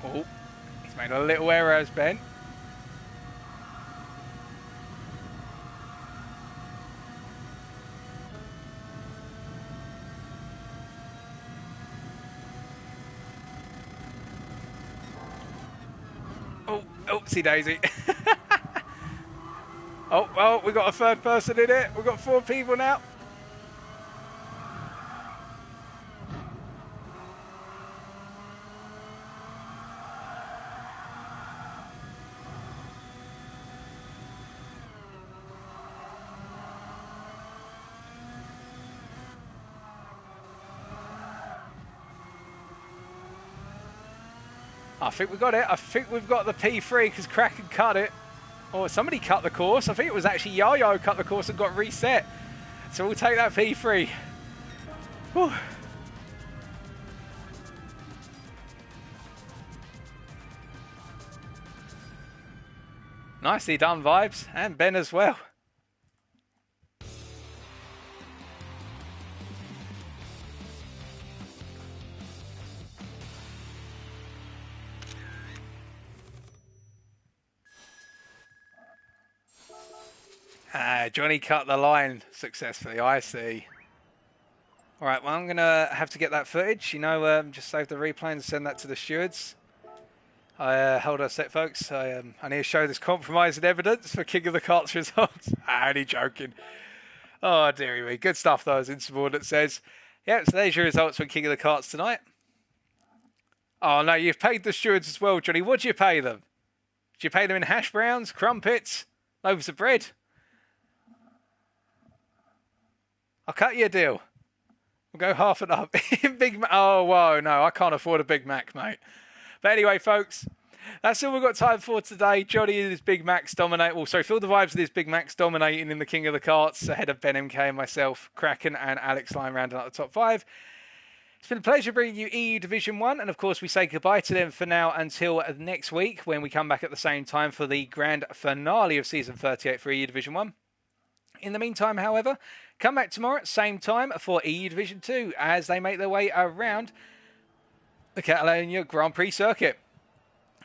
Oh, he's made a little error as Ben. Oh, oopsie daisy. Oh, well, we got a third person in it. We've got 4 people now. I think we got it. I think we've got the P3 because Kraken cut it. Or somebody cut the course. I think it was actually Yo-Yo cut the course and got reset. So we'll take that P3. Whew. Nicely done, Vibes. And Ben as well. Johnny cut the line successfully, I see. Alright, well, I'm going to have to get that footage. You know, just save the replay and send that to the stewards. Hold on a sec, folks. I need to show this compromising evidence for King of the Karts results. Only joking. Oh, dearie me. Good stuff, though, as Insubordinate says. Yeah, so there's your results for King of the Karts tonight. Oh, no, you've paid the stewards as well, Johnny. What do you pay them? Do you pay them in hash browns, crumpets, loaves of bread? I'll cut you a deal. We'll go half and up. Big Mac. Oh, whoa, no, I can't afford a Big Mac, mate. But anyway, folks, that's all we've got time for today. Johnny and his Big Macs dominate. Well, sorry, feel the vibes of his Big Macs dominating in the King of the Karts ahead of Ben MK and myself, Kraken and Alex Lyon rounding out the top 5. It's been a pleasure bringing you EU Division 1. And, of course, we say goodbye to them for now until next week when we come back at the same time for the grand finale of Season 38 for EU Division 1. In the meantime, however, come back tomorrow at the same time for EU Division 2 as they make their way around the Catalonia Grand Prix circuit.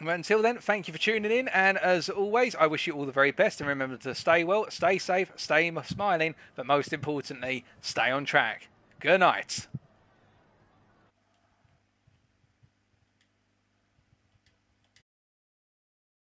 But until then, thank you for tuning in. And as always, I wish you all the very best. And remember to stay well, stay safe, stay smiling, but most importantly, stay on track. Good night.